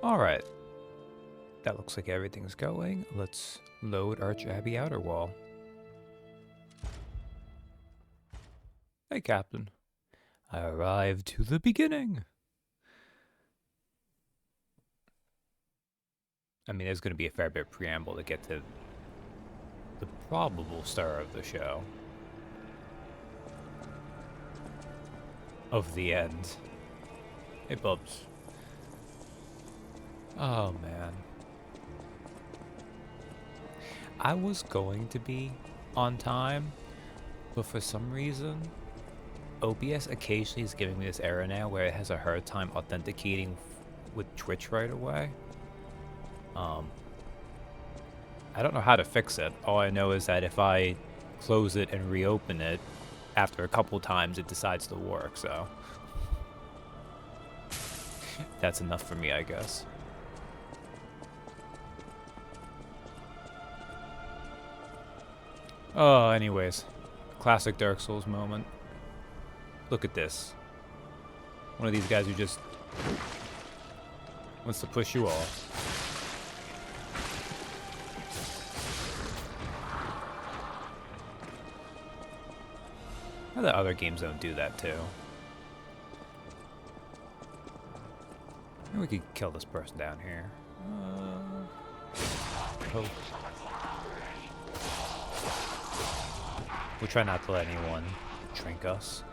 Alright, that looks like everything's going. Let's load Arch Abbey Outer Wall. Hey, Captain. I arrived to the beginning. I mean, there's going to be a fair bit of preamble to get to the probable star of the show. Of the end. Hey, Bubs. Oh, man. I was going to be on time, but for some reason, OBS occasionally is giving me this error now where it has a hard time authenticating with Twitch right away. I don't know how to fix it. All I know is that if I close it and reopen it, after a couple times it decides to work, so that's enough for me, I guess. Oh, anyways, classic Dark Souls moment. Look at this. One of these guys who just wants to push you off. The other games don't do that too. Maybe we could kill this person down here. Oh. We'll try not to let anyone drink us.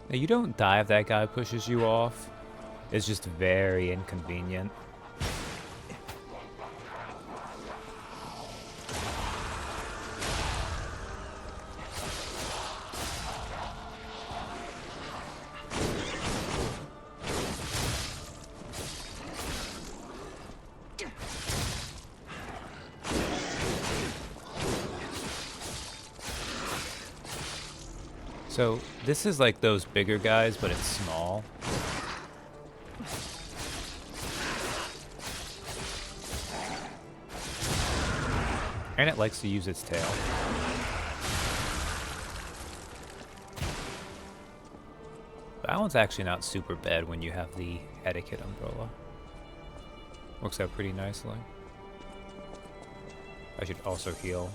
Now, you don't die if that guy pushes you off. It's just very inconvenient. So, this is like those bigger guys, but it's small. And it likes to use its tail. That one's actually not super bad when you have the etiquette umbrella. Works out pretty nicely. I should also heal.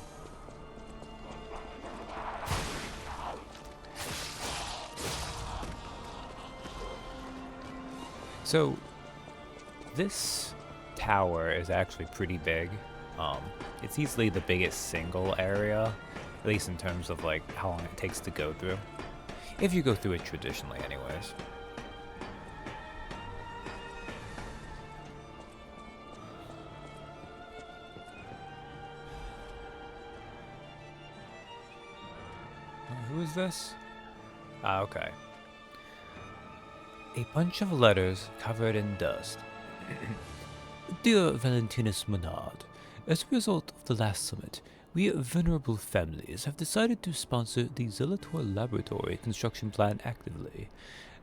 So, this tower is actually pretty big. It's easily the biggest single area, at least in terms of like how long it takes to go through. If you go through it traditionally anyways. Who is this? Ah, okay. A bunch of letters covered in dust. Dear Valentinus Monard, as a result of the last summit, we venerable families have decided to sponsor the Zelator Laboratory construction plan actively.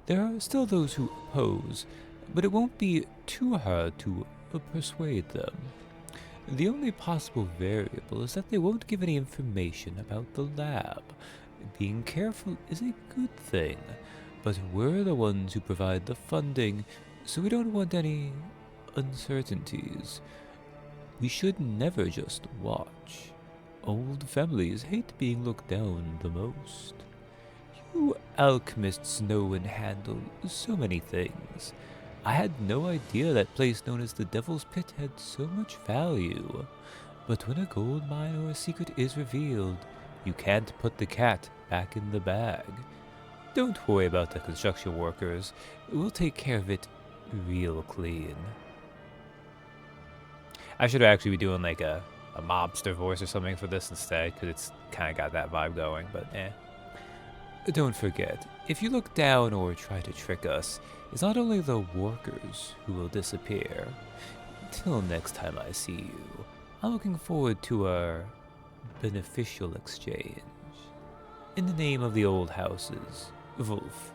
There are still those who oppose, but it won't be too hard to persuade them. The only possible variable is that they won't give any information about the lab. Being careful is a good thing. But we're the ones who provide the funding, so we don't want any uncertainties. We should never just watch. Old families hate being looked down the most. You alchemists know and handle so many things. I had no idea that place known as the Devil's Pit had so much value. But when a gold mine or a secret is revealed, you can't put the cat back in the bag. Don't worry about the construction workers. We'll take care of it real clean. I should actually be doing like a mobster voice or something for this instead, because it's kind of got that vibe going, but eh. Don't forget, if you look down or try to trick us, it's not only the workers who will disappear. Till next time I see you, I'm looking forward to our beneficial exchange. In the name of the old houses, Wolf.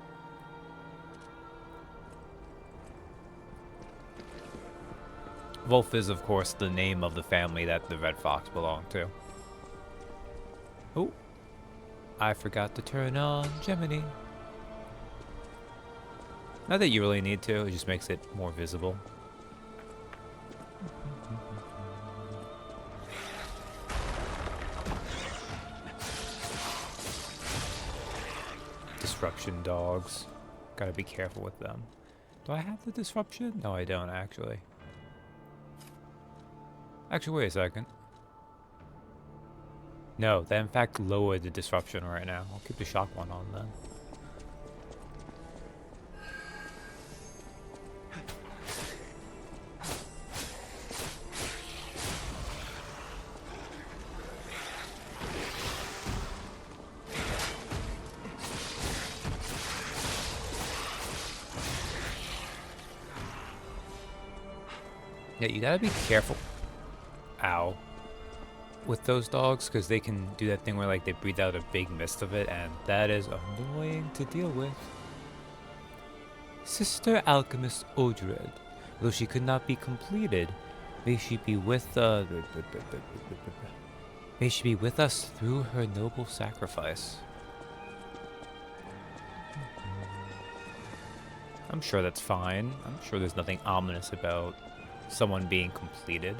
Wolf is, of course, the name of the family that the Red Fox belonged to. Oh. I forgot to turn on Gemini. Not that you really need to, it just makes it more visible. Disruption dogs. Gotta be careful with them. Do I have the disruption? No, I don't, actually. Actually, wait a second. No, they in fact lowered the disruption right now. I'll keep the shock one on then. Yeah, you gotta be careful. Ow. With those dogs, because they can do that thing where like they breathe out a big mist of it, and that is annoying to deal with. Sister Alchemist Odred, though she could not be completed, may she be with may she be with us through her noble sacrifice. I'm sure that's fine. I'm sure there's nothing ominous about someone being completed.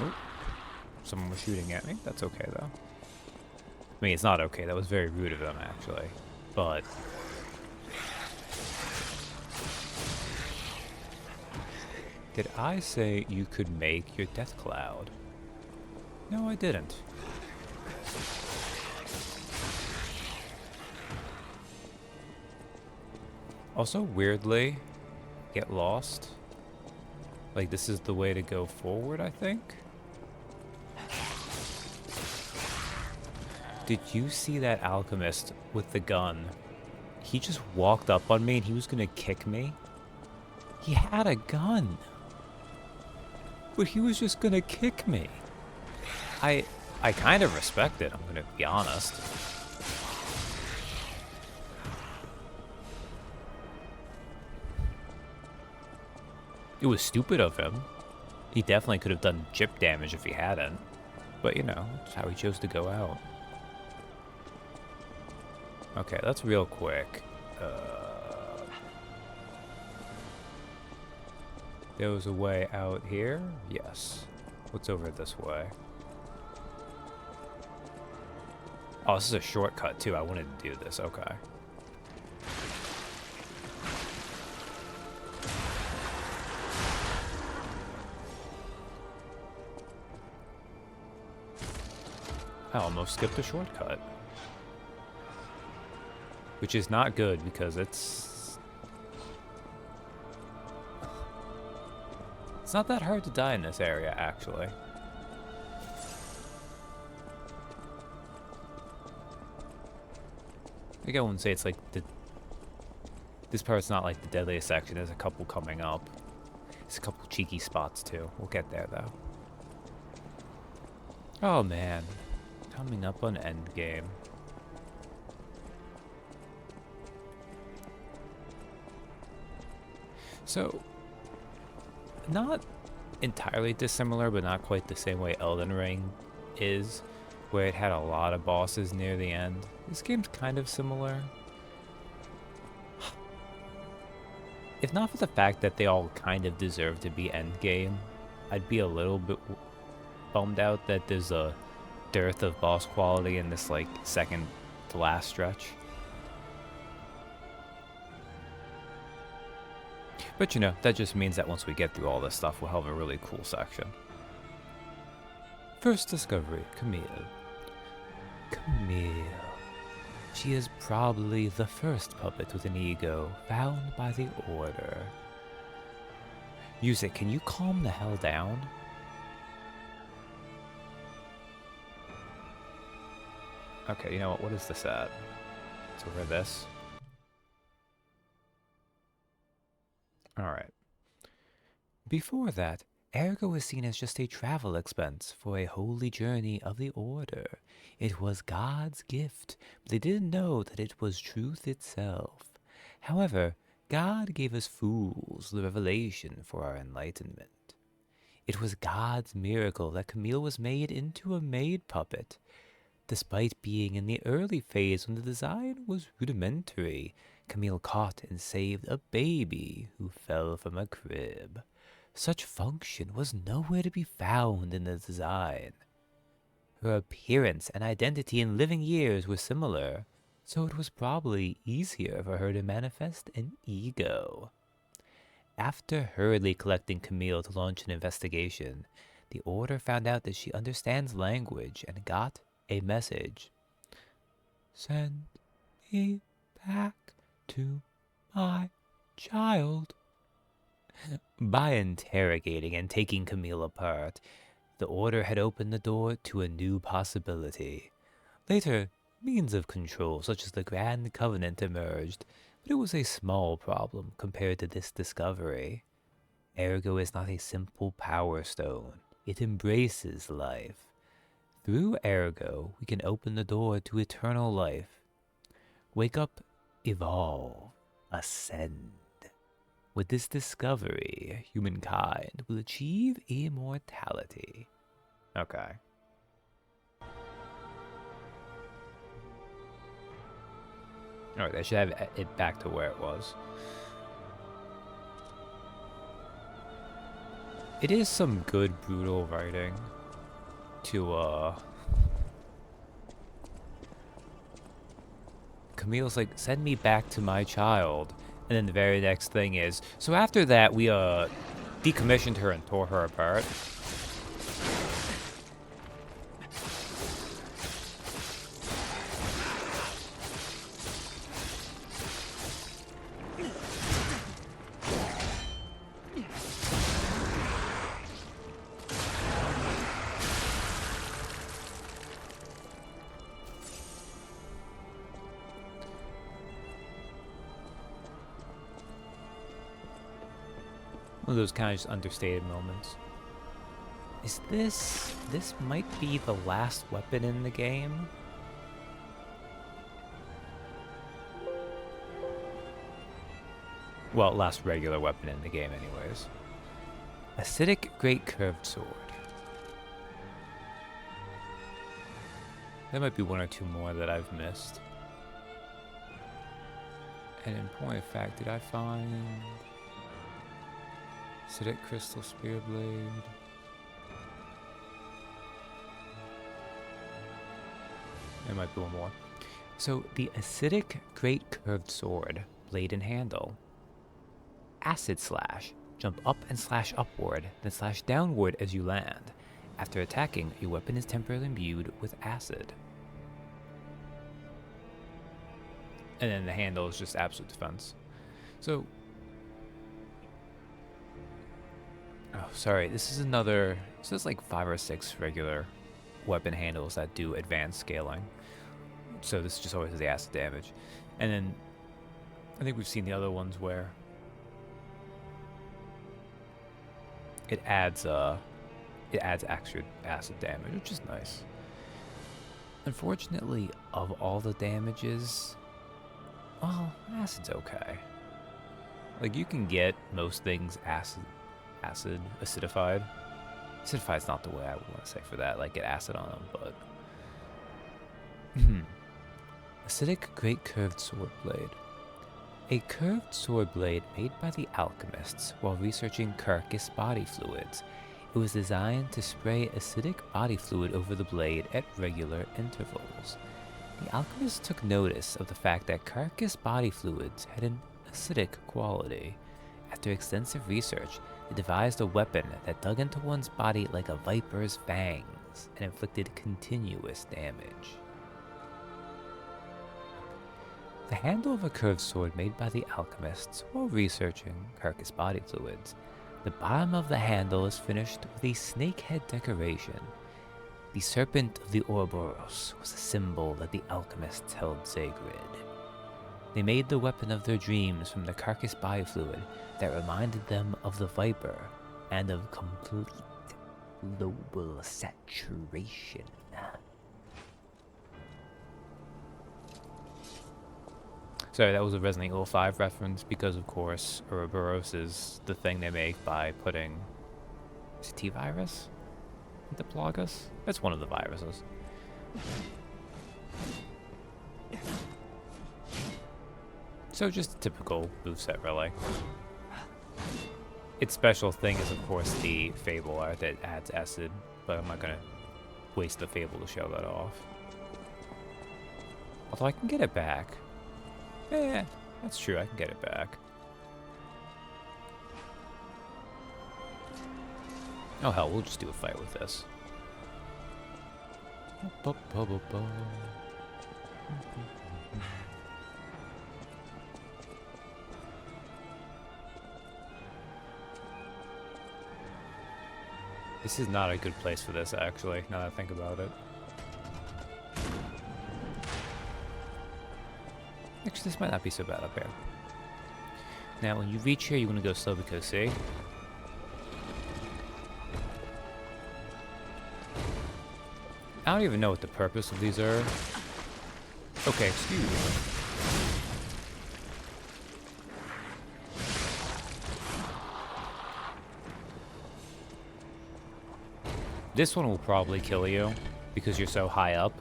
Oh, someone was shooting at me. That's okay though. I mean, it's not okay. That was very rude of them actually. But did I say you could make your death cloud? No, I didn't. Also, weirdly, get lost. Like, this is the way to go forward, I think? Did you see that alchemist with the gun? He just walked up on me and he was gonna kick me. He had a gun. But he was just gonna kick me. I kind of respect it, I'm gonna be honest. It was stupid of him. He definitely could have done chip damage if he hadn't. But you know, that's how he chose to go out. Okay, that's real quick. There was a way out here? Yes. What's over this way? Oh, this is a shortcut too. I wanted to do this. Okay. I almost skipped a shortcut. Which is not good because it's not that hard to die in this area, actually. I think I wouldn't say it's like this part's not like the deadliest section. There's a couple coming up. There's a couple cheeky spots too. We'll get there though. Oh man. Coming up on endgame. So, not entirely dissimilar, but not quite the same way Elden Ring is, where it had a lot of bosses near the end. This game's kind of similar. If not for the fact that they all kind of deserve to be endgame, I'd be a little bit bummed out that there's a dearth of boss quality in this, like, second to last stretch. But you know, that just means that once we get through all this stuff, we'll have a really cool section. First discovery, Camille. Camille. She is probably the first puppet with an ego found by the Order. Music, can you calm the hell down? Okay, you know what is this at? It's over this. Alright. Before that, Ergo was seen as just a travel expense for a holy journey of the Order. It was God's gift, but they didn't know that it was truth itself. However, God gave us fools the revelation for our enlightenment. It was God's miracle that Camille was made into a maid puppet. Despite being in the early phase when the design was rudimentary, Camille caught and saved a baby who fell from a crib. Such function was nowhere to be found in the design. Her appearance and identity in living years were similar, so it was probably easier for her to manifest an ego. After hurriedly collecting Camille to launch an investigation, the Order found out that she understands language and got a message. Send me back to my child. By interrogating and taking Camille apart, the Order had opened the door to a new possibility. Later, means of control such as the Grand Covenant emerged, but it was a small problem compared to this discovery. Ergo is not a simple power stone. It embraces life. Through Ergo, we can open the door to eternal life. Wake up, evolve, ascend. With this discovery, humankind will achieve immortality. Okay. Alright, I should have it back to where it was. It is some good, brutal writing to, Camille's like, send me back to my child. And then the very next thing is, so after that, we, decommissioned her and tore her apart. One of those kind of just understated moments. Is this might be the last weapon in the game? Well, last regular weapon in the game anyways. Acidic Great Curved Sword. There might be one or two more that I've missed. And in point of fact, did I find Acidic Crystal Spear Blade? There might be one more. So, the Acidic Great Curved Sword, blade and handle. Acid Slash. Jump up and slash upward, then slash downward as you land. After attacking, your weapon is temporarily imbued with acid. And then the handle is just absolute defense. So, oh, sorry, this is another, so there's like 5 or 6 regular weapon handles that do advanced scaling. So this just always has the acid damage. And then, I think we've seen the other ones where it adds extra acid damage, which is nice. Unfortunately, of all the damages, well, acid's okay. Like, you can get most things acidified. Acidified's not the way I would want to say for that, like get acid on them, but Acidic Great Curved Sword Blade. A curved sword blade made by the alchemists while researching carcass body fluids. It was designed to spray acidic body fluid over the blade at regular intervals. The alchemists took notice of the fact that carcass body fluids had an acidic quality. After extensive research, they devised a weapon that dug into one's body like a viper's fangs and inflicted continuous damage. The handle of a curved sword made by the alchemists while researching carcass body fluids. The bottom of the handle is finished with a snakehead decoration. The serpent of the Ouroboros was a symbol that the alchemists held sacred. They made the weapon of their dreams from the carcass body fluid that reminded them of the viper, and of complete global saturation. Sorry, that was a Resident Evil 5 reference because, of course, Ouroboros is the thing they make by putting... Is it T-virus? The Plagas? That's one of the viruses. So just a typical moveset, really. Its special thing is, of course, the Fable art that adds acid, but I'm not gonna waste the Fable to show that off. Although I can get it back. Eh, that's true, I can get it back. Oh hell, we'll just do a fight with this. This is not a good place for this, actually, now that I think about it. Actually, this might not be so bad up here. Now, when you reach here, you want to go slow because, see? I don't even know what the purpose of these are. Okay, excuse me. This one will probably kill you because you're so high up,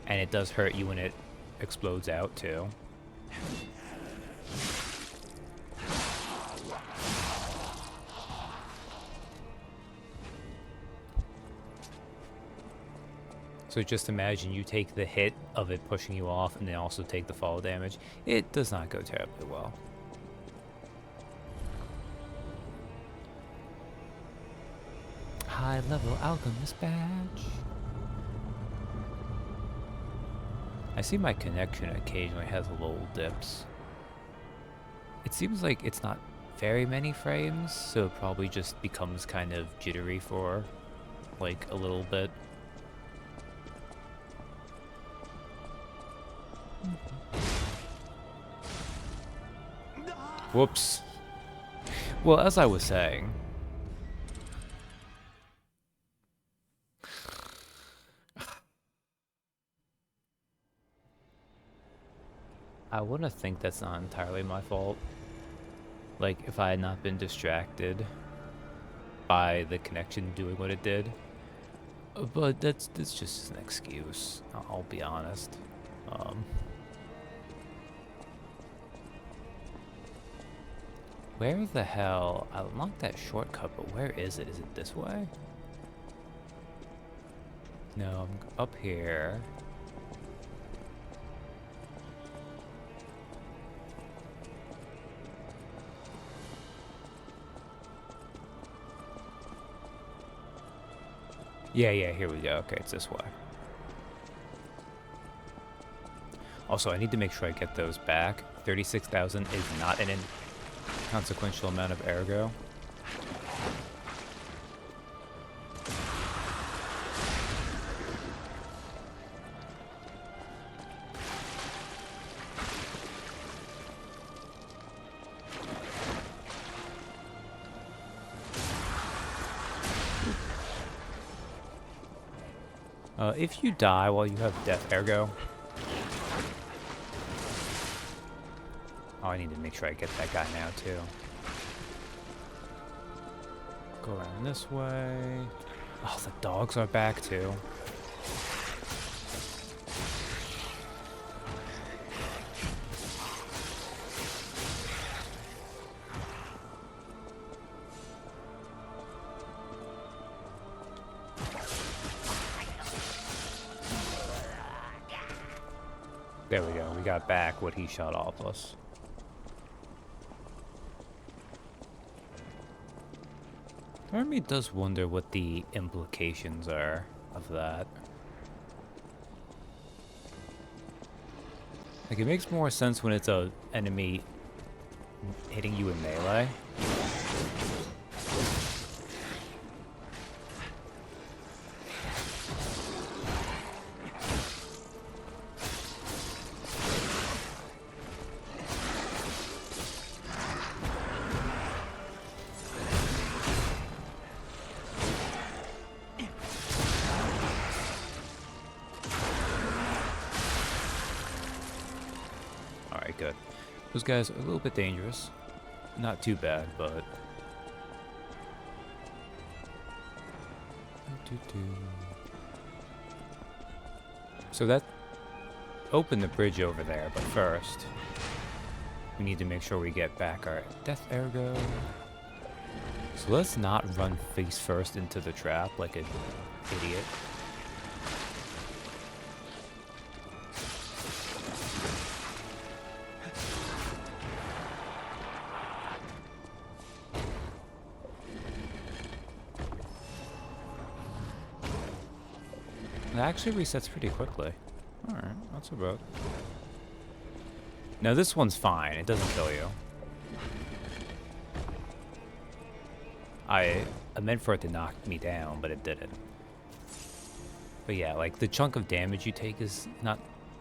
and it does hurt you when it explodes out too. So just imagine you take the hit of it pushing you off and then also take the fall damage. It does not go terribly well. High level alchemist badge. I see my connection occasionally has little dips. It seems like it's not very many frames, so it probably just becomes kind of jittery for like a little bit. Whoops. Well, as I was saying, I want to think that's not entirely my fault. Like, if I had not been distracted by the connection doing what it did. But that's just an excuse, I'll be honest. Where the hell? I unlocked that shortcut, but where is it? Is it this way? No, I'm up here. Yeah, here we go. Okay, it's this way. Also, I need to make sure I get those back. 36,000 is not an inconsequential amount of ergo. If you die while you have death ergo... Oh, I need to make sure I get that guy now, too. Go around this way. Oh, the dogs are back, too. There we go. We got back what he shot off us. Part of me does wonder what the implications are of that. Like, it makes more sense when it's a enemy hitting you in melee. Alright, good. Those guys are a little bit dangerous. Not too bad, but... So that opened the bridge over there, but first... we need to make sure we get back our death ergo. So let's not run face first into the trap like an idiot. It actually resets pretty quickly. Alright, not so bad. Now this one's fine, it doesn't kill you. I meant for it to knock me down, but it didn't. But yeah, like the chunk of damage you take is not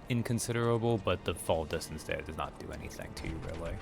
inconsiderable, but the fall distance there does not do anything to you really.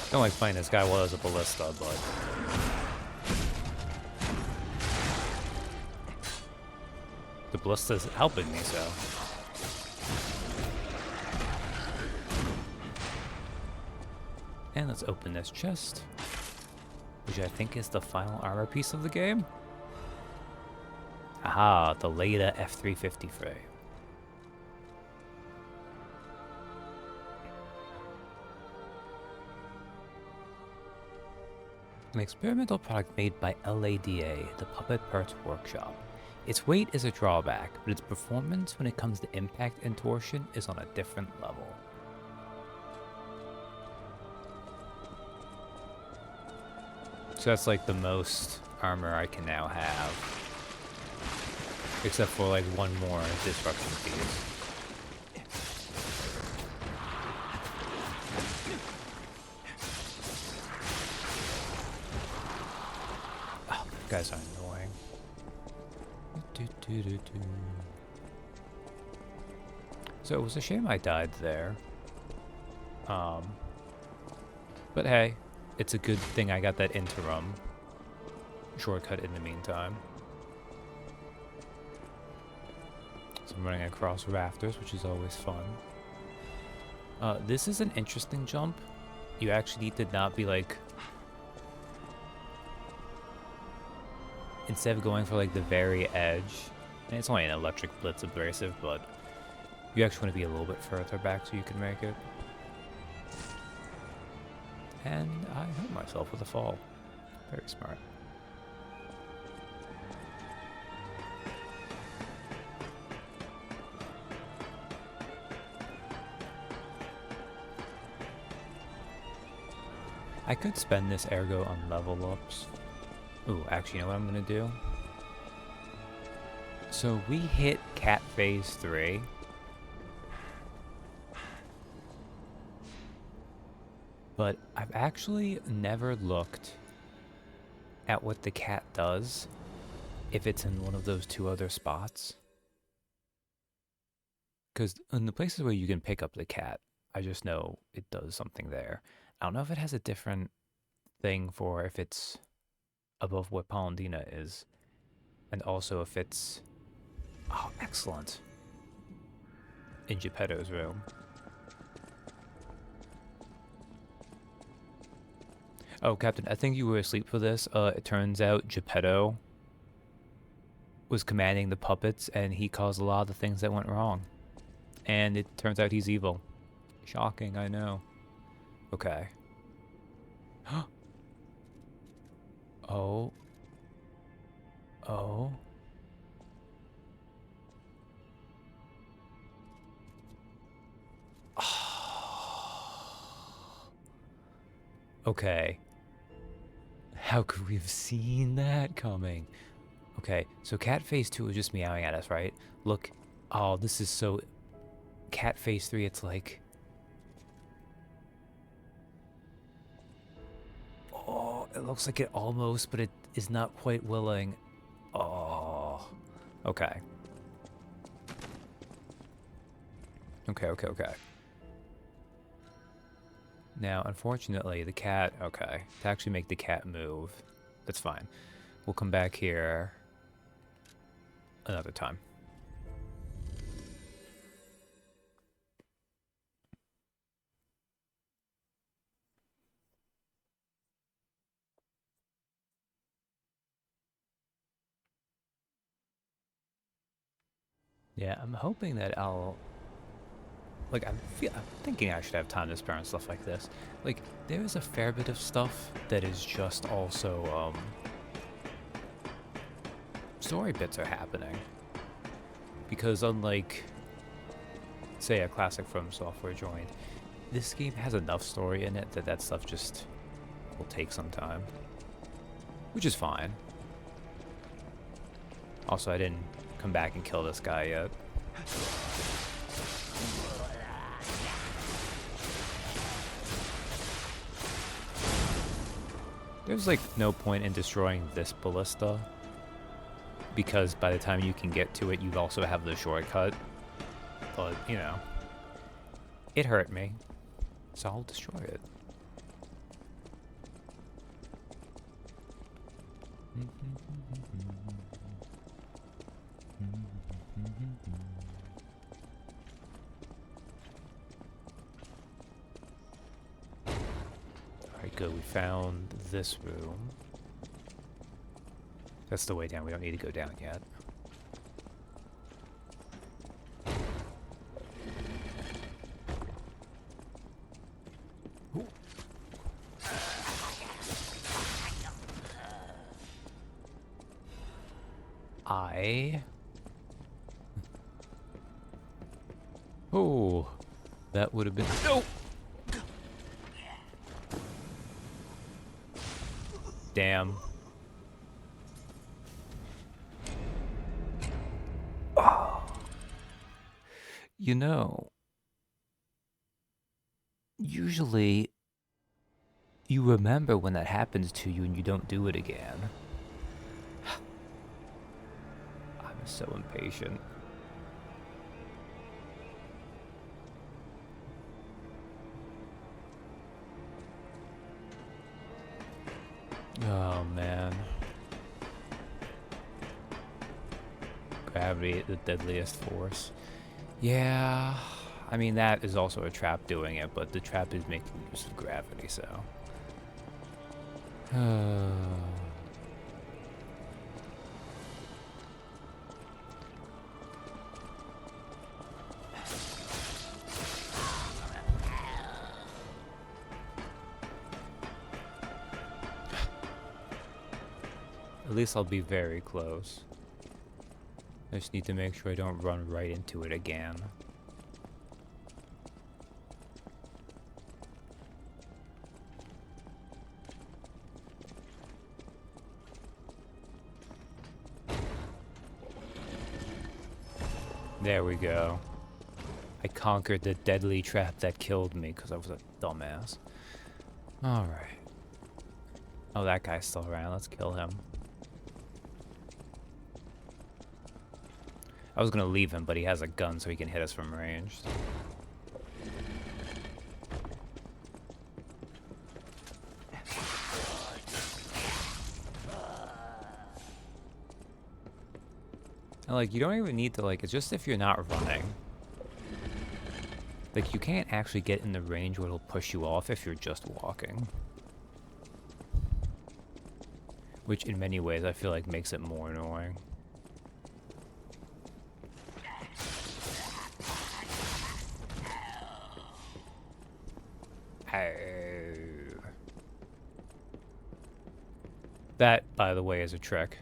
Don't like playing this guy while as a ballista, but... the ballista's helping me, so... And let's open this chest, which I think is the final armor piece of the game. Aha, the Leda F350 frame. An experimental product made by LADA, the Puppet Parts Workshop. Its weight is a drawback, but its performance when it comes to impact and torsion is on a different level. So that's like the most armor I can now have. Except for like one more disruption piece. Guys are annoying. So it was a shame I died there. But hey, it's a good thing I got that interim shortcut in the meantime. So I'm running across rafters, which is always fun. This is an interesting jump. You actually need to not be like... instead of going for like the very edge, and it's only an electric blitz abrasive, but you actually want to be a little bit further back so you can make it. And I hurt myself with a fall. Very smart. I could spend this ergo on level ups. Ooh, actually, you know what I'm gonna do? So we hit Cat Phase 3. But I've actually never looked at what the cat does if it's in one of those two other spots. Because in the places where you can pick up the cat, I just know it does something there. I don't know if it has a different thing for if it's above what Polendina is, and also if it's... oh, excellent. In Geppetto's room. Oh, Captain, I think you were asleep for this. It turns out Geppetto was commanding the puppets, and he caused a lot of the things that went wrong. And it turns out he's evil. Shocking, I know. Okay. Oh. Oh. Okay. How could we have seen that coming? Okay, so Cat Phase 2 was just meowing at us, right? Look Oh, this is so... Cat Phase 3, it's like... Oh, it looks like it almost, but it is not quite willing. Oh. Okay. Okay. Now, unfortunately, the cat... Okay. To actually make the cat move, that's fine. We'll come back here another time. Yeah, I'm hoping that I'll... Like, I'm thinking I should have time to spare on stuff like this. Like, there is a fair bit of stuff that is just also, story bits are happening. Because unlike, say, a classic From Software joint, this game has enough story in it that that stuff just will take some time. Which is fine. Also, I didn't come back and kill this guy yet. There's like no point in destroying this ballista, because by the time you can get to it, you also have the shortcut. But, you know, it hurt me, so I'll destroy it. Alright, good. We found this room. That's the way down. We don't need to go down yet. Ooh. Oh, that would have been... No! Damn. Oh. You know, usually you remember when that happens to you and you don't do it again. I'm so impatient. Oh, man. Gravity, the deadliest force. Yeah, I mean, that is also a trap doing it, but the trap is making use of gravity, so... At least I'll be very close. I just need to make sure I don't run right into it again. There we go. I conquered the deadly trap that killed me because I was a dumbass. Alright. Oh, that guy's still around. Let's kill him. I was gonna leave him, but he has a gun so he can hit us from range. And like, you don't even need to, like, it's just if you're not running. Like, you can't actually get in the range where it'll push you off if you're just walking. Which, in many ways, I feel like makes it more annoying. That, by the way, is a trick.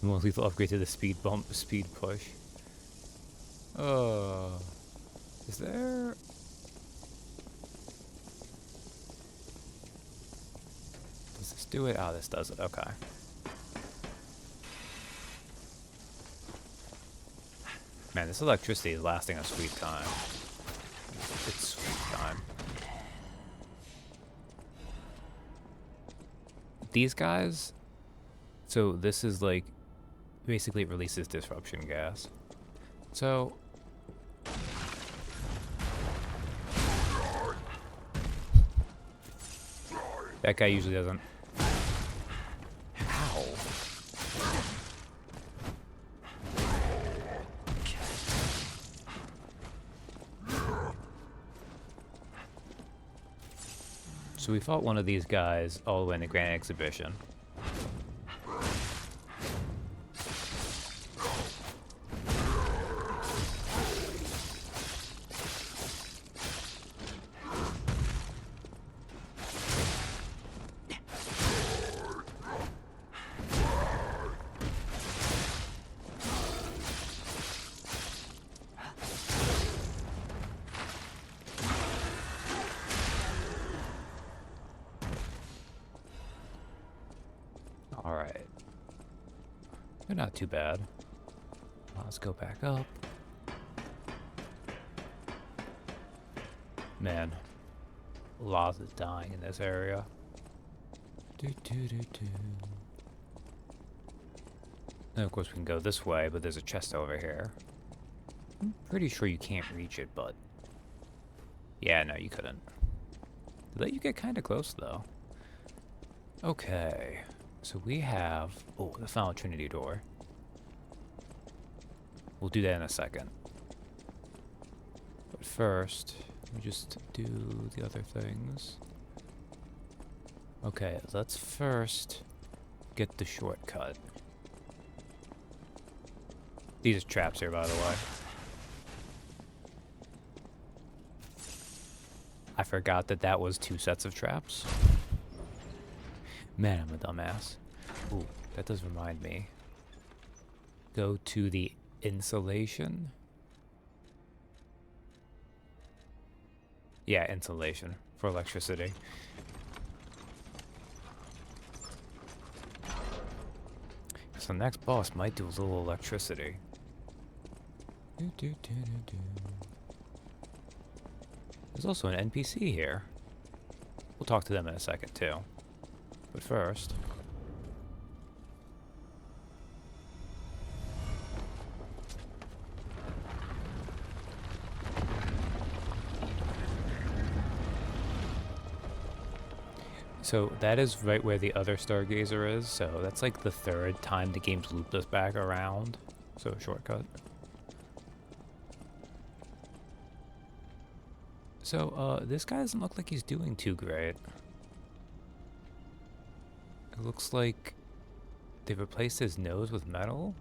More lethal upgrade to the speed bump, speed push. Is there... Does this do it? Oh, this does it. Okay. Man, this electricity is lasting a sweet time. It's sweet time. These guys... So this is like... Basically it releases disruption gas. So... That guy usually doesn't... Ow. So we fought one of these guys all the way in the Grand Exhibition. Alright. They're not too bad. Let's go back up. Man. Lots of dying in this area. And of course we can go this way, but there's a chest over here. I'm pretty sure you can't reach it, but... Yeah, no, you couldn't. They let you get kind of close, though. Okay. So we have... Oh, the Final Trinity door. We'll do that in a second. But first, let me just do the other things. Okay, let's first get the shortcut. These are traps here, by the way. I forgot that that was 2 sets of traps. Man, I'm a dumbass. Ooh, that does remind me. Go to the insulation. Yeah, insulation for electricity. So the next boss might do a little electricity. There's also an NPC here. We'll talk to them in a second, too. But first... So that is right where the other Stargazer is, so that's like the 3rd time the game's looped us back around. So a shortcut. So, this guy doesn't look like he's doing too great. It looks like they replaced his nose with metal.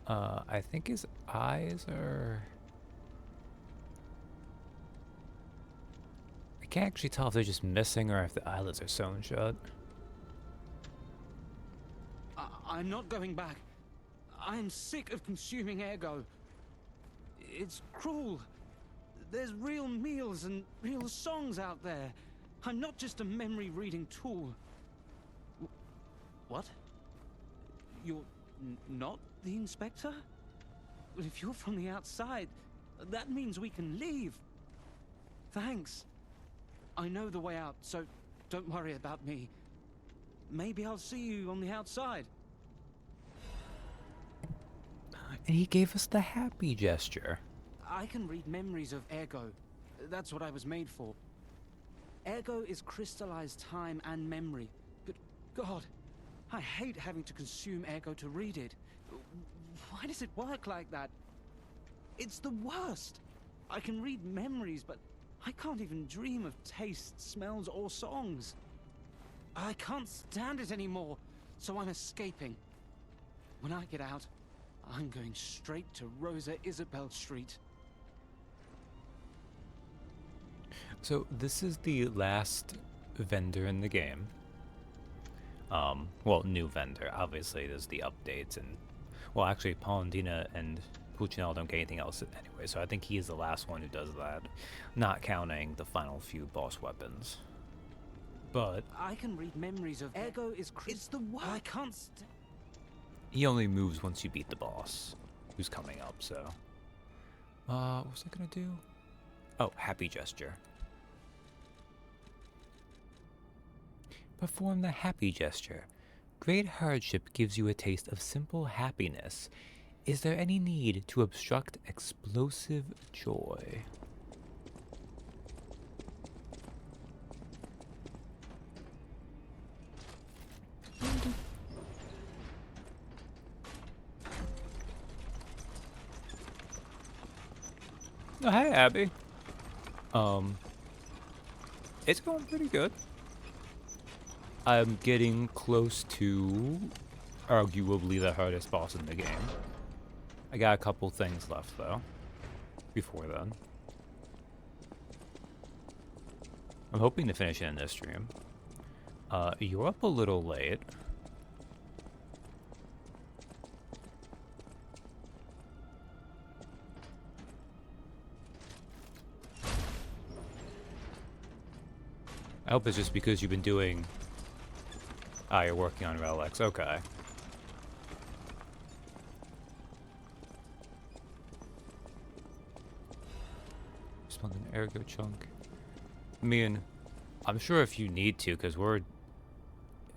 I think his eyes are... I can't actually tell if they're just missing or if the eyelids are sewn shut. I'm not going back. I'm sick of consuming ergo. It's cruel. There's real meals and real songs out there. I'm not just a memory-reading tool. What? You're not the inspector? Well, if you're from the outside, that means we can leave. Thanks. I know the way out, so don't worry about me. Maybe I'll see you on the outside. And he gave us the happy gesture. I can read memories of ergo. That's what I was made for. Ergo is crystallized time and memory. But God, I hate having to consume ergo to read it. Why does it work like that? It's the worst. I can read memories, but I can't even dream of tastes, smells, or songs. I can't stand it anymore, so I'm escaping. When I get out, I'm going straight to Rosa Isabel Street. So this is the last vendor in the game. Well, new vendor. Obviously, there's the updates and, well, actually, Palandina and Puccinello don't get anything else anyway, so I think he is the last one who does that, not counting the final few boss weapons. But I can read memories of Ergo is It's the what? I can't he only moves once you beat the boss, who's coming up, so. What was I gonna do? Oh, happy gesture. Perform the happy gesture. Great hardship gives you a taste of simple happiness. Is there any need to obstruct explosive joy? Oh, hey, Abby. It's going pretty good. I'm getting close to arguably the hardest boss in the game. I got a couple things left though, before then. I'm hoping to finish it in this stream. You're up a little late. I hope it's just because you've been doing... Ah, you're working on relics. Okay. Spawned an ergo chunk. I mean, I'm sure if you need to, because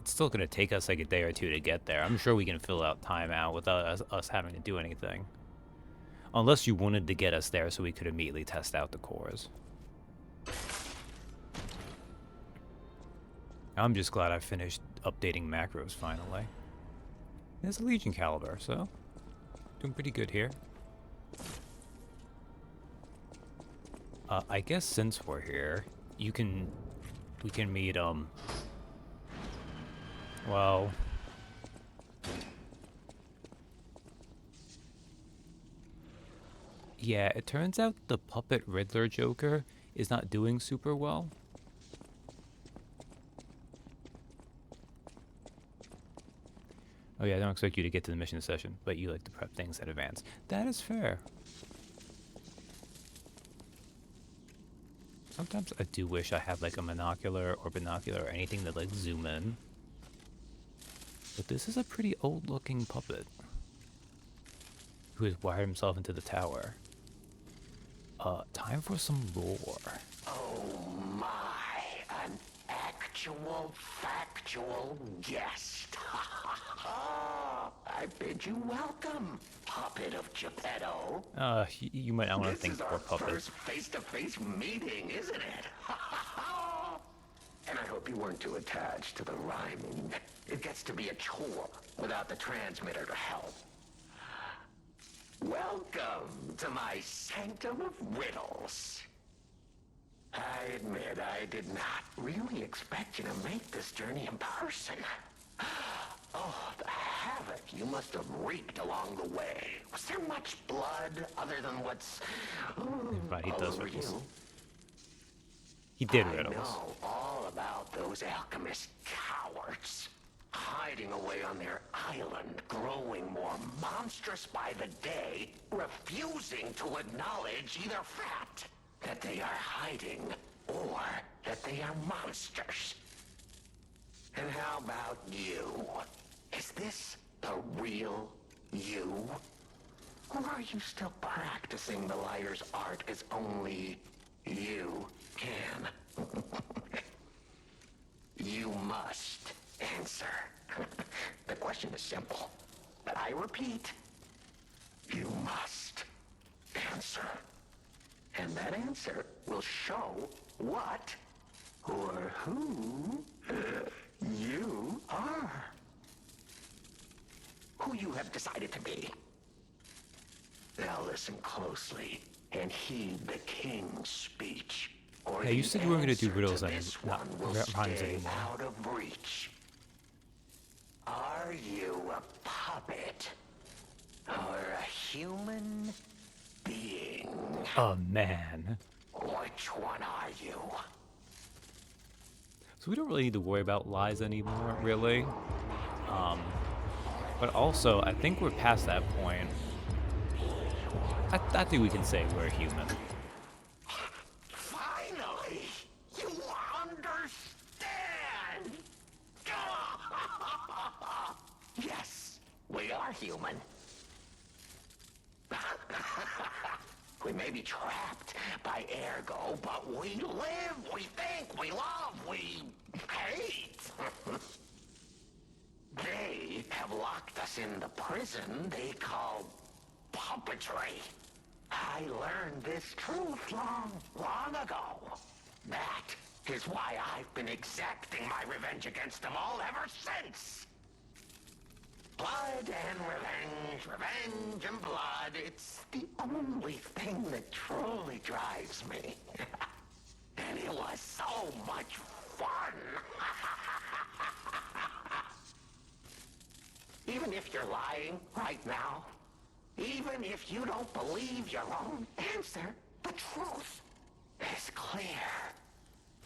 it's still going to take us like a day or two to get there. I'm sure we can fill out time out without us having to do anything. Unless you wanted to get us there so we could immediately test out the cores. I'm just glad I finished updating macros finally. There's a Legion caliber, so doing pretty good here. I guess since we're here, we can meet well, yeah, it turns out the puppet Riddler Joker is not doing super well. Oh yeah, I don't expect you to get to the mission session, but you like to prep things in advance. That is fair. Sometimes I do wish I had like a monocular or binocular or anything that like zoom in. But this is a pretty old looking puppet who has wired himself into the tower. Time for some lore. Oh my, an actual factual guest. I bid you welcome, puppet of Geppetto. You might not want to This think is for our puppets. first face-to-face meeting, isn't it? And I hope you weren't too attached to the rhyming. It gets to be a chore without the transmitter to help. Welcome to my sanctum of riddles. I admit I did not really expect you to make this journey in person. Oh, the havoc you must have wreaked along the way. Was there much blood other than what's Right, he does over riddles. you? He did I riddles. know all about those alchemist cowards. Hiding away on their island, growing more monstrous by the day, refusing to acknowledge either fact that they are hiding or that they are monsters. And how about you? Is this the real you? Or are you still practicing the liar's art as only you can? You must answer. The question is simple, but I repeat, you must answer. And that answer will show what or who you are. Who you have decided to be. Now listen closely and heed the king's speech. Or Yeah, you the said you weren't gonna do answer riddles to and this not one will rhymes stay anymore. out of reach. Are you a puppet or a human being? Oh man. Which one are you? So we don't really need to worry about lies anymore, really. Um, but also, I think we're past that point. I think we can say we're human. Finally, you understand. Yes, we are human. We may be trapped by Ergo, but we live, we think, we love, we hate. They have locked us in the prison they call puppetry. I learned this truth long ago. That is why I've been exacting my revenge against them all ever since. Blood and revenge, revenge and blood. It's the only thing that truly drives me. And it was so much fun. Even if you're lying right now, even if you don't believe your own answer, the truth is clear.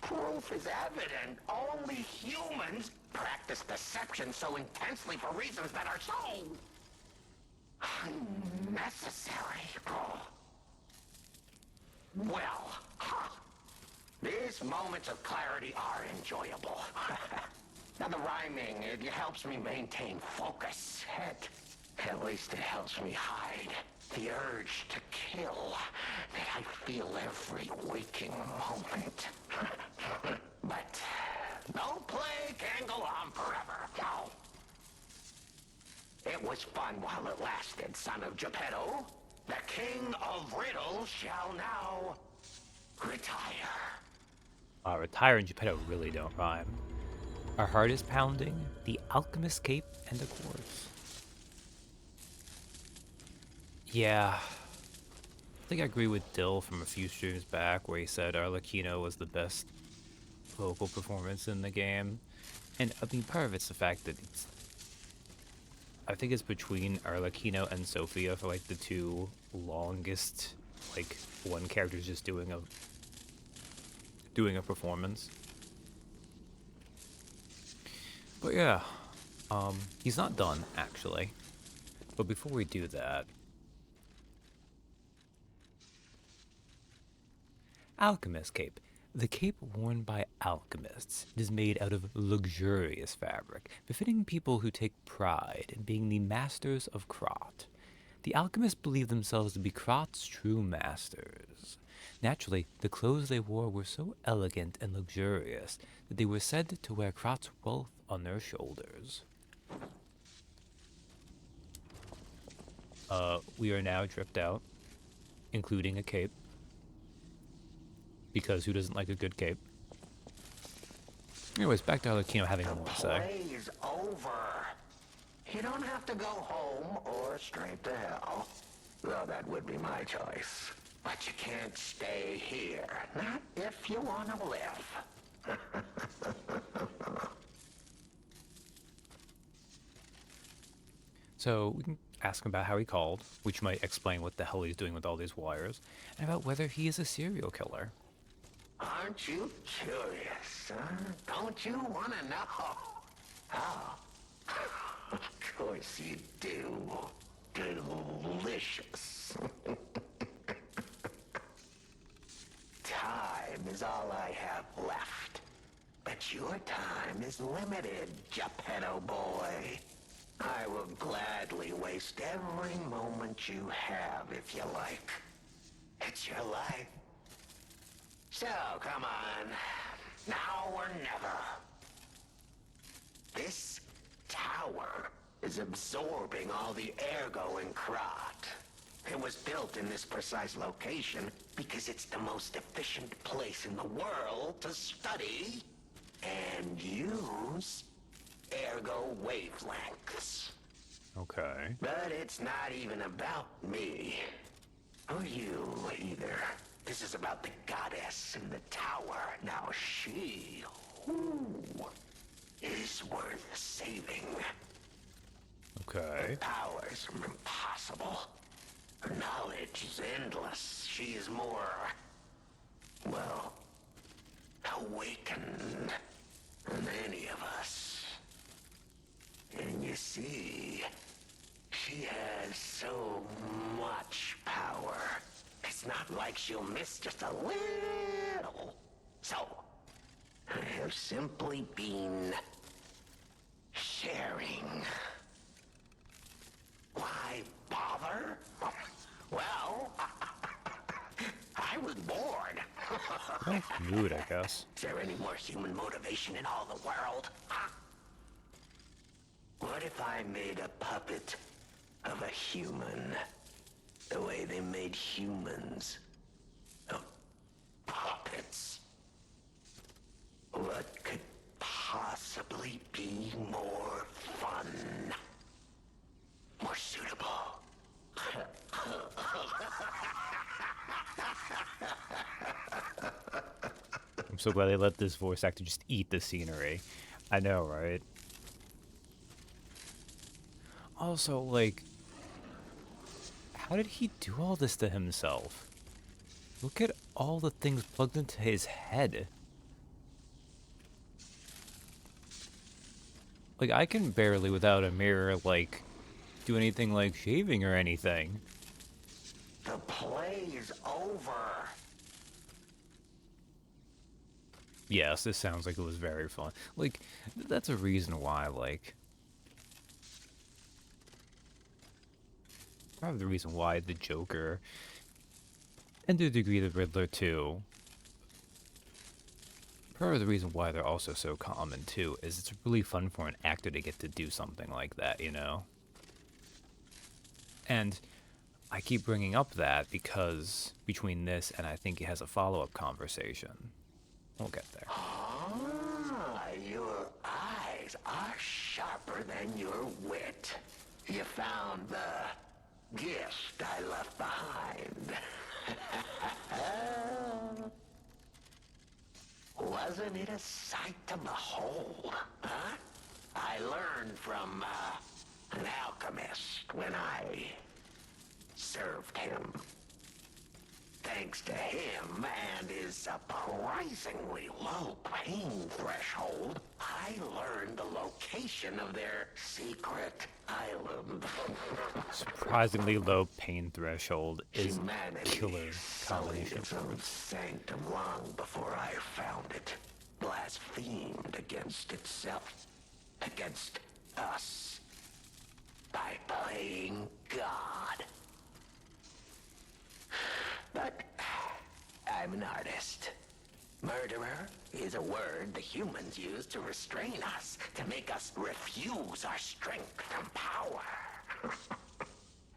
Proof is evident. Only humans practice deception so intensely for reasons that are so unnecessary. Well, these moments of clarity are enjoyable. Now the rhyming, it helps me maintain focus. At least it helps me hide the urge to kill that I feel every waking moment. But no play can go on forever. No. It was fun while it lasted, son of Geppetto. The king of riddles shall now retire. Retire and Geppetto really don't rhyme. Our heart is pounding, the alchemist cape, and the quartz. Yeah. I think I agree with Dill from a few streams back where he said Arlecchino was the best vocal performance in the game. And I mean, part of it's the fact that I think it's between Arlecchino and Sophia for like the two longest, like one character's just doing a performance. But yeah, he's not done actually. But before we do that, Alchemist Cape. The cape worn by alchemists. It is made out of luxurious fabric, befitting people who take pride in being the masters of Krot. The alchemists believed themselves to be Krot's true masters. Naturally, the clothes they wore were so elegant and luxurious that they were said to wear Krot's wealth on their shoulders. We are now dripped out, including a cape. Because who doesn't like a good cape? Anyways, back to Arlecchino having more to say. Play's over. You don't have to go home or straight to hell. Though that would be my choice. But you can't stay here. Not if you want to live. So we can ask him about how he called, which might explain what the hell he's doing with all these wires, and about whether he is a serial killer. Aren't you curious, huh? Don't you want to know? Oh, of course you do. Delicious. Time is all I have left. But your time is limited, Geppetto boy. I will gladly waste every moment you have if you like. It's your life. So, come on. Now or never. This tower is absorbing all the ergo in Krot. It was built in this precise location because it's the most efficient place in the world to study and use ergo wavelengths. Okay. But it's not even about me. Or you, either. This is about the goddess in the tower. Now she, is worth saving. Okay. Her powers are impossible. Her knowledge is endless. She is more, well, awakened than any of us. And you see, she has so much power. It's not like she'll miss just a little. So, I have simply been sharing. Why bother? Well, I was bored. Oh, mood, I guess. Is there any more human motivation in all the world? Huh? What if I made a puppet of a human? The way they made humans. Of puppets. What could possibly be more fun? More suitable? I'm so glad they let this voice actor just eat the scenery. I know, right? Also, like, how did he do all this to himself? Look at all the things plugged into his head. Like, I can barely, without a mirror, like, do anything like shaving or anything. The play is over. Yes, this sounds like it was very fun. Like, that's a reason why, like... Probably the reason why the Joker, and to a degree the Riddler too, probably the reason why they're also so common too, is it's really fun for an actor to get to do something like that, you know? And I keep bringing up that because between this and I think it has a follow-up conversation. We'll get there. Ah, your eyes are sharper than your wit. You found the gift I left behind. Wasn't it a sight to behold, huh? I learned from an alchemist when I served him. Thanks to him and his surprisingly low pain threshold, I learned the location of their secret island. Surprisingly low pain threshold is Humanity killer sullied combination. its own sanctum long before I found it. Blasphemed against itself, against us, by playing God. But I'm an artist. Murderer is a word the humans use to restrain us, to make us refuse our strength and power.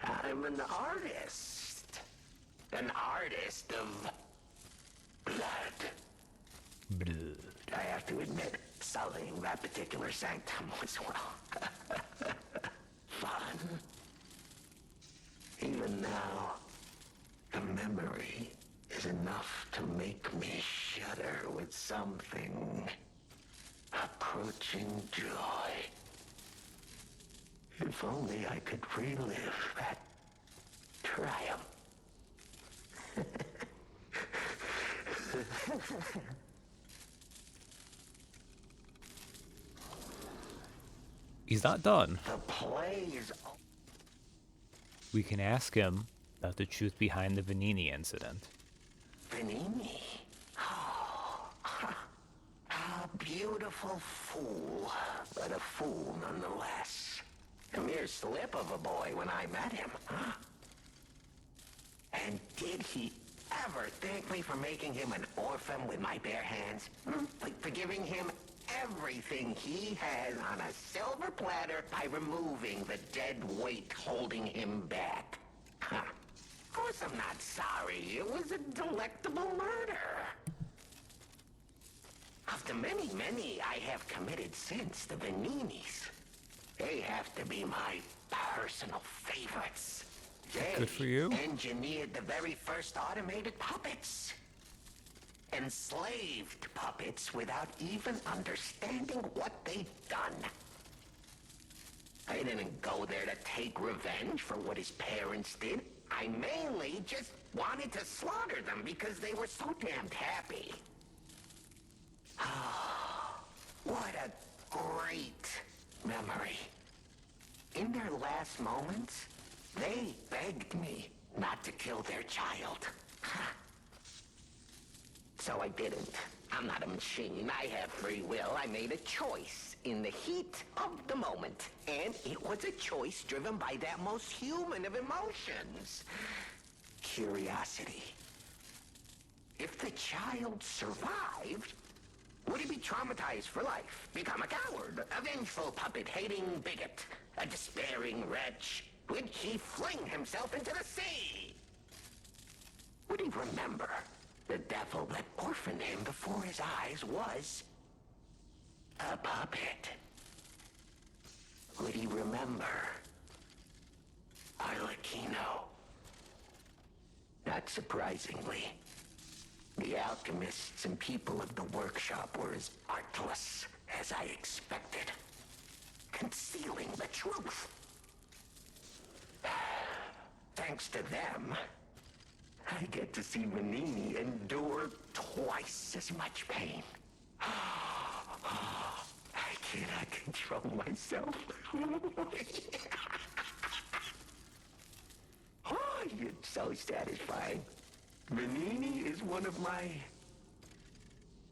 I'm an artist. An artist of blood. Blood. I have to admit, sullying that particular sanctum was, well, fun. Even now, the memory is enough to make me shudder with something approaching joy. If only I could relive that triumph. He's not done. The play is... We can ask him about the truth behind the Vanini incident. Vanini? Oh, a beautiful fool, but a fool nonetheless. A mere slip of a boy when I met him, huh? And did he ever thank me for making him an orphan with my bare hands? Like for giving him everything he has on a silver platter by removing the dead weight holding him back. Huh. Of course I'm not sorry. It was a delectable murder. Of the many, many I have committed since, the Vaninis, they have to be my personal favorites. They Good for you. engineered the very first automated puppets. Enslaved puppets without even understanding what they'd done. I didn't go there to take revenge for what his parents did. I mainly just wanted to slaughter them because they were so damned happy. What a great memory. In their last moments, they begged me not to kill their child. So I didn't. I'm not a machine. I have free will. I made a choice in the heat of the moment. And it was a choice driven by that most human of emotions. Curiosity. If the child survived, would he be traumatized for life? Become a coward, a vengeful puppet-hating bigot, a despairing wretch? Would he fling himself into the sea? Would he remember the devil that orphaned him before his eyes was a puppet? Would he remember Arlecchino? Not surprisingly, the alchemists and people of the workshop were as artless as I expected, concealing the truth. Thanks to them, I get to see Manini endure twice as much pain. I cannot control myself. Oh, it's so satisfying. Manini is one of my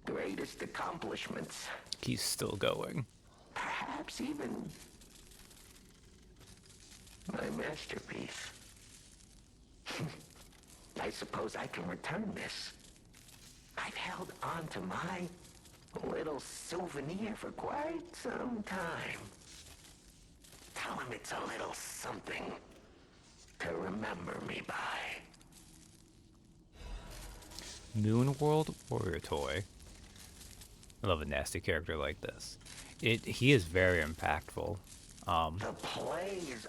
greatest accomplishments. He's still going. Perhaps even my masterpiece. I suppose I can return this. I've held on to my little souvenir for quite some time. Tell him it's a little something to remember me by. Moonworld Warrior Toy. I love a nasty character like this. He is very impactful. The play is...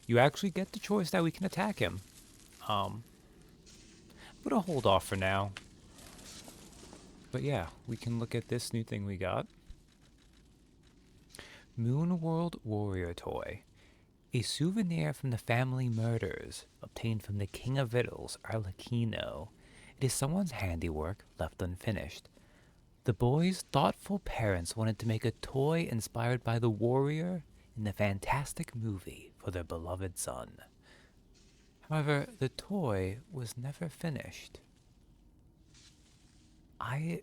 You actually get the choice that we can attack him. I'm gonna hold off for now. But yeah, we can look at this new thing we got. Moonworld Warrior Toy. A souvenir from the family murders, obtained from the King of Riddles, Arlecchino. It is someone's handiwork left unfinished. The boy's thoughtful parents wanted to make a toy inspired by the warrior in the fantastic movie for their beloved son. However, the toy was never finished. I'm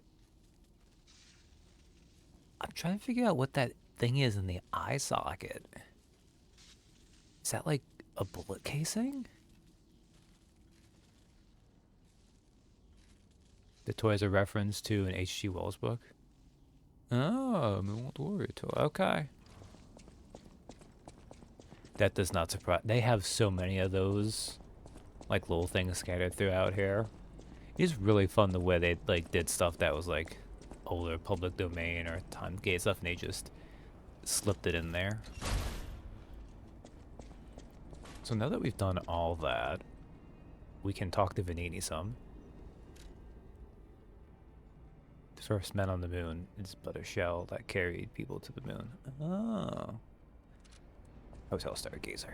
trying to figure out what that thing is in the eye socket. Is that like a bullet casing? The toy is a reference to an H.G. Wells book. Oh, Moonworld Warrior Toy. Okay. That does not surprise. They have so many of those, like, little things scattered throughout here. It's really fun the way they like did stuff that was like older public domain or time gate stuff, and they just slipped it in there. So now that we've done all that, we can talk to Vanini some. The first man on the moon is but a shell that carried people to the moon. Oh. Hotel Stargazer.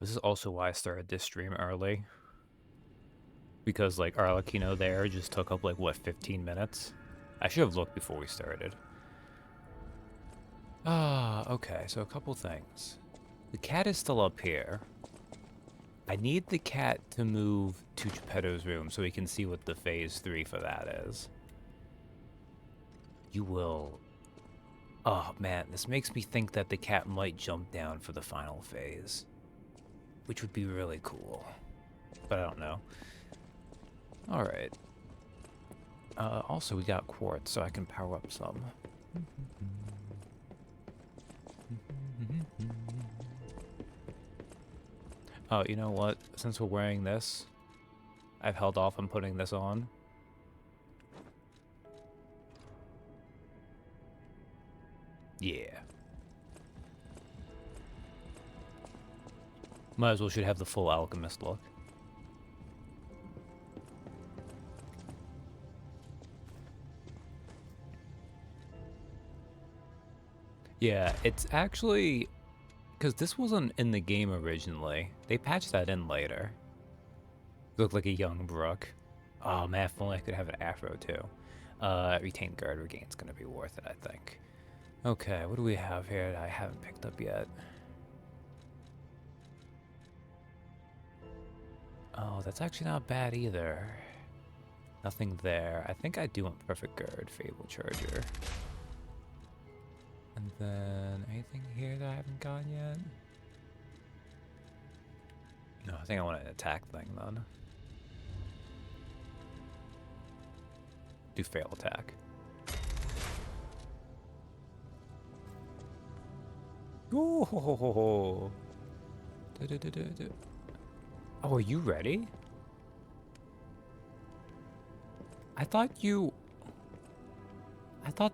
This is also why I started this stream early. Because, like, Arlecchino there just took up, like, what, 15 minutes? I should have looked before we started. Okay, so a couple things. The cat is still up here. I need the cat to move to Geppetto's room so we can see what the phase 3 for that is. You will... Oh, man, this makes me think that the cat might jump down for the final phase. Which would be really cool. But I don't know. Alright. Also, we got quartz, so I can power up some. Oh, you know what? Since we're wearing this, I've held off on putting this on. Yeah. Might as well should have the full alchemist look. Yeah, it's actually because this wasn't in the game originally. They patched that in later. Looked like a young Brooke. Oh man, if only I could have an afro too. Retained guard regain's gonna be worth it, I think. Okay, what do we have here that I haven't picked up yet? Oh, that's actually not bad either. Nothing there. I think I do want Perfect Guard, Fable Charger. And then anything here that I haven't gotten yet? No, I think I want an attack thing then. Do fail attack. Ooh. Oh, are you ready? I thought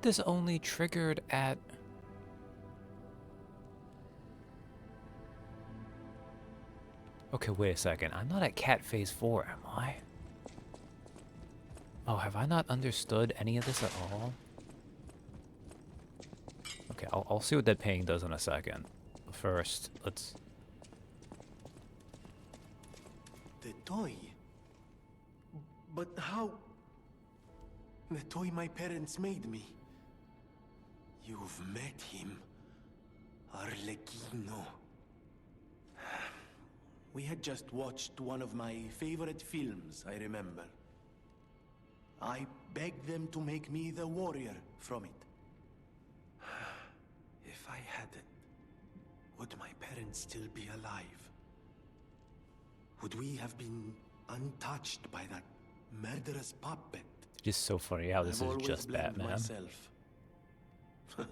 this only triggered at... Okay, wait a second. I'm not at Cat Phase 4, am I? Oh, have I not understood any of this at all? Okay, I'll see what that ping does in a second. First, let's... The toy? But how? The toy my parents made me. You've met him. Arlecchino. We had just watched one of my favorite films, I remember. I begged them to make me the warrior from it. If I had it, would my parents still be alive? Would we have been untouched by that murderous puppet? Just so funny how this I've is always just blamed Batman. myself. Like,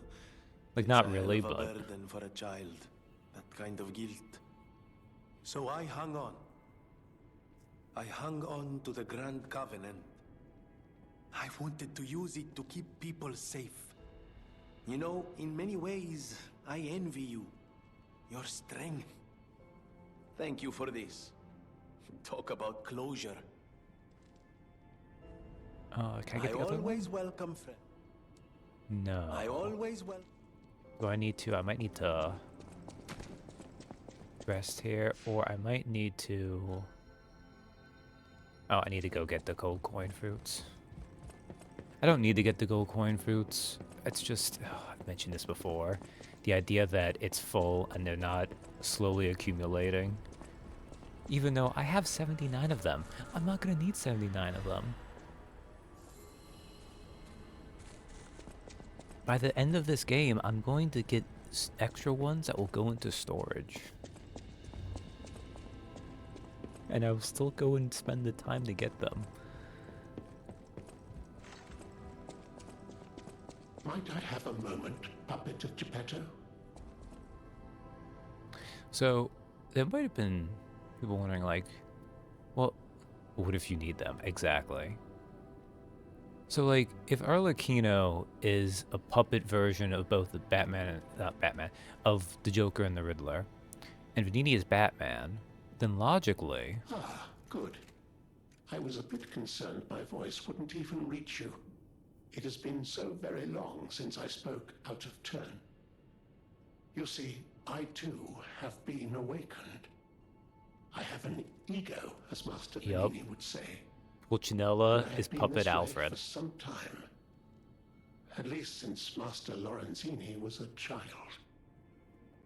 It's not a really, hell of a but... burden for a child, that kind of guilt. So I hung on. I hung on to the Grand Covenant. I wanted to use it to keep people safe. You know, in many ways, I envy you. Your strength. Thank you for this. Talk about closure. can I get the other one? always welcome friend. No. I always welcome. Do I need to? I might need to rest here, or I might need to... Oh, I need to go get the gold coin fruits. I don't need to get the gold coin fruits. It's just, I've mentioned this before, the idea that it's full and they're not slowly accumulating. Even though I have 79 of them, I'm not going to need 79 of them. By the end of this game, I'm going to get extra ones that will go into storage. And I will still go and spend the time to get them. Might I have a moment, puppet of Geppetto? So, there might have been people wondering, like, well, what if you need them? Exactly. So, like, if Arlecchino is a puppet version of both the Batman, not Batman, of the Joker and the Riddler, and Venini is Batman, then logically... Ah, good. I was a bit concerned my voice wouldn't even reach you. It has been so very long since I spoke out of turn. You see, I too have been awakened. I have an ego, as Master Venini would say. Pulcinella I is have been Puppet this way Alfred. for some time. At least since Master Lorenzini was a child.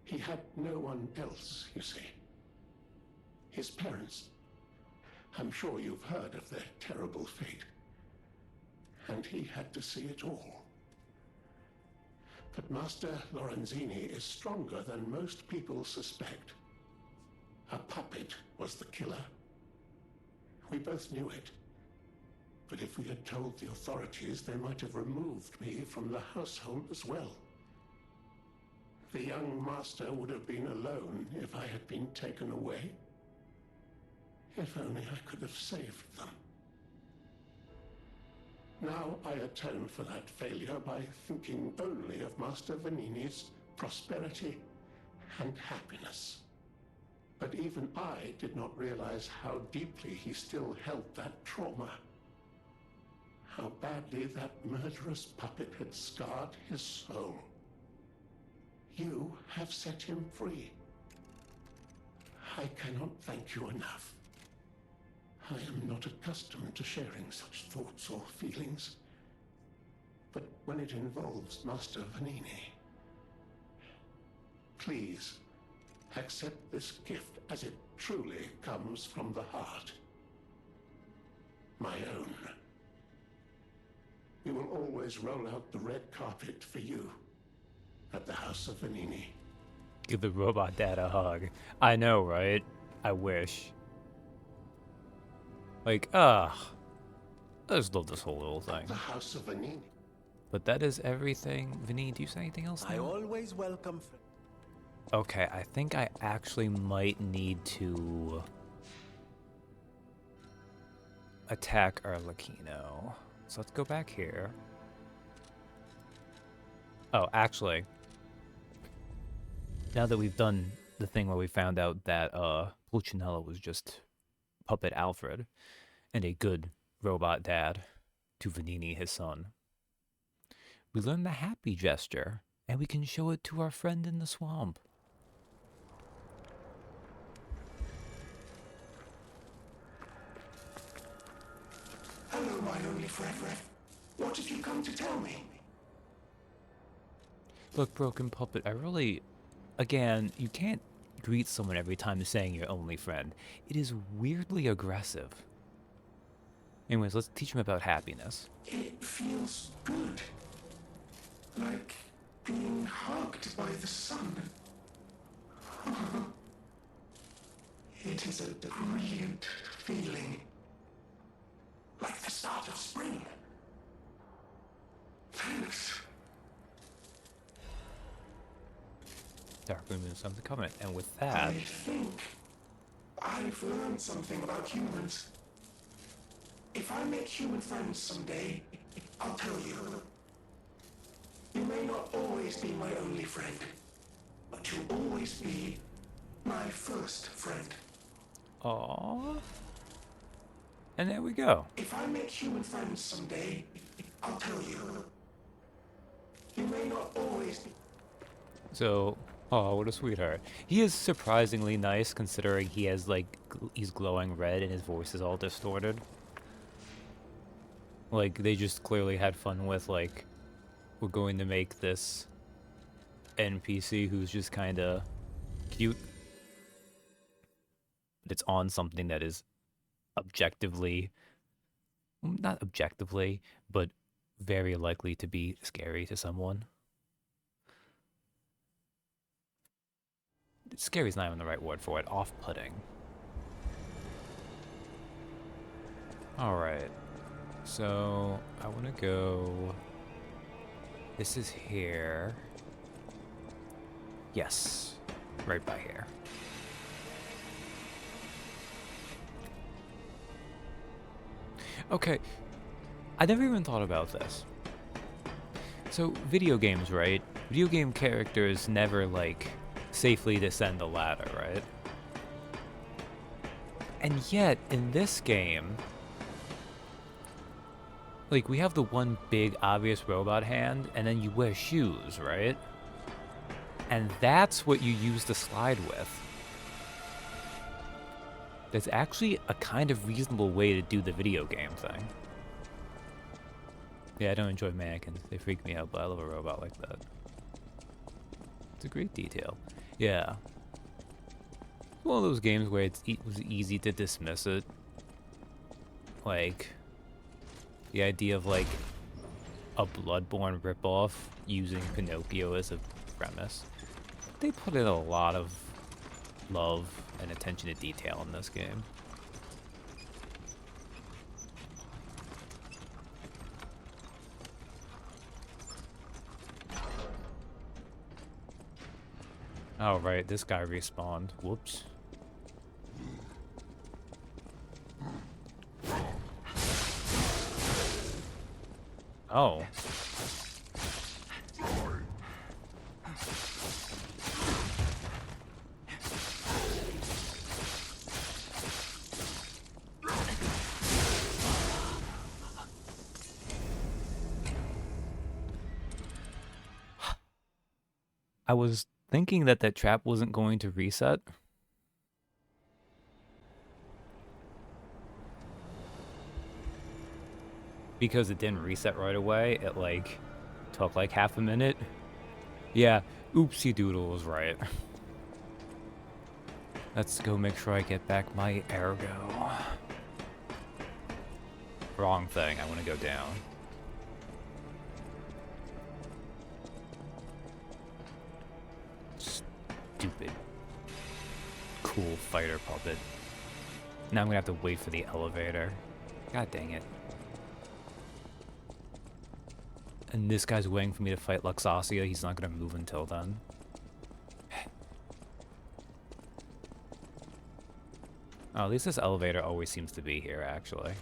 He had no one else, you see. His parents. I'm sure you've heard of their terrible fate. And he had to see it all. But Master Lorenzini is stronger than most people suspect. A puppet was the killer. We both knew it. But if we had told the authorities, they might have removed me from the household as well. The young master would have been alone if I had been taken away. If only I could have saved them. Now I atone for that failure by thinking only of Master Venini's prosperity and happiness. But even I did not realize how deeply he still held that trauma. How badly that murderous puppet had scarred his soul. You have set him free. I cannot thank you enough. I am not accustomed to sharing such thoughts or feelings. But when it involves Master Vanini, please accept this gift as it truly comes from the heart. My own. We will always roll out the red carpet for you at the House of Vanini. Give the robot dad a hug. I know, right? I wish. Like, I just love this whole little thing. The House of Vanini. But that is everything. Vinny, do you say anything else now? I always welcome. Okay, I think I actually might need to attack Arlecchino. So let's go back here. Oh, actually, now that we've done the thing where we found out that Pulcinella was just Puppet Alfred and a good robot dad to Vanini, his son, we learn the happy gesture, and we can show it to our friend in the swamp. Hello, my only friend. What have you come to tell me? Look, Broken Puppet, I really... Again, you can't greet someone every time saying your only friend. It is weirdly aggressive. Anyways, let's teach him about happiness. It feels good. Like being hugged by the sun. It is a brilliant feeling. Like the start of spring. Thanks. Darkroom is something comment, and with I that... think I've learned something about humans. If I make human friends someday, I'll tell you. You may not always be my only friend, but you'll always be my first friend. Aww. And there we go. If I make human friends someday, I'll tell you. You may not always be... So, oh, what a sweetheart. He is surprisingly nice considering he has, like, he's glowing red and his voice is all distorted. Like, they just clearly had fun with, like, we're going to make this NPC who's just kind of cute. But it's on something that is objectively, not objectively, but very likely to be scary to someone. Scary is not even the right word for it. Off-putting. Alright. So, I want to go... This is here. Yes. Right by here. Okay. I never even thought about this. So, video games, right? Video game characters never, like, safely descend the ladder, right? And yet, in this game... Like, we have the one big, obvious robot hand, and then you wear shoes, right? And that's what you use to slide with. That's actually a kind of reasonable way to do the video game thing. Yeah, I don't enjoy mannequins. They freak me out, but I love a robot like that. It's a great detail. Yeah. It's one of those games where it was easy to dismiss it. Like... The idea of, like, a Bloodborne ripoff using Pinocchio as a premise. They put in a lot of love and attention to detail in this game. Oh, right, this guy respawned. Whoops. Oh. I was thinking that that trap wasn't going to reset. Because it didn't reset right away, it like took like half a minute. Yeah, oopsie doodle was right. Let's go make sure I get back my ergo. Wrong thing, I want to go down. Stupid. Cool fighter puppet. Now I'm gonna have to wait for the elevator. God dang it. And this guy's waiting for me to fight Luxasia. He's not gonna move until then. Oh, at least this elevator always seems to be here, actually.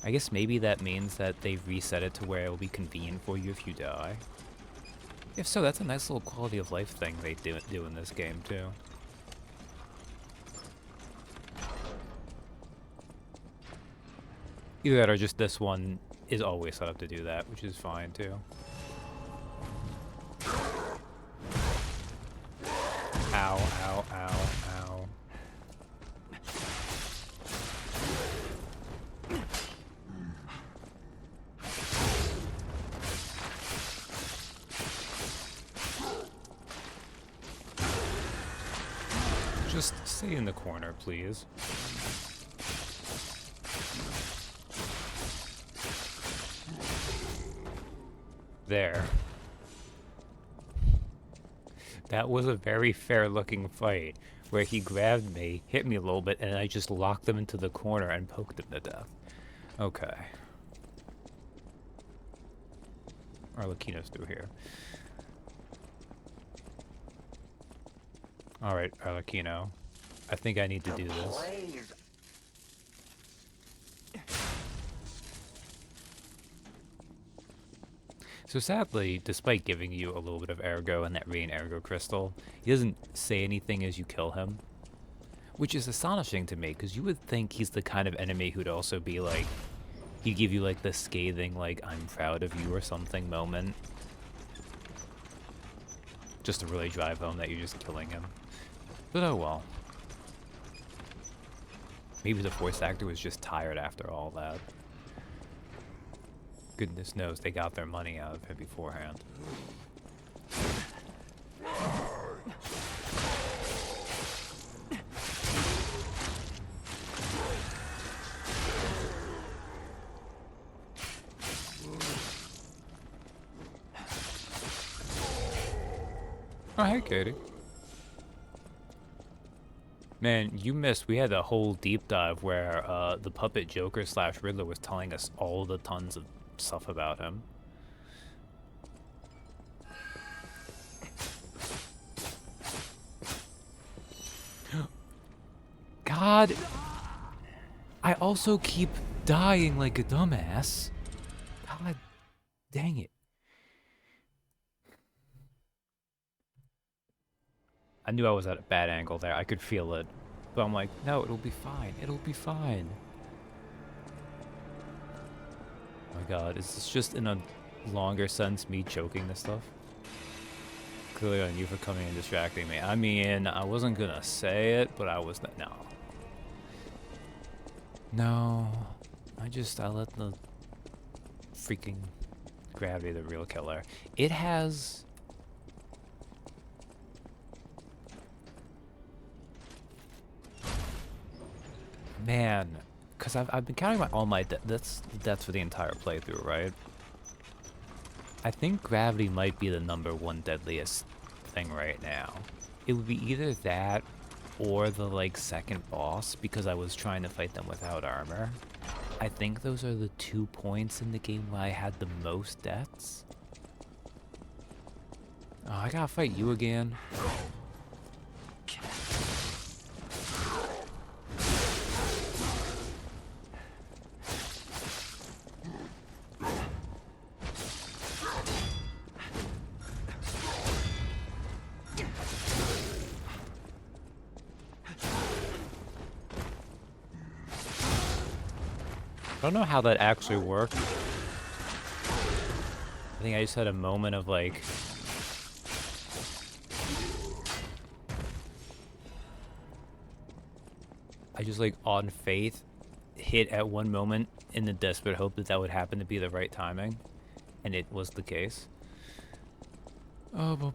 I guess maybe that means that they've reset it to where it'll be convenient for you if you die. If so, that's a nice little quality of life thing they do in this game, too. Either that or just this one is always set up to do that, which is fine, too. Ow, ow, ow, ow. Just stay in the corner, please. There. That was a very fair-looking fight, where he grabbed me, hit me a little bit, and I just locked him into the corner and poked him to death. Okay. Arlecchino's through here. Alright, Arlecchino. I think I need to do this. So sadly, despite giving you a little bit of ergo and that rain ergo crystal, he doesn't say anything as you kill him. Which is astonishing to me, because you would think he's the kind of enemy who'd also be like, he'd give you like the scathing, like, I'm proud of you or something moment. Just to really drive home that you're just killing him. But oh well. Maybe the voice actor was just tired after all that. Goodness knows they got their money out of him beforehand. Oh, hey, Katie. Man, you missed. We had a whole deep dive where the puppet Joker / Riddler was telling us all the tons of stuff about him. God, I also keep dying like a dumbass. God dang it. I knew I was at a bad angle there. I could feel it. But I'm like, no, it'll be fine. It'll be fine. Oh my god, is this just in a longer sense me choking this stuff? Clearly on you for coming and distracting me. I mean, I wasn't gonna say it, but I was... No. No. I let the freaking gravity the real killer. It has... Man, because I've been counting all my deaths for the entire playthrough, right? I think gravity might be the #1 deadliest thing right now. It would be either that or the like second boss, because I was trying to fight them without armor. I think those are the 2 points in the game where I had the most deaths. Oh, I gotta fight you again. I don't know how that actually worked. I think I just had a moment of like... I just like on faith hit at one moment in the desperate hope that that would happen to be the right timing. And it was the case. Oh,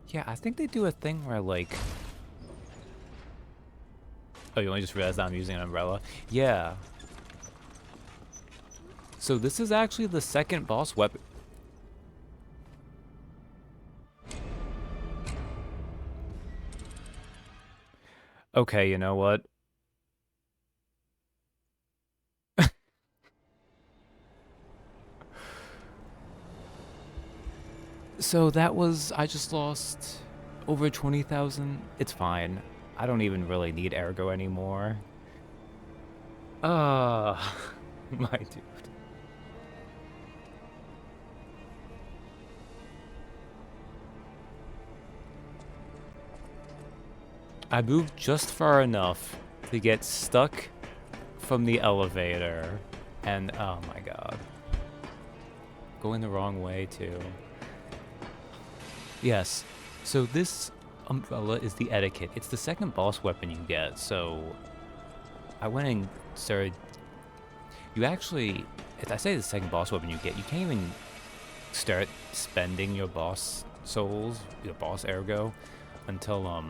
yeah, I think they do a thing where like... Oh, you only just realized I'm using an umbrella? Yeah. So this is actually the second boss weapon. Okay, you know what? So that was... I just lost over 20,000. It's fine. I don't even really need Ergo anymore. My dude. I moved just far enough to get stuck from the elevator. And oh my god. Going the wrong way too. Yes. So this umbrella is the etiquette. It's the second boss weapon you get. So I went and started... You actually... If I say the second boss weapon you get, you can't even start spending your boss souls, your boss ergo, until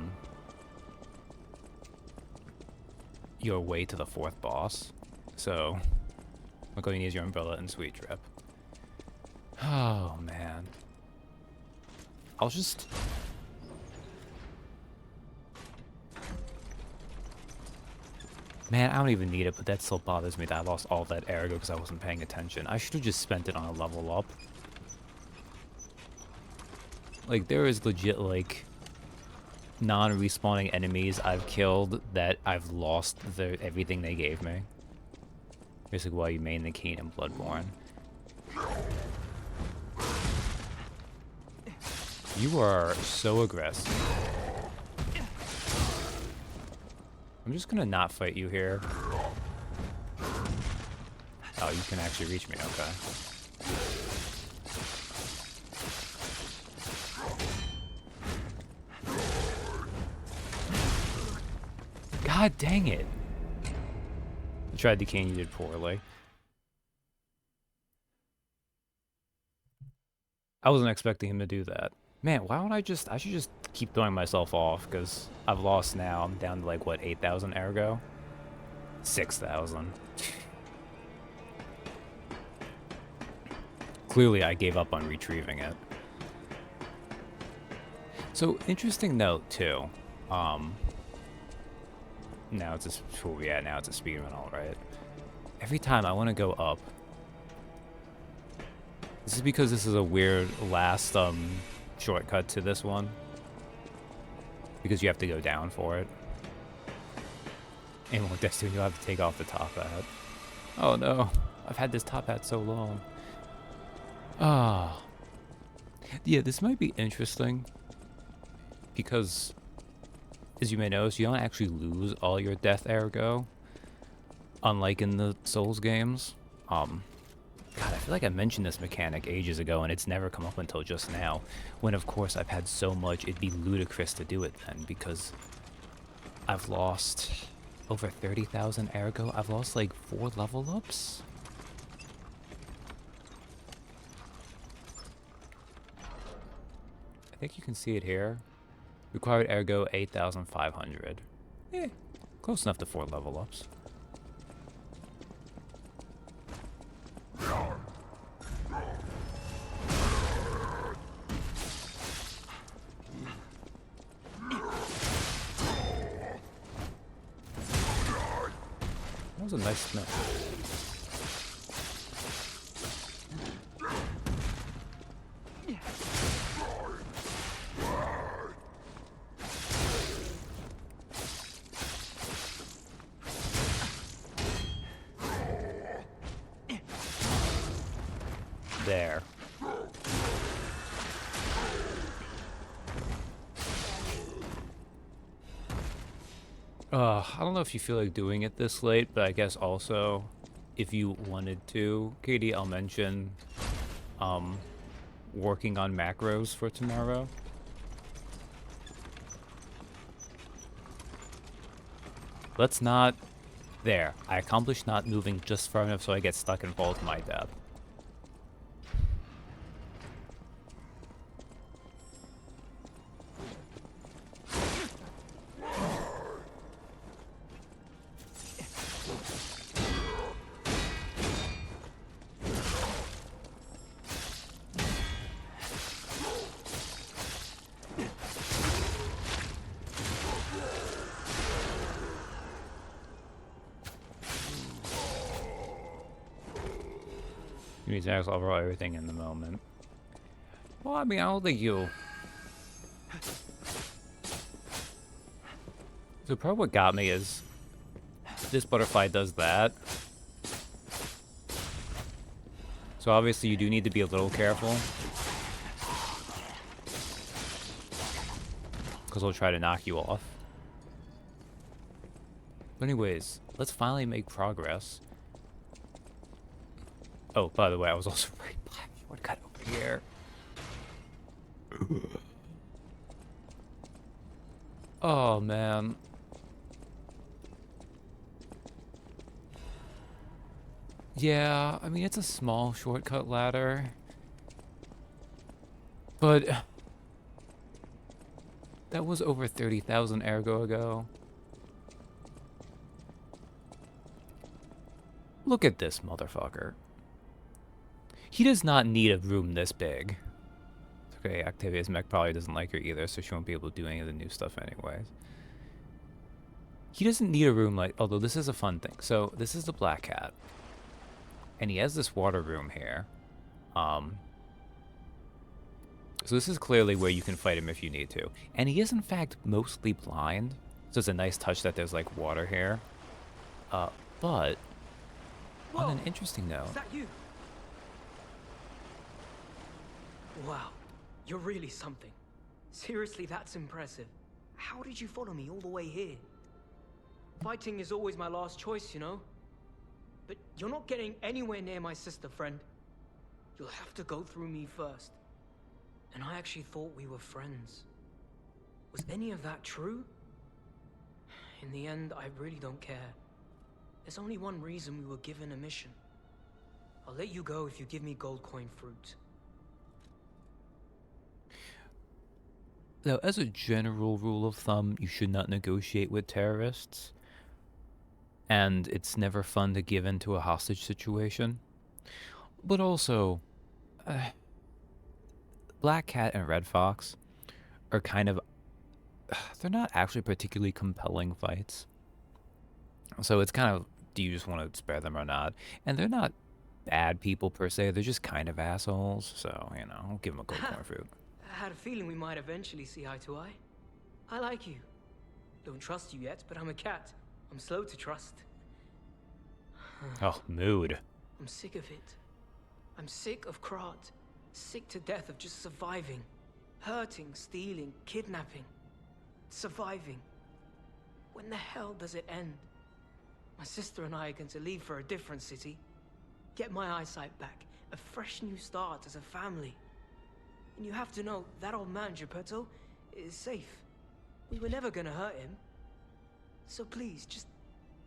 your way to the fourth boss. So look all you need is your umbrella and sweet drip. Oh man. I'll just... Man, I don't even need it, but that still bothers me that I lost all that ergo because I wasn't paying attention. I should have just spent it on a level up. Like, there is legit, like, non-respawning enemies I've killed that I've lost everything they gave me. Basically why you main the Keen and Bloodborne. You are so aggressive. I'm just gonna not fight you here. Oh, you can actually reach me, okay. God dang it. You tried to cane, you did poorly. I wasn't expecting him to do that. Man, why don't I should just keep throwing myself off, because I've lost now. I'm down to like, what, 8,000 ergo? 6,000. Clearly, I gave up on retrieving it. So, interesting note, too. Now it's a... Where we at now? It's a speedrun, alright. Every time I want to go up. This is because this is a weird last, shortcut to this one. Because you have to go down for it. And with Destiny, you'll have to take off the top hat. Oh no, I've had this top hat so long. Ah. Yeah, this might be interesting. Because, as you may notice, you don't actually lose all your death ergo. Unlike in the Souls games. God, I feel like I mentioned this mechanic ages ago, and it's never come up until just now. When, of course, I've had so much, it'd be ludicrous to do it then, because I've lost over 30,000 ergo. I've lost, like, 4 level ups? I think you can see it here. Required ergo, 8,500. Eh, close enough to 4 level ups. That was a nice smell. There. I don't know if you feel like doing it this late, but I guess also, if you wanted to, Katie, I'll mention, um, working on macros for tomorrow. Let's not... There. I accomplished not moving just far enough so I get stuck and fall to my death. You need to actually overall everything in the moment. Well, I mean, I don't think you... So probably what got me is this butterfly does that. So obviously you do need to be a little careful. Because they'll try to knock you off. But anyways, let's finally make progress. Oh, by the way, I was also right black. What got over here? Oh, man. Yeah, I mean, it's a small shortcut ladder. But... that was over 30,000 ergo ago. Look at this motherfucker. He does not need a room this big. Okay, Octavia's mech probably doesn't like her either, so she won't be able to do any of the new stuff anyways. He doesn't need a room like... Although this is a fun thing. So, this is the Black Cat. And he has this water room here. So this is clearly where you can fight him if you need to. And he is, in fact, mostly blind. So it's a nice touch that there's, like, water here. But... Whoa, on an interesting note... Is that you? Wow, you're really something. Seriously, that's impressive. How did you follow me all the way here? Fighting is always my last choice, you know? But you're not getting anywhere near my sister, friend. You'll have to go through me first. And I actually thought we were friends. Was any of that true? In the end, I really don't care. There's only one reason we were given a mission. I'll let you go if you give me gold coin fruit. Now, as a general rule of thumb, you should not negotiate with terrorists. And it's never fun to give in to a hostage situation. But also, Black Cat and Red Fox are kind of... they're not actually particularly compelling fights. So it's kind of, do you just want to spare them or not? And they're not bad people per se, they're just kind of assholes. So, you know, I'll give them a gold coin fruit. I had a feeling we might eventually see eye to eye. I like you. Don't trust you yet, but I'm a cat. I'm slow to trust. Oh, mood. I'm sick of it. I'm sick of Krat. Sick to death of just surviving. Hurting, stealing, kidnapping. Surviving. When the hell does it end? My sister and I are going to leave for a different city. Get my eyesight back. A fresh new start as a family. And you have to know, that old man, Geppetto, is safe. We were never gonna hurt him. So please, just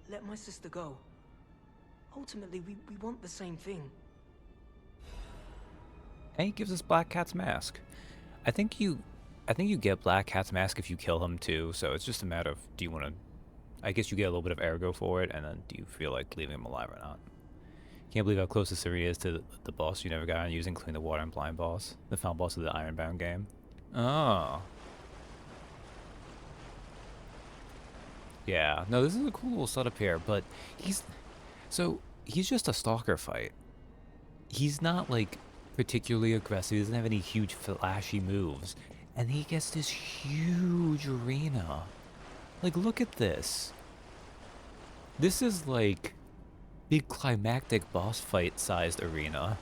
let my sister go. Ultimately, we want the same thing. And he gives us Black Cat's mask. I think you get Black Cat's mask if you kill him too, so it's just a matter of, do you want to... I guess you get a little bit of ergo for it, and then do you feel like leaving him alive or not? Can't believe how close this area is to the boss you never got on using Clean the Water and Blind boss. The final boss of the Ironbound game. Oh. Yeah, no, this is a cool little setup here, but he's just a stalker fight. He's not, like, particularly aggressive. He doesn't have any huge flashy moves. And he gets this huge arena. Like, look at this. This is, like, big climactic boss fight sized arena.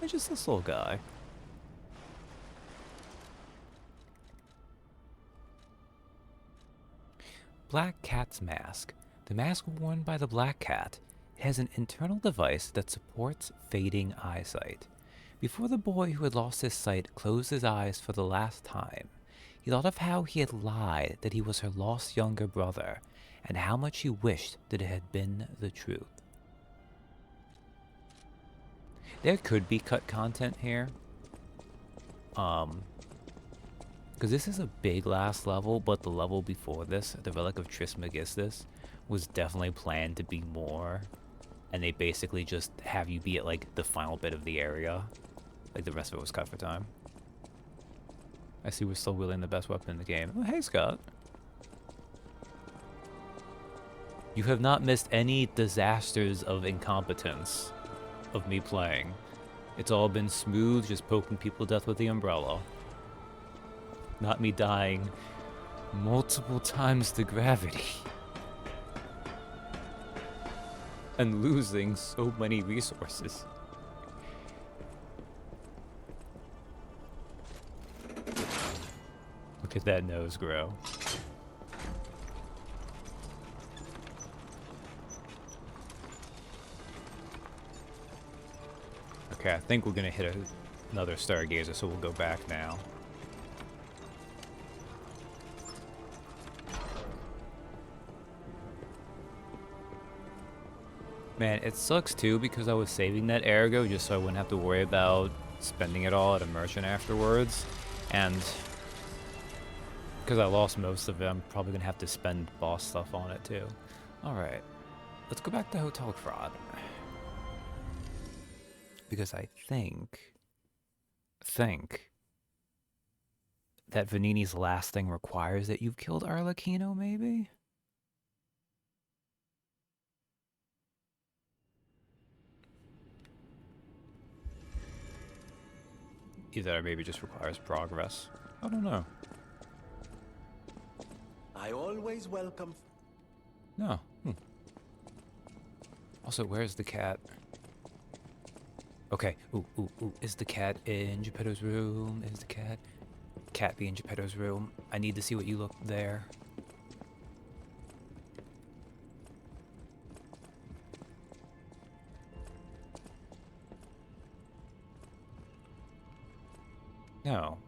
And just this little guy. Black Cat's mask. The mask worn by the Black Cat has an internal device that supports fading eyesight. Before the boy who had lost his sight closed his eyes for the last time, he thought of how he had lied that he was her lost younger brother, and how much he wished that it had been the truth. There could be cut content here. Because this is a big last level, but the level before this, the Relic of Trismegistus, was definitely planned to be more. And they basically just have you be at, like, the final bit of the area. Like, the rest of it was cut for time. I see we're still wielding the best weapon in the game. Oh, hey, Scott. You have not missed any disasters of incompetence of me playing. It's all been smooth, just poking people to death with the umbrella. Not me dying multiple times to gravity. And losing so many resources. Look at that nose grow. Okay, I think we're gonna hit another Stargazer, so we'll go back now. Man, it sucks too because I was saving that Ergo just so I wouldn't have to worry about spending it all at a merchant afterwards. And because I lost most of it, I'm probably going to have to spend boss stuff on it too. Alright, let's go back to Hotel Crod. Because I think that Vanini's last thing requires that you've killed Arlecchino, maybe? Either maybe just requires progress. I don't know. I always welcome. No. Also, where's the cat? Okay. Ooh. Is the cat in Geppetto's room? Is the cat be in Geppetto's room? I need to see what you look there. No.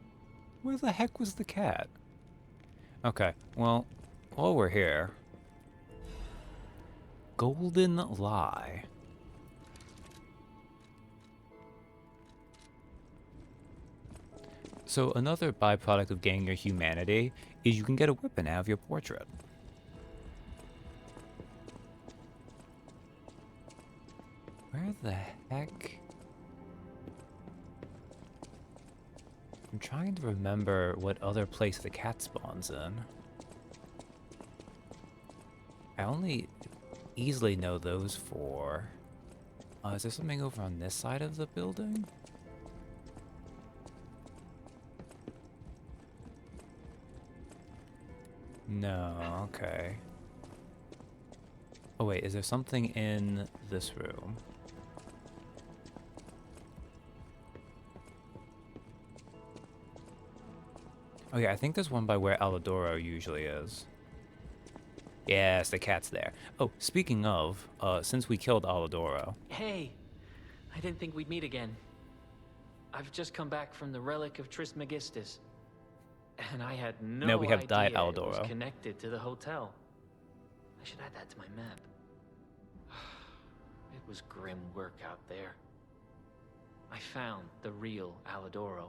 Where the heck was the cat? Okay, well, while we're here... Golden Lie. So another byproduct of gaining your humanity is you can get a weapon out of your portrait. Where the heck? I'm trying to remember what other place the cat spawns in. I only easily know those four. Is there something over on this side of the building? No, okay. Oh wait, is there something in this room? Oh yeah, I think there's one by where Alidoro usually is. Yes, the cat's there. Oh, speaking of, since we killed Alidoro... Hey, I didn't think we'd meet again. I've just come back from the Relic of Trismegistus, and I had no we have idea Diet it Alidoro. was connected to the hotel. I should add that to my map. It was grim work out there. I found the real Alidoro.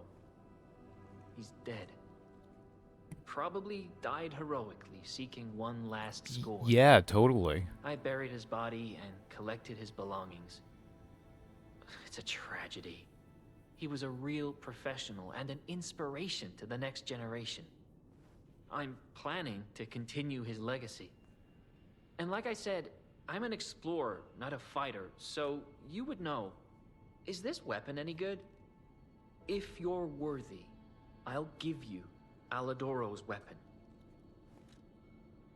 He's dead. Probably died heroically, seeking one last score. Yeah, totally. I buried his body and collected his belongings. It's a tragedy. He was a real professional and an inspiration to the next generation. I'm planning to continue his legacy. And like I said, I'm an explorer, not a fighter, so you would know. Is this weapon any good? If you're worthy, I'll give you Alidoro's weapon.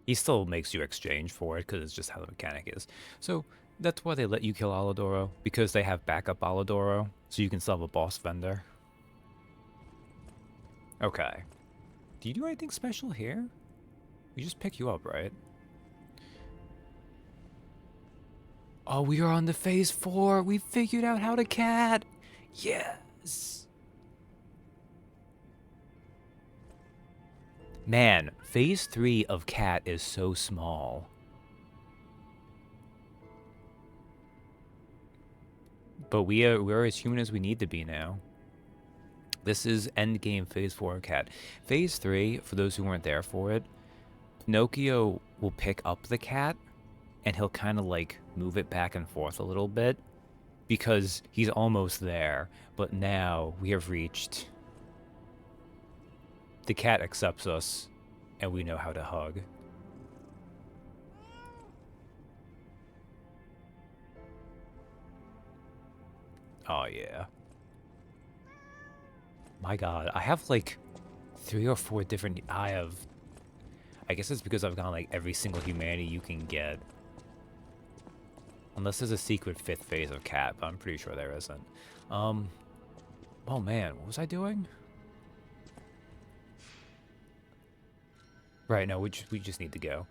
He still makes you exchange for it, because it's just how the mechanic is. So, that's why they let you kill Alidoro, because they have backup Alidoro, so you can still have a boss vendor. Okay. Do you do anything special here? We just pick you up, right? Oh, we are on the phase 4. We figured out how to cat. Yes. Man, phase 3 of cat is so small. But we're as human as we need to be now. This is endgame phase 4 of cat. Phase 3, for those who weren't there for it, Pinocchio will pick up the cat and he'll kind of like move it back and forth a little bit because he's almost there. But now we have reached... The cat accepts us and we know how to hug. Oh yeah. My god, I have like 3 or 4 different... I guess it's because I've gone like every single humanity you can get. Unless there's a secret 5th phase of cat, but I'm pretty sure there isn't. Oh man, what was I doing? Right, no, we just need to go.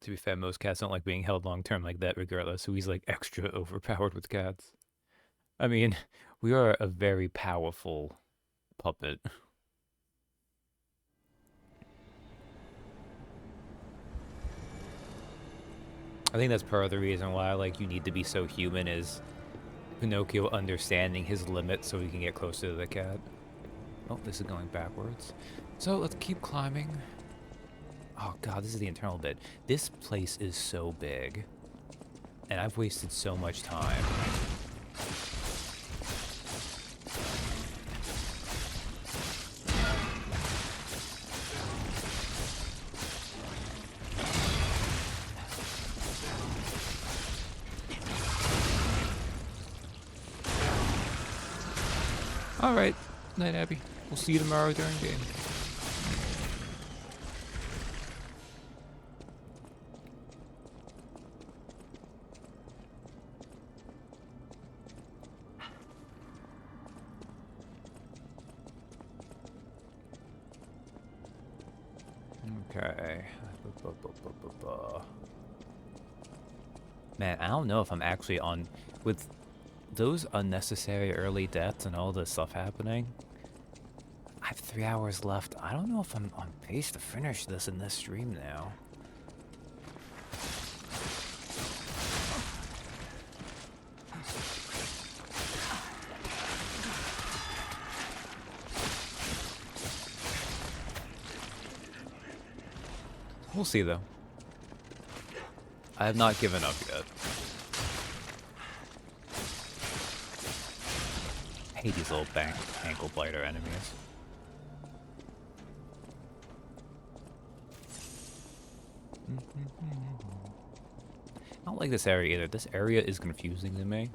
To be fair, most cats don't like being held long term like that regardless, so he's like extra overpowered with cats. I mean, we are a very powerful puppet. I think that's part of the reason why like you need to be so human is Pinocchio understanding his limits so he can get closer to the cat. Oh, this is going backwards. So let's keep climbing. Oh god, this is the internal bit. This place is so big. And I've wasted so much time. Alright, night Abby. We'll see you tomorrow during game. Okay. Man, I don't know if I'm actually on... With those unnecessary early deaths and all this stuff happening, I have 3 hours left. I don't know if I'm on pace to finish this in this stream now. We'll see, though. I have not given up yet. I hate these little ankle biter enemies. I don't like this area either. This area is confusing to me.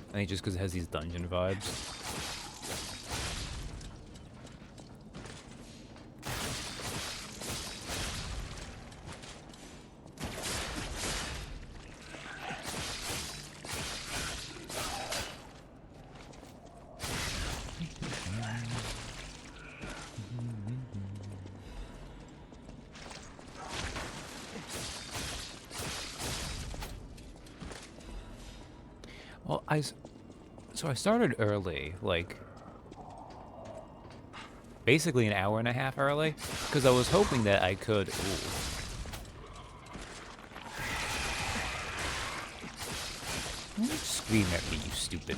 I think just because it has these dungeon vibes. Well, so I started early, like, basically an hour and a half early, because I was hoping that I could... Ooh. Don't scream at me, you stupid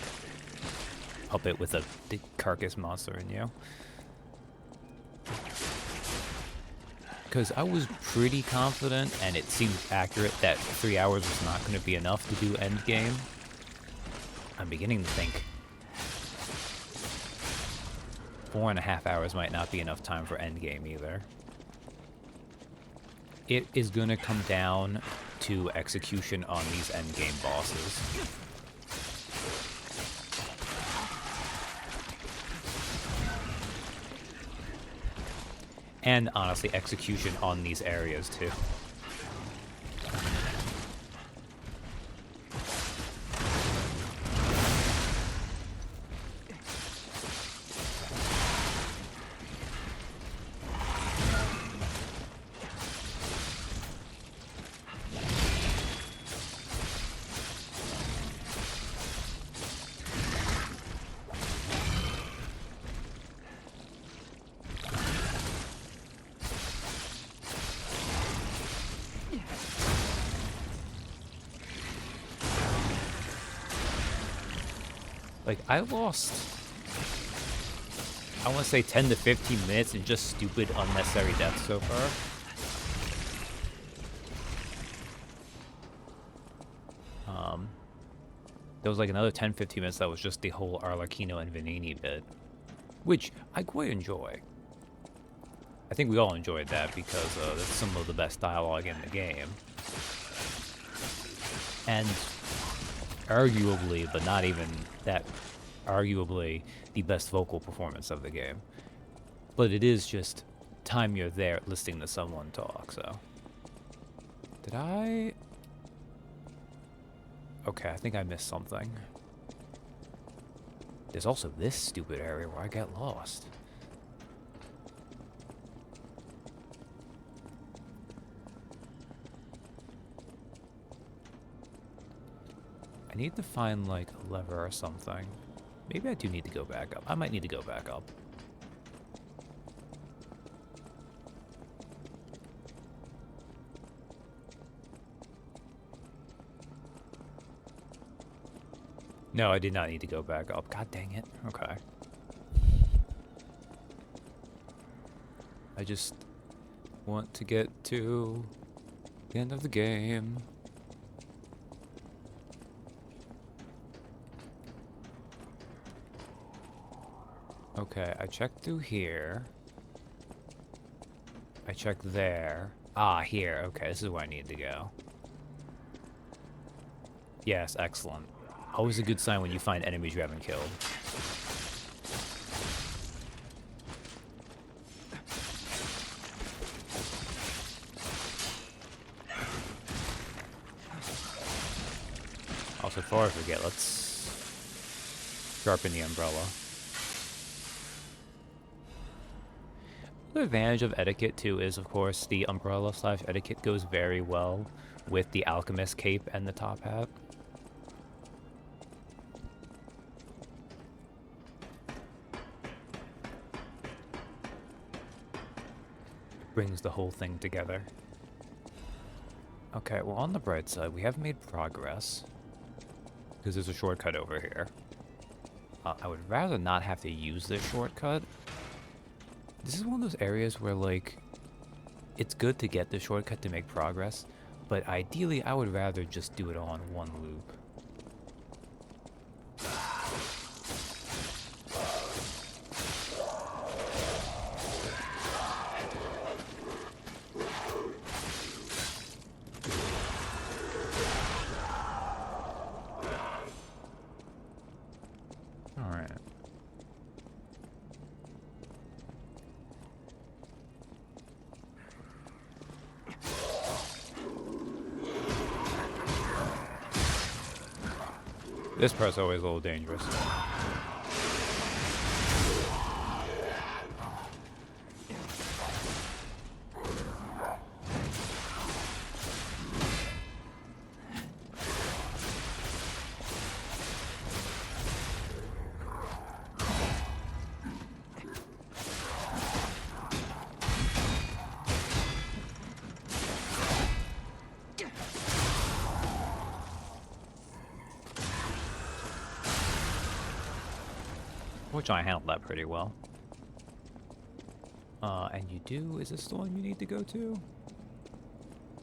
puppet with a big carcass monster in you. Because I was pretty confident, and it seemed accurate, that 3 hours was not going to be enough to do endgame. I'm beginning to think 4.5 hours might not be enough time for endgame either. It is going to come down to execution on these endgame bosses. And honestly, execution on these areas too. Like, I lost, I want to say 10 to 15 minutes in just stupid, unnecessary deaths so far. There was like another 10-15 minutes that was just the whole Arlecchino and Venini bit, which I quite enjoy. I think we all enjoyed that because that's some of the best dialogue in the game. And arguably, but not even that, arguably the best vocal performance of the game. But it is just time you're there listening to someone talk, so. Did I? Okay, I think I missed something. There's also this stupid area where I get lost. I need to find, like, a lever or something. Maybe I do need to go back up. I might need to go back up. No, I did not need to go back up. God dang it. Okay. I just want to get to the end of the game. Okay, I checked through here. I checked there. Ah, here. Okay, this is where I need to go. Yes, excellent. Always a good sign when you find enemies you haven't killed. Also, before I forget, let's sharpen the umbrella. The advantage of etiquette, too, is, of course, the umbrella slash etiquette goes very well with the alchemist cape and the top hat. Brings the whole thing together. Okay, well, on the bright side, we have made progress. Because there's a shortcut over here. I would rather not have to use this shortcut. This is one of those areas where, like, it's good to get the shortcut to make progress, but ideally, I would rather just do it all in one loop. This part's always a little dangerous. Which I handled that pretty well. And you do, is this the one you need to go to?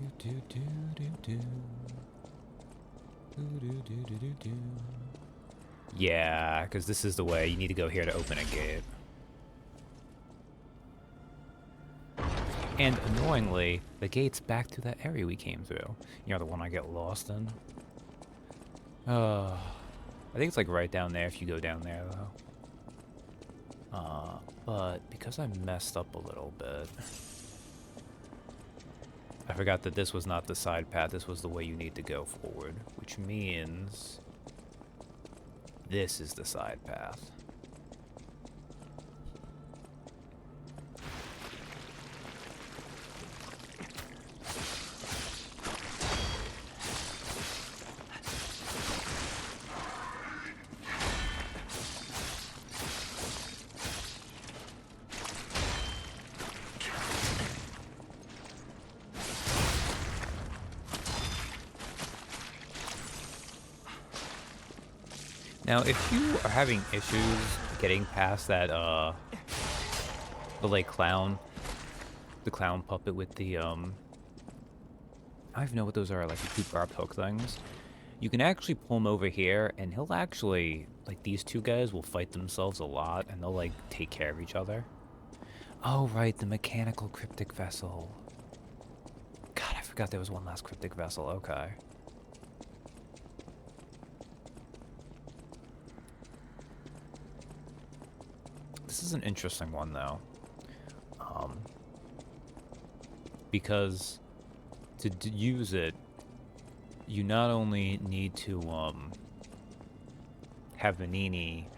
You do. Yeah, because this is the way. You need to go here to open a gate. And annoyingly, the gate's back to that area we came through. You know, the one I get lost in? I think it's like right down there if you go down there, though. But because I messed up a little bit, I forgot that this was not the side path, this was the way you need to go forward, which means this is the side path. Now, if you are having issues getting past that, the like the clown puppet with the, I don't even know what those are, like the two barbed hook things. You can actually pull him over here, and he'll actually, like, these two guys will fight themselves a lot, and they'll, like, take care of each other. Oh, right, the mechanical cryptic vessel. God, I forgot there was one last cryptic vessel, okay. This is an interesting one, though. Because to use it, you not only need to have Manini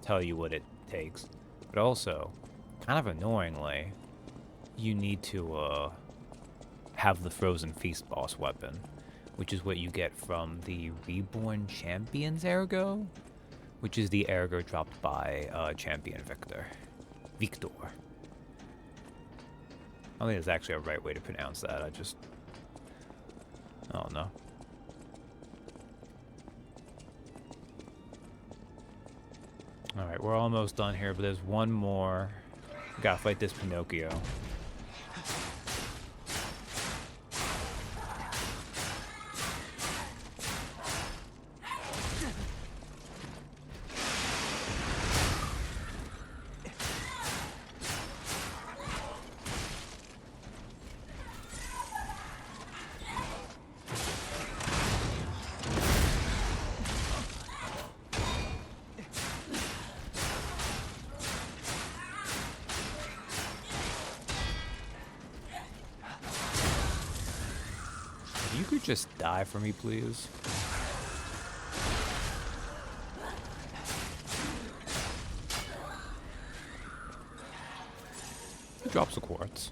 tell you what it takes, but also, kind of annoyingly, you need to have the Frozen Feast boss weapon, which is what you get from the Reborn Champions Ergo, which is the Ergo dropped by Champion Victor. I don't think there's actually a right way to pronounce that, I don't know. Alright, we're almost done here, but there's one more. Gotta fight this Pinocchio. You could just die for me, please. He drops a quartz.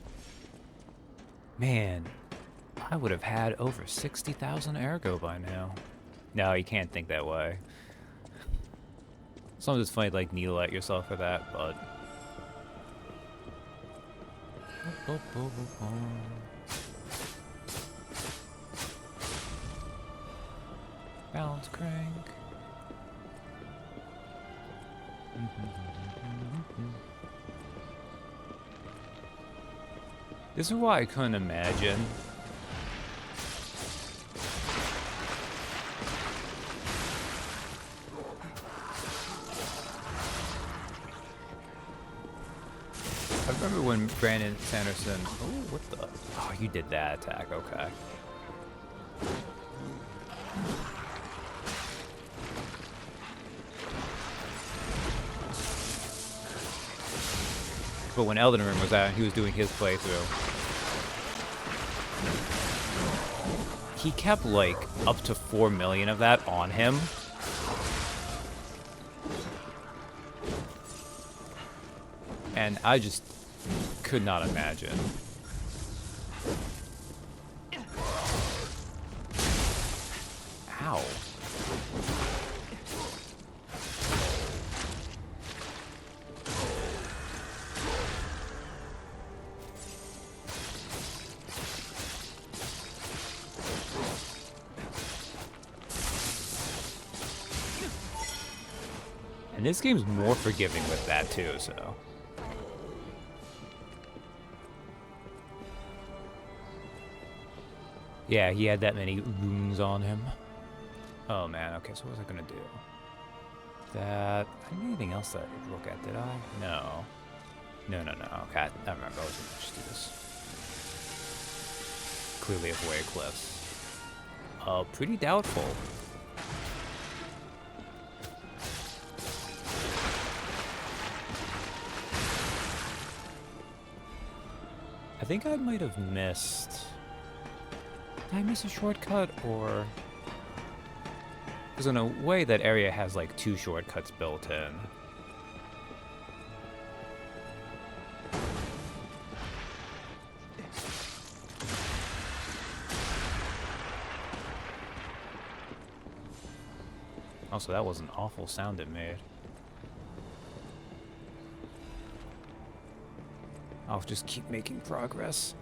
Man, I would have had over 60,000 ergo by now. No, you can't think that way. Sometimes it's funny to, like, needle at yourself for that, but... Balance crank. This is why I couldn't imagine. I remember when Brandon Sanderson... Oh, what the... Oh, you did that attack, okay. But when Elden Ring was out, he was doing his playthrough. He kept, like, up to 4 million of that on him. And I just could not imagine. Ow. And this game's more forgiving with that too, so. Yeah, he had that many runes on him. Oh man, okay, so what was I gonna do? That... I didn't do anything else that I could look at, did I? No. No, okay, I remember, I was gonna just do this. Clearly avoid cliffs. Pretty doubtful. I think I might have missed... Did I miss a shortcut, or... Because in a way, that area has, like, 2 shortcuts built in. Also, that was an awful sound it made. I'll just keep making progress.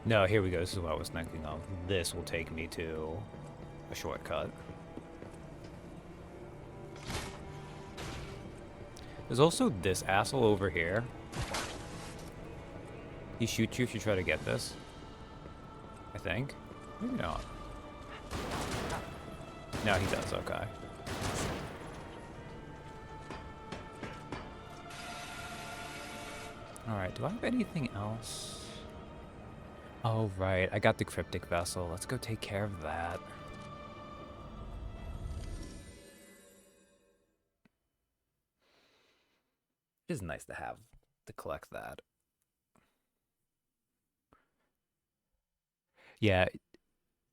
No, here we go. This is what I was thinking of. This will take me to a shortcut. There's also this asshole over here. He shoots you if you try to get this. I think. Maybe not. No, he does. Okay. Alright, do I have anything else? Oh, right. I got the cryptic vessel. Let's go take care of that. It is nice to have to collect that. Yeah,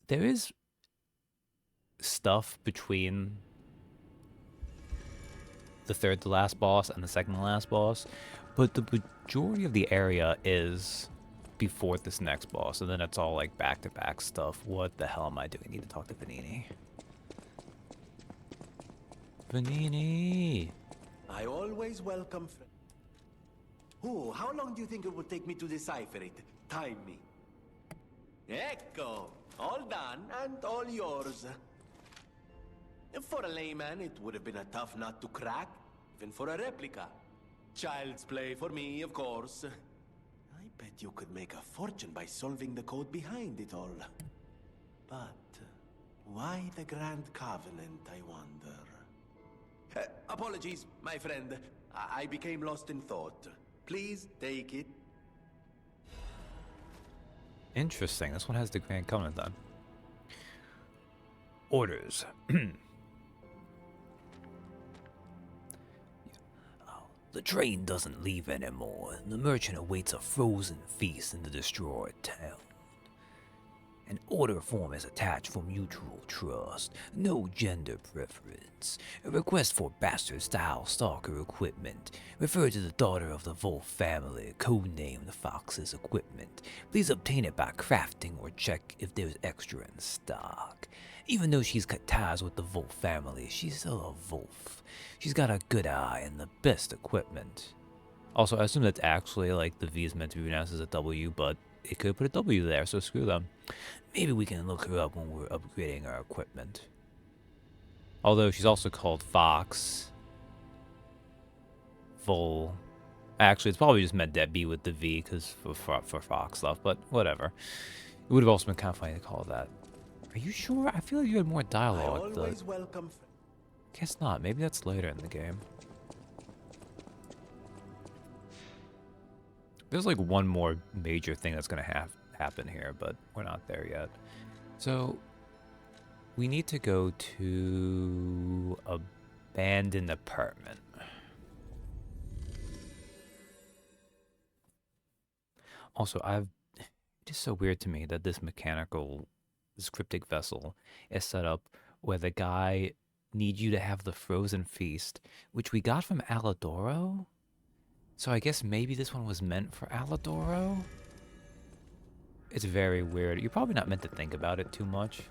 there is stuff between the third to last boss and the second to last boss, but the majority of the area is before this next boss, and then it's all like back-to-back stuff. What the hell am I doing? I need to talk to Vanini. Vanini! I always welcome friends. Oh, how long do you think it would take me to decipher it? Time me. Ecco! All done and all yours. For a layman, it would have been a tough nut to crack, even for a replica. Child's play for me, of course. I bet you could make a fortune by solving the code behind it all. But why the Grand Covenant, I wonder? Apologies, my friend. I became lost in thought. Please take it. Interesting. This one has the Grand Covenant then. Orders. The train doesn't leave anymore. The merchant awaits a frozen feast in the destroyed town. An order form is attached for mutual trust. No gender preference. A request for bastard-style stalker equipment. Refer to the daughter of the Wolf family, codenamed Fox's Equipment. Please obtain it by crafting or check if there's extra in stock. Even though she's cut ties with the Wolf family, she's still a Wolf. She's got a good eye and the best equipment. Also, I assume that's actually like the V is meant to be pronounced as a W, but it could put a W there, so screw them. Maybe we can look her up when we're upgrading our equipment. Although she's also called Fox. Vol. Actually, it's probably just meant to be with the V because for Fox stuff, but whatever. It would have also been kind of funny to call that. Are you sure? I feel like you had more dialogue. I always welcome. Guess not. Maybe that's later in the game. There's like one more major thing that's going to happen here, but we're not there yet. So we need to go to abandoned apartment. Also, it's just so weird to me that this cryptic vessel is set up where the guy needs you to have the frozen feast, which we got from Alidoro. So I guess maybe this one was meant for Alidoro? It's very weird. You're probably not meant to think about it too much.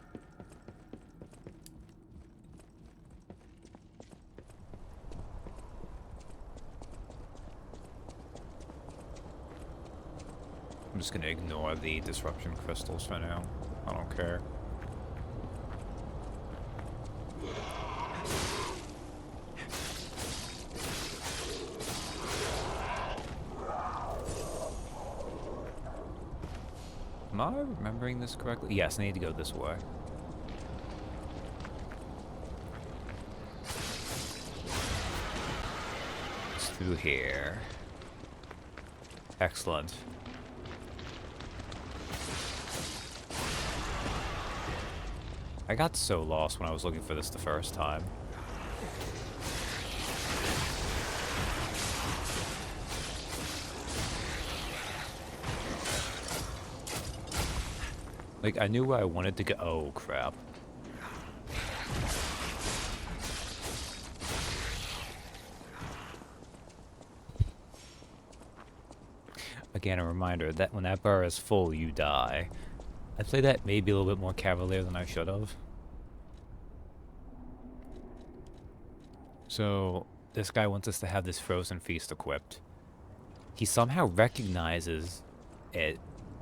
I'm just gonna ignore the disruption crystals for now. I don't care. Am I remembering this correctly? Yes, I need to go this way. It's through here. Excellent. I got so lost when I was looking for this the first time. Like, I knew where I wanted to go. Oh, crap. Again, a reminder that when that bar is full, you die. I played that maybe a little bit more cavalier than I should have. So, this guy wants us to have this frozen feast equipped. He somehow recognizes it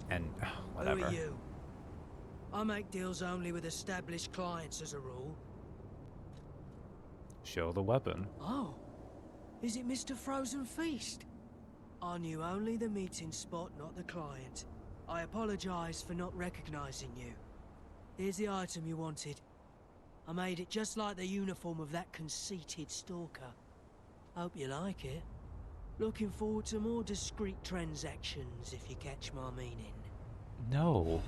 And Who whatever. are you? I make deals only with established clients as a rule. Show the weapon. Oh, is it Mr. Frozen Feast? I knew only the meeting spot, not the client. I apologize for not recognizing you. Here's the item you wanted. I made it just like the uniform of that conceited stalker. Hope you like it. Looking forward to more discreet transactions, if you catch my meaning. No.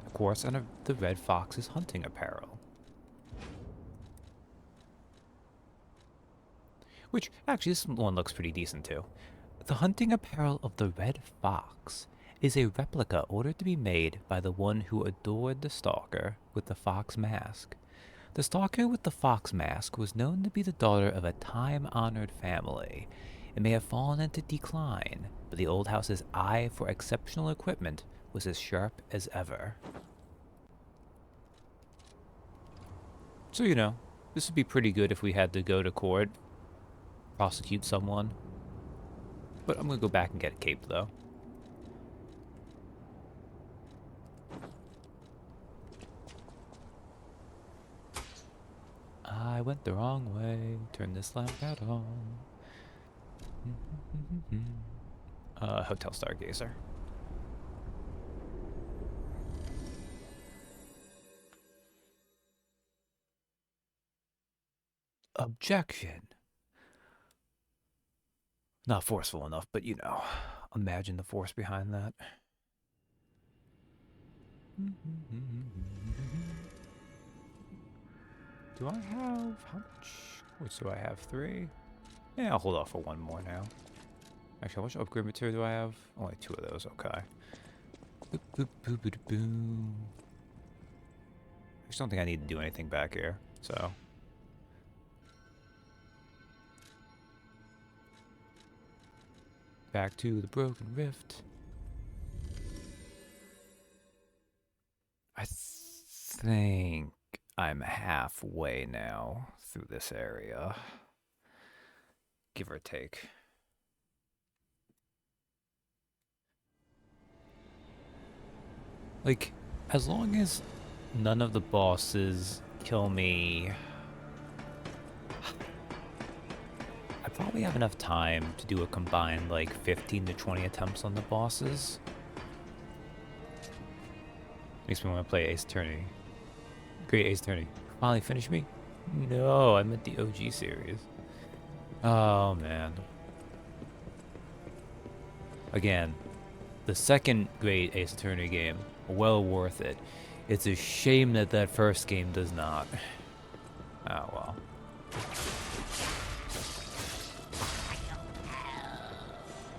Of course, and the Red Fox's hunting apparel. Which, actually, this one looks pretty decent too. The hunting apparel of the Red Fox is a replica ordered to be made by the one who adored the stalker with the fox mask. The stalker with the fox mask was known to be the daughter of a time-honored family. It may have fallen into decline, but the old house's eye for exceptional equipment was as sharp as ever. So, you know, this would be pretty good if we had to go to court, prosecute someone. But I'm gonna go back and get a cape, though. I went the wrong way. Turn this lamp out on. Hotel Stargazer. Objection. Not forceful enough, but you know, imagine the force behind that. Do I have, how much? Which do I have? 3? Yeah, I'll hold off for one more now. Actually, how much upgrade material do I have? Only 2 of those, okay. Boop, boop, boop, boop, boom. I just don't think I need to do anything back here, so. Back to the Broken Rift. I think I'm halfway now through this area. Give or take. Like, as long as none of the bosses kill me, I probably have enough time to do a combined, like, 15 to 20 attempts on the bosses. Makes me want to play Ace Attorney. Great Ace Attorney. Finally finish me? No, I meant the OG series. Oh, man. Again, the second great Ace Attorney game, well worth it. It's a shame that that first game does not. Oh, well.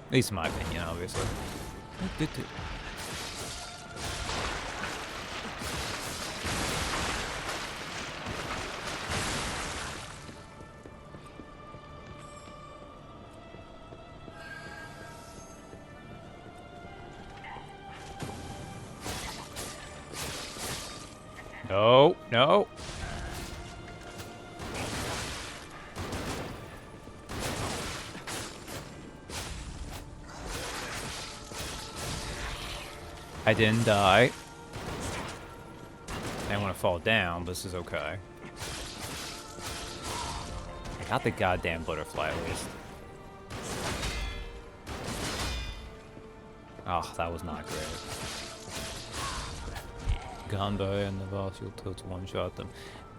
At least in my opinion, obviously. No, no. I didn't die. I didn't want to fall down, but this is okay. I got the goddamn butterfly at least. Oh, that was not great. Ganbei and the boss, you'll tilt to one-shot them.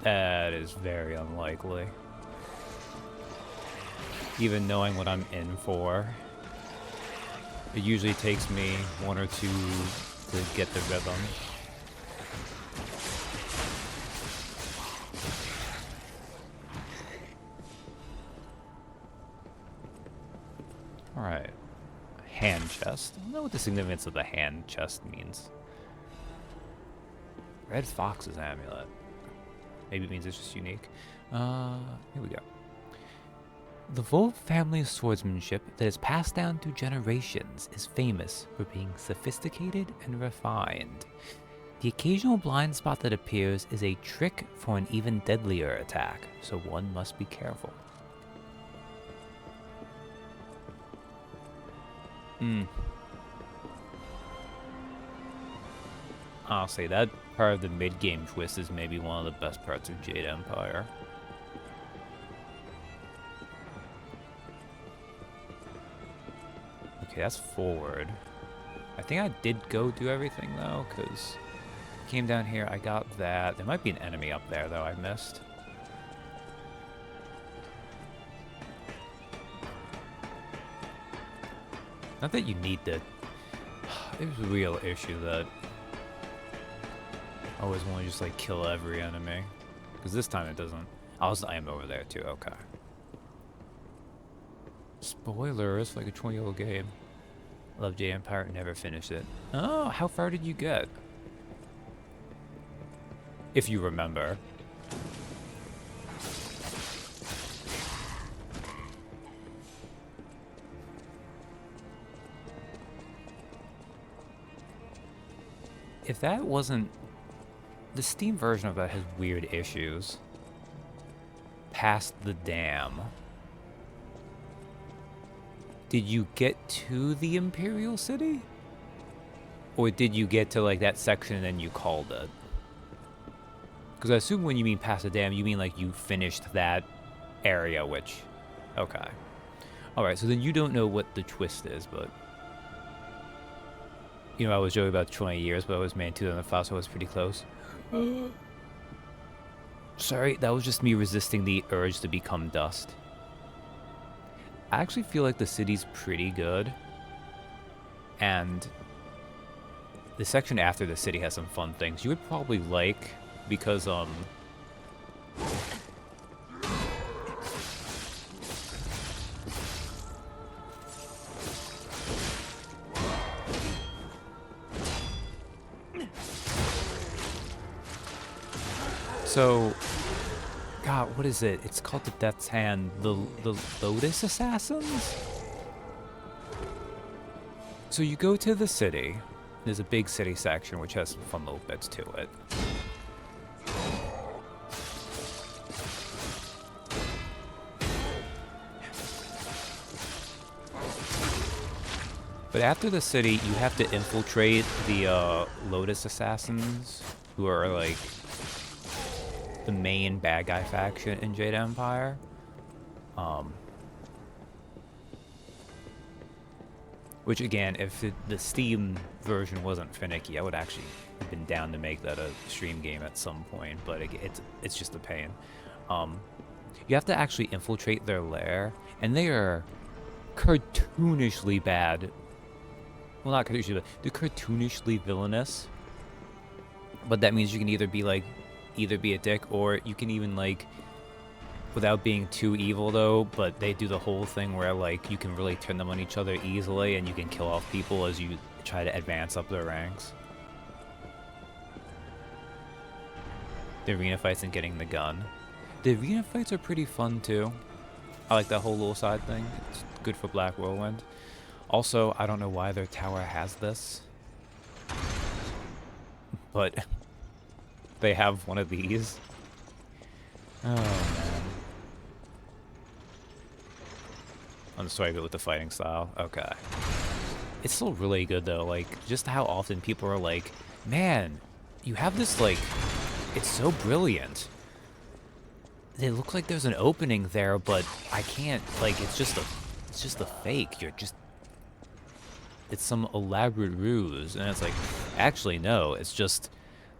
That is very unlikely. Even knowing what I'm in for. It usually takes me 1 or 2 to get the rhythm. Alright. Hand chest. I don't know what the significance of the hand chest means. Red Fox's amulet. Maybe it means it's just unique. Here we go. The Volk family swordsmanship that is passed down through generations is famous for being sophisticated and refined. The occasional blind spot that appears is a trick for an even deadlier attack, so one must be careful. Honestly, that part of the mid-game twist is maybe one of the best parts of Jade Empire. Okay, that's forward. I think I did go do everything, though, because I came down here, I got that. There might be an enemy up there, though, I missed. Not that you need to... There's a real issue that I always want to just, like, kill every enemy. Because this time it doesn't. I am over there, too. Okay. Spoilers, like a 20-year-old game. Love Jade Empire, never finished it. Oh, how far did you get? If you remember. If that wasn't... The Steam version of that has weird issues. Past the dam. Did you get to the Imperial City? Or did you get to, like, that section and then you called it? Because I assume when you mean past the dam, you mean, like, you finished that area, which... Okay. Alright, so then you don't know what the twist is, but... You know, I was joking about 20 years, but I was made in 2005, so I was pretty close. Sorry, that was just me resisting the urge to become dust. I actually feel like the city's pretty good. And the section after the city has some fun things you would probably like, because, So, God, what is it? It's called the Death's Hand. The Lotus Assassins? So you go to the city. There's a big city section which has some fun little bits to it. But after the city, you have to infiltrate the Lotus Assassins, who are like the main bad guy faction in Jade Empire. Which again, if the Steam version wasn't finicky, I would actually have been down to make that a stream game at some point, but it's just a pain. You have to actually infiltrate their lair, and they are cartoonishly bad. Well, not cartoonishly bad, they're cartoonishly villainous. But that means you can either be a dick, or you can even, like, without being too evil though, but they do the whole thing where, like, you can really turn them on each other easily and you can kill off people as you try to advance up their ranks. The arena fights and getting the gun. The arena fights are pretty fun too. I like that whole little side thing. It's good for Black Whirlwind. Also, I don't know why their tower has this, but they have one of these. Oh man. I'm sorry, but with the fighting style. Okay. It's still really good though, like, just how often people are like, man, you have this, like, it's so brilliant. It looks like there's an opening there, but I can't, like, it's just a fake. It's some elaborate ruse. And it's like, actually no, it's just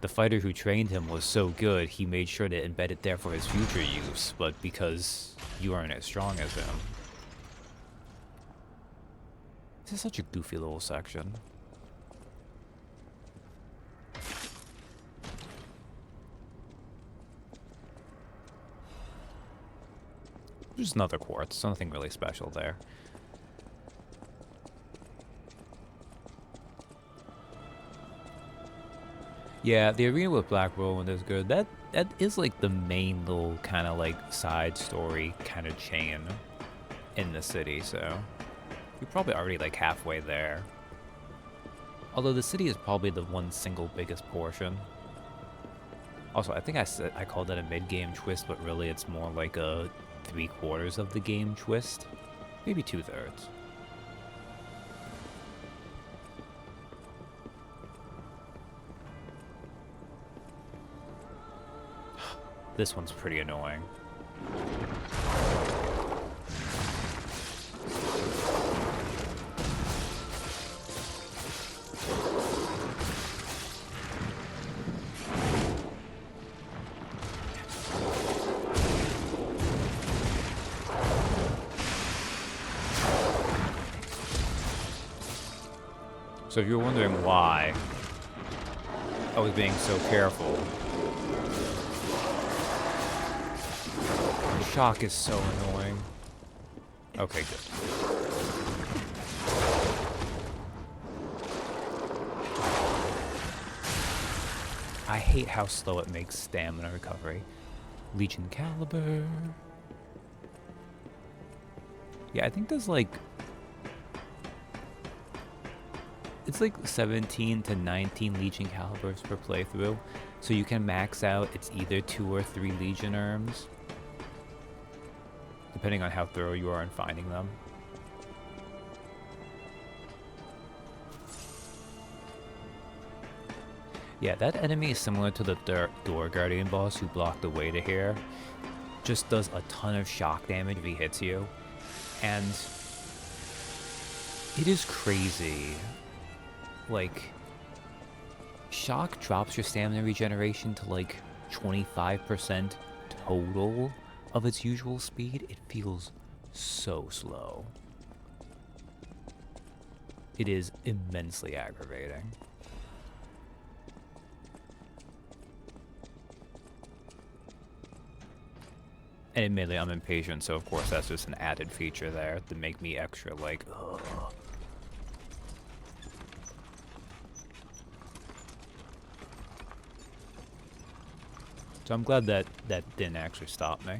the fighter who trained him was so good, he made sure to embed it there for his future use, but because you aren't as strong as him. This is such a goofy little section. Just another quartz, nothing really special there. Yeah, the arena with Black Whirlwind is good. That is like the main little kind of like side story kind of chain in the city, so you're probably already like halfway there. Although the city is probably the one single biggest portion. Also, I think I called that a mid-game twist, but really it's more like a 3/4 of the game twist. Maybe 2/3. This one's pretty annoying. So if you're wondering why I was being so careful, the shock is so annoying. Okay, good. I hate how slow it makes stamina recovery. Legion Caliber. Yeah, I think there's like... It's like 17 to 19 Legion Calibers per playthrough. So you can max out, it's either 2 or 3 Legion Erms, depending on how thorough you are in finding them. Yeah, that enemy is similar to the Door Guardian boss who blocked the way to here. Just does a ton of shock damage if he hits you. And it is crazy. Like, shock drops your stamina regeneration to like 25% total of its usual speed. It feels so slow. It is immensely aggravating. And admittedly, I'm impatient, so of course that's just an added feature there to make me extra like, ugh. So I'm glad that that didn't actually stop me.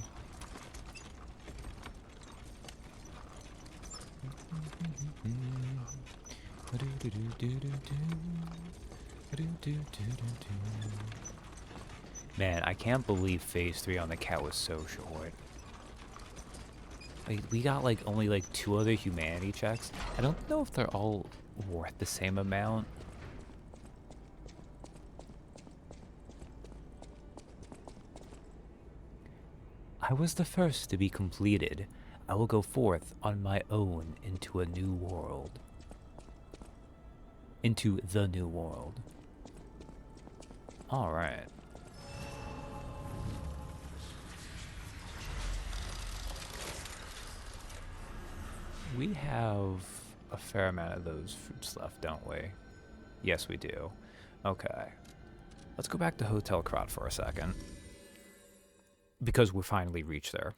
Man, I can't believe Phase 3 on the cat was so short. Like, we got like only like 2 other humanity checks. I don't know if they're all worth the same amount. I was the first to be completed. I will go forth on my own into a new world. Into the new world. Alright. We have a fair amount of those fruits left, don't we? Yes, we do. Okay. Let's go back to Hotel Krat for a second. Because we finally reached there.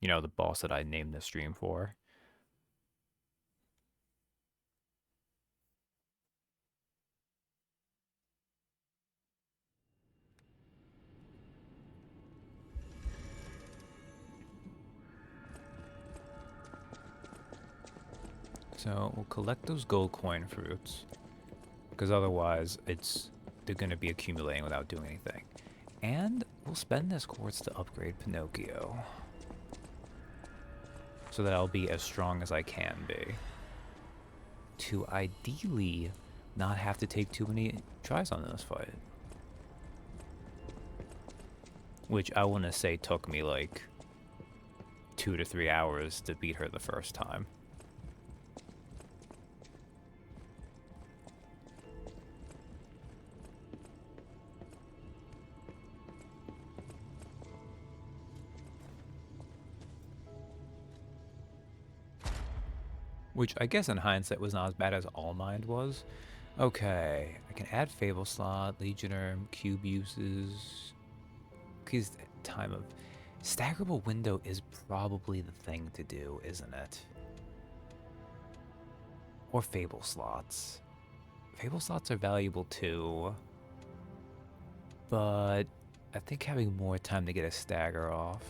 You know, the boss that I named the stream for. So we'll collect those gold coin fruits, because otherwise they're going to be accumulating without doing anything. And we'll spend this quartz to upgrade Pinocchio, so that I'll be as strong as I can be, to ideally not have to take too many tries on this fight. Which I want to say took me like 2 to 3 hours to beat her the first time. Which I guess in hindsight was not as bad as All Mind was. Okay, I can add Fable slot, Legionnaire, cube uses. Because time of staggerable window is probably the thing to do, isn't it? Or Fable slots. Fable slots are valuable too, but I think having more time to get a stagger off.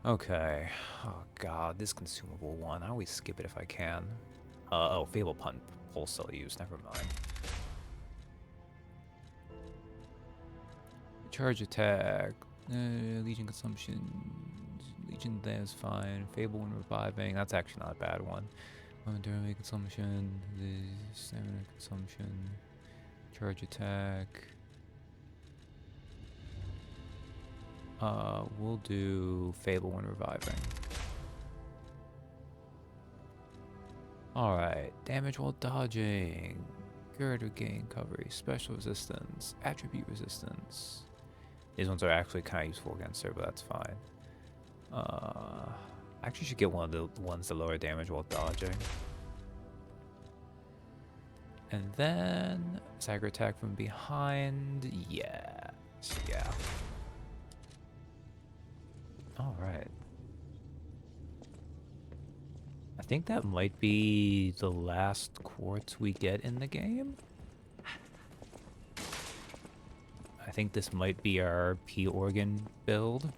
Okay. Oh god, this consumable one. I always skip it if I can. Oh, Fable Pulse Cell use. Never mind. Charge attack. Legion consumption. Legion there is fine. Fable when reviving. That's actually not a bad one. Momentarily consumption. The stamina consumption. Charge attack. We'll do Fable when reviving. Alright, damage while dodging. Girder gain recovery, special resistance, attribute resistance. These ones are actually kind of useful against her, but that's fine. I actually should get one of the ones that lower damage while dodging. And then stagger attack from behind. Yes, yeah. All right. I think that might be the last quartz we get in the game. I think this might be our P organ build.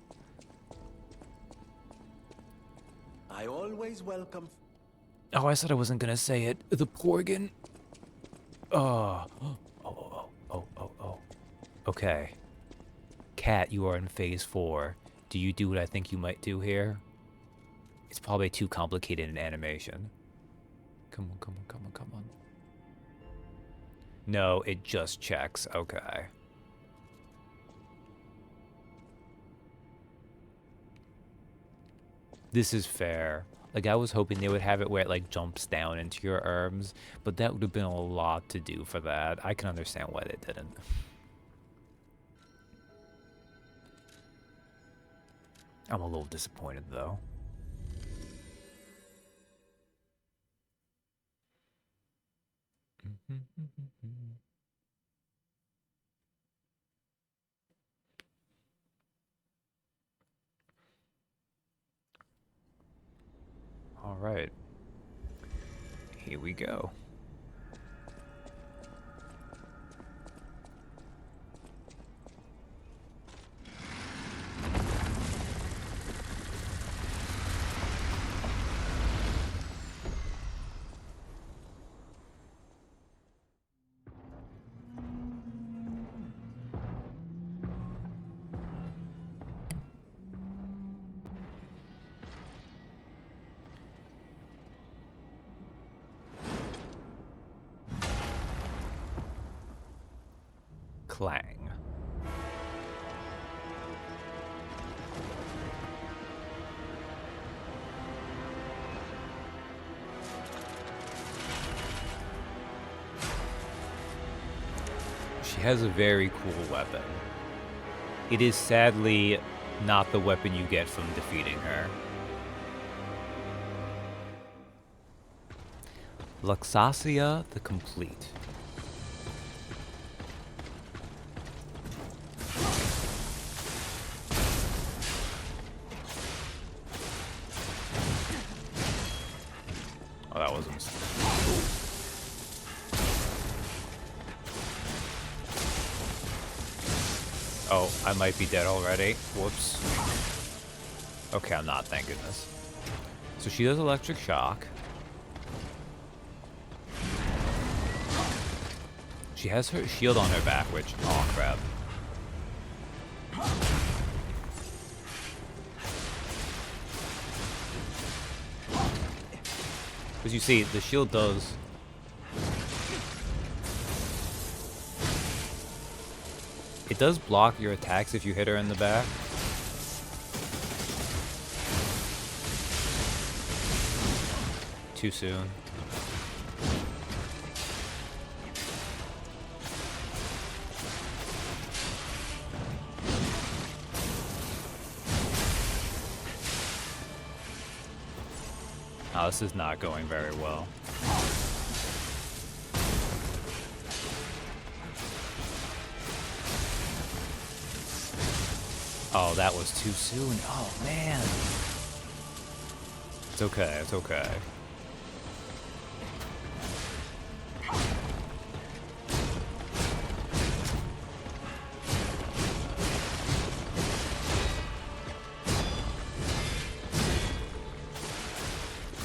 I always welcome. Oh, I said I wasn't gonna say it. The Porgan. Oh. Oh. Okay. Cat, you are in phase 4. Do you do what I think you might do here? It's probably too complicated in animation. Come on. No, it just checks. Okay. This is fair. Like, I was hoping they would have it where it, like, jumps down into your arms, but that would have been a lot to do for that. I can understand why they didn't. I'm a little disappointed, though. All right. Here we go. Clang. She has a very cool weapon. It is sadly not the weapon you get from defeating her. Luxasia the Complete. Oh, that wasn't. Oh, I might be dead already. Whoops. Okay, I'm not, thank goodness. So she does electric shock. She has her shield on her back, which, oh crap. As you see, the shield does... It does block your attacks if you hit her in the back. Too soon. Oh, this is not going very well. Oh, that was too soon. Oh, man. It's okay, it's okay.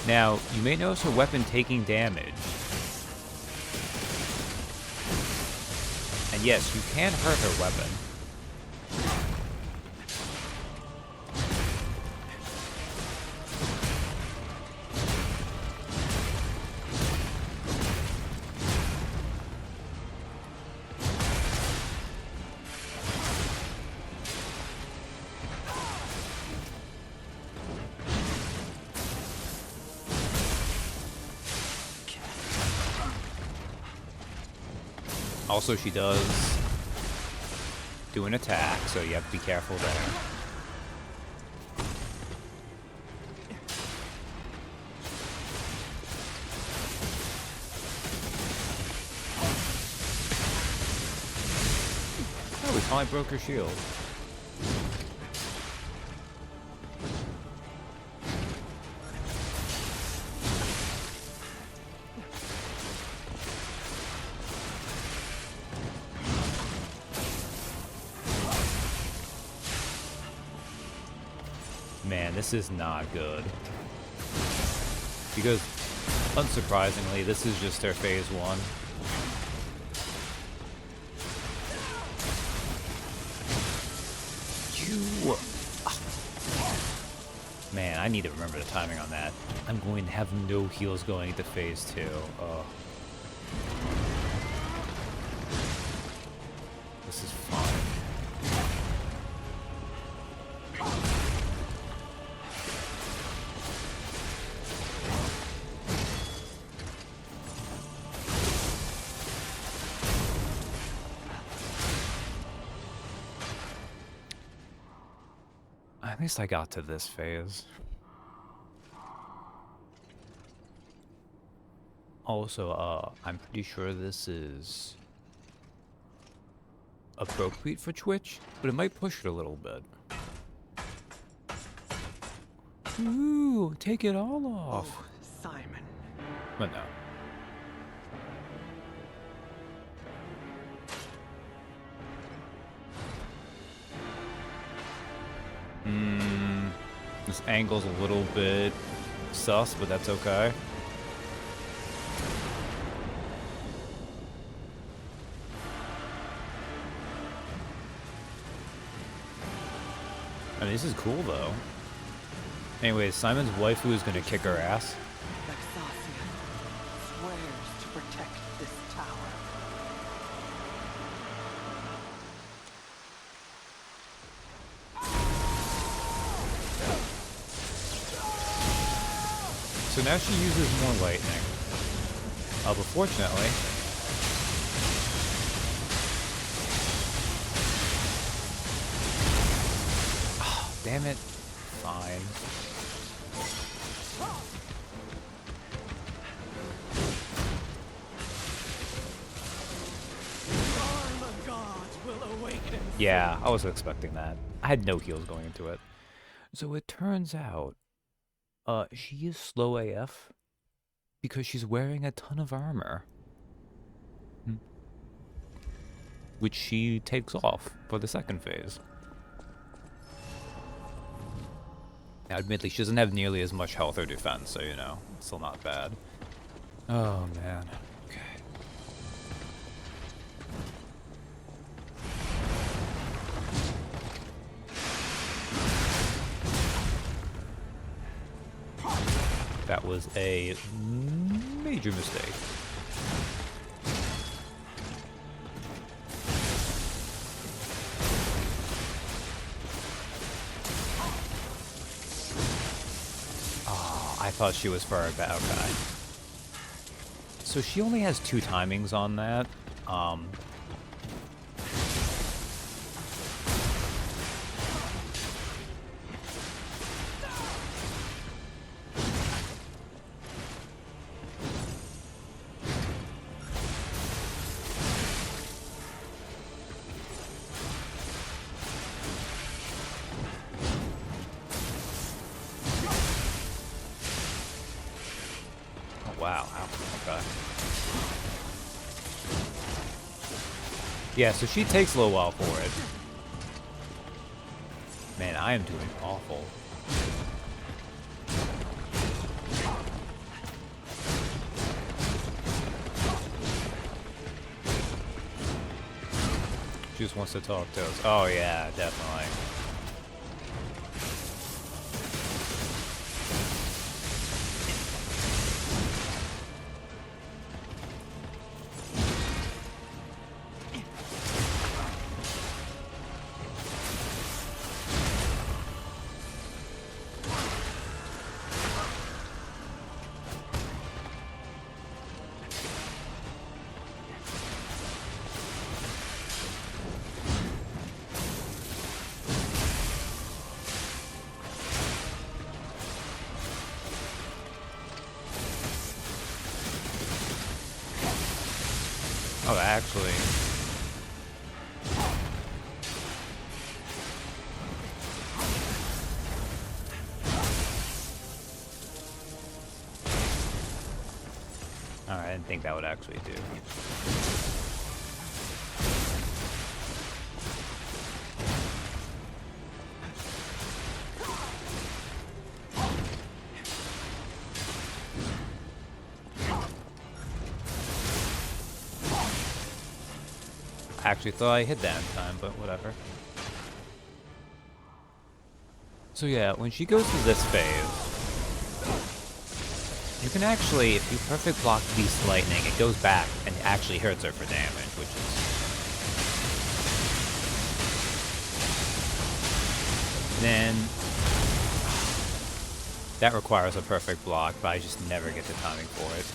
Now, you may notice her weapon taking damage. And yes, you can hurt her weapon. Also, she does do an attack, so you have to be careful there. Oh, we finally broke her shield. Man, this is not good. Because, unsurprisingly, this is just their phase 1. Man, I need to remember the timing on that. I'm going to have no heals going into phase 2. This is fine. At least I got to this phase. Also, I'm pretty sure this is appropriate for Twitch, but it might push it a little bit. Ooh, take it all off. Oh, Simon. But no. This angle's a little bit sus, but that's okay. I mean, this is cool, though. Anyways, Simon's waifu is gonna kick her ass. Vexacia swears to protect this tower. So now she uses more lightning. But fortunately... Oh, damn it. Fine. Yeah, I was expecting that. I had no heals going into it. So it turns out, she is slow AF because she's wearing a ton of armor. Which she takes off for the second phase. Now, admittedly, she doesn't have nearly as much health or defense, so, you know, it's still not bad. Oh, man. Okay. That was a major mistake. Oh, I thought she was for a bad guy. So she only has 2 timings on that. Wow, okay. Yeah, so she takes a little while for it. Man, I am doing awful. She just wants to talk to us. Oh yeah, definitely. Oh, actually. Alright, I didn't think that would actually do. I actually thought I hit that in time, but whatever. So yeah, when she goes to this phase, you can actually, if you perfect block Beast Lightning, it goes back and actually hurts her for damage, which is... Then... That requires a perfect block, but I just never get the timing for it.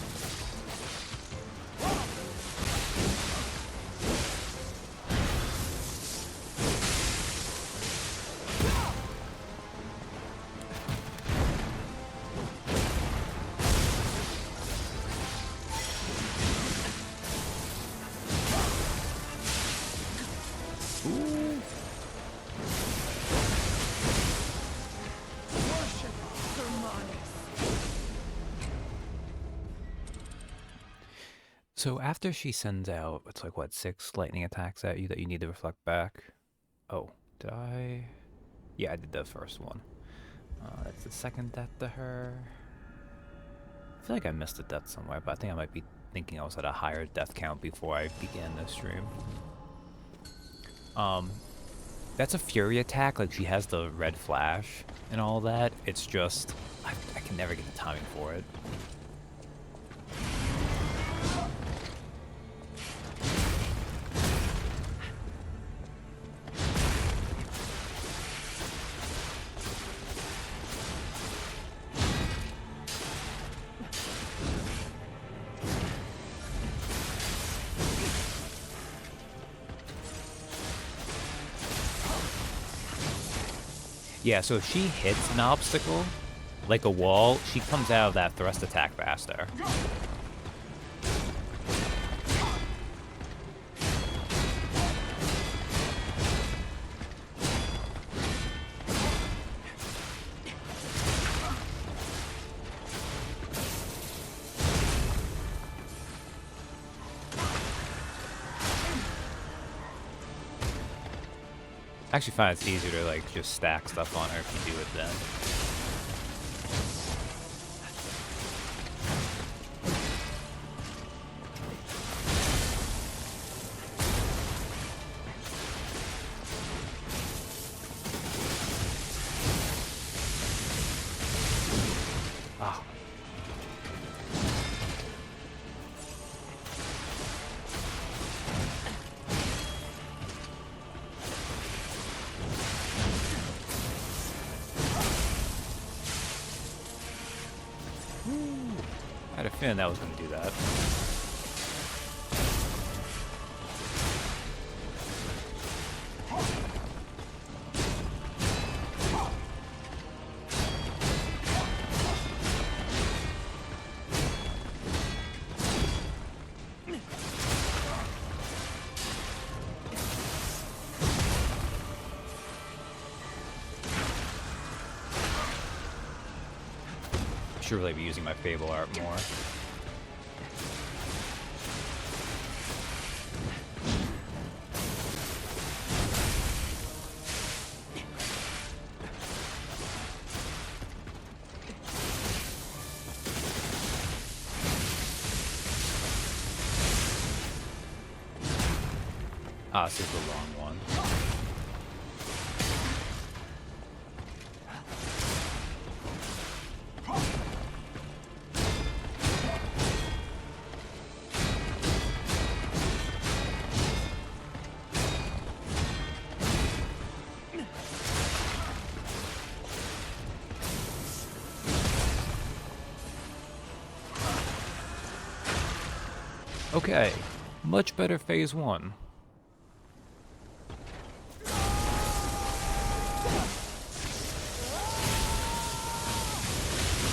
So after she sends out, it's like, what, 6 lightning attacks at you that you need to reflect back? Oh, did I? Yeah, I did the first one. That's the second death to her. I feel like I missed a death somewhere, but I think I might be thinking I was at a higher death count before I began this stream. That's a fury attack, like she has the red flash and all that. It's just, I can never get the timing for it. Yeah, so if she hits an obstacle, like a wall, she comes out of that thrust attack faster. I actually find it's easier to like just stack stuff on her if you do it then. Ah. I had a feeling that was going to do that. Should really be using my Fable art more. Ah, this is the wrong one. Okay, much better phase 1.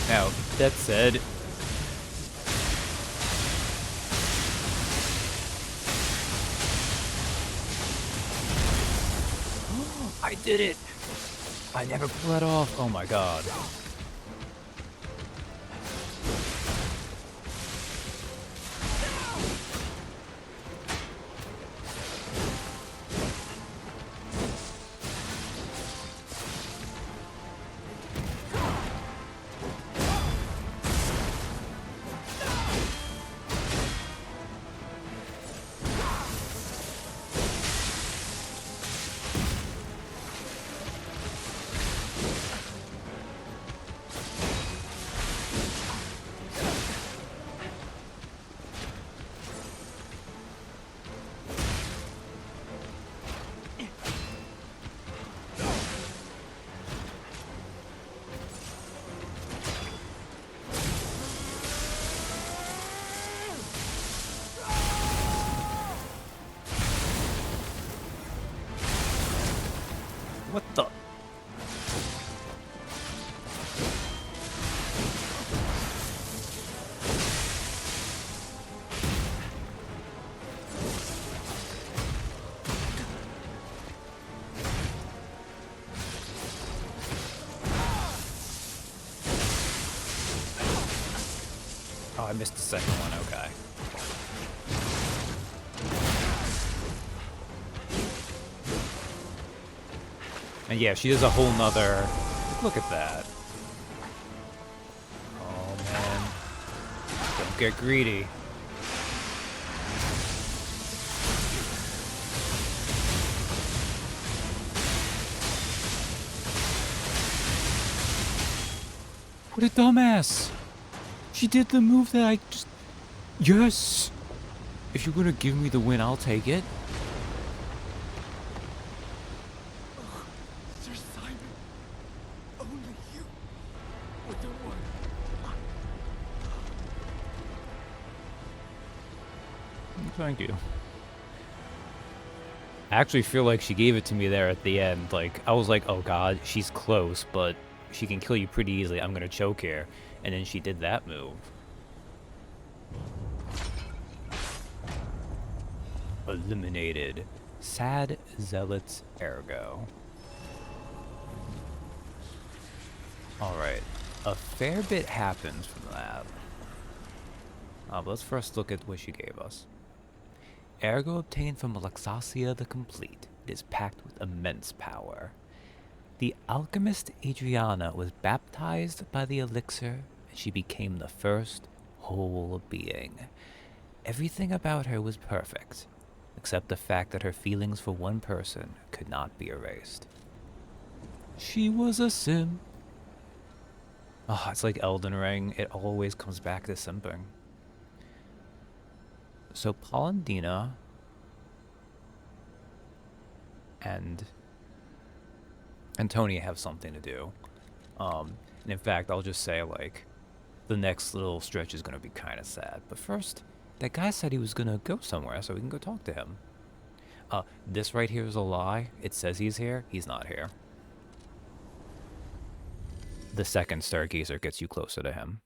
Now, that said, did it! I never pull that off. Oh my god. What the? Oh, I missed the second one, okay. And yeah, she is a whole nother... Look at that. Oh, man. Don't get greedy. What a dumbass! She did the move that I just... Yes! If you're gonna give me the win, I'll take it. Sir Simon, only you with the word. Thank you. I actually feel like she gave it to me there at the end. Like, I was like, oh god, she's close, but she can kill you pretty easily. I'm gonna choke here. And then she did that move. Eliminated. Sad Zealot's Ergo. Alright. A fair bit happens from that. But let's first look at what she gave us. Ergo obtained from Alexasia the Complete. It is packed with immense power. The alchemist Adriana was baptized by the elixir, and she became the first whole being. Everything about her was perfect, except the fact that her feelings for one person could not be erased. She was a sim. Oh, it's like Elden Ring. It always comes back to simping. So Polendina and Antonia have something to do. And in fact, I'll just say, like, the next little stretch is going to be kind of sad. But first, that guy said he was going to go somewhere, so we can go talk to him. This right here is a lie. It says he's here. He's not here. The second stargazer gets you closer to him.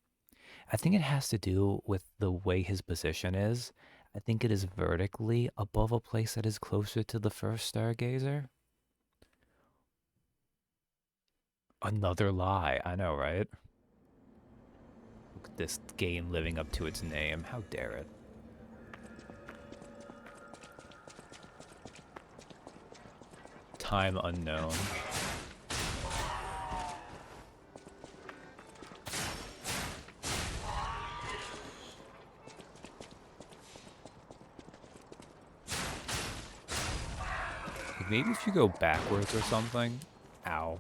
I think it has to do with the way his position is. I think it is vertically above a place that is closer to the first stargazer. Another lie. I know, right? Look at this game living up to its name. How dare it? Time unknown. Maybe if you go backwards or something. Ow.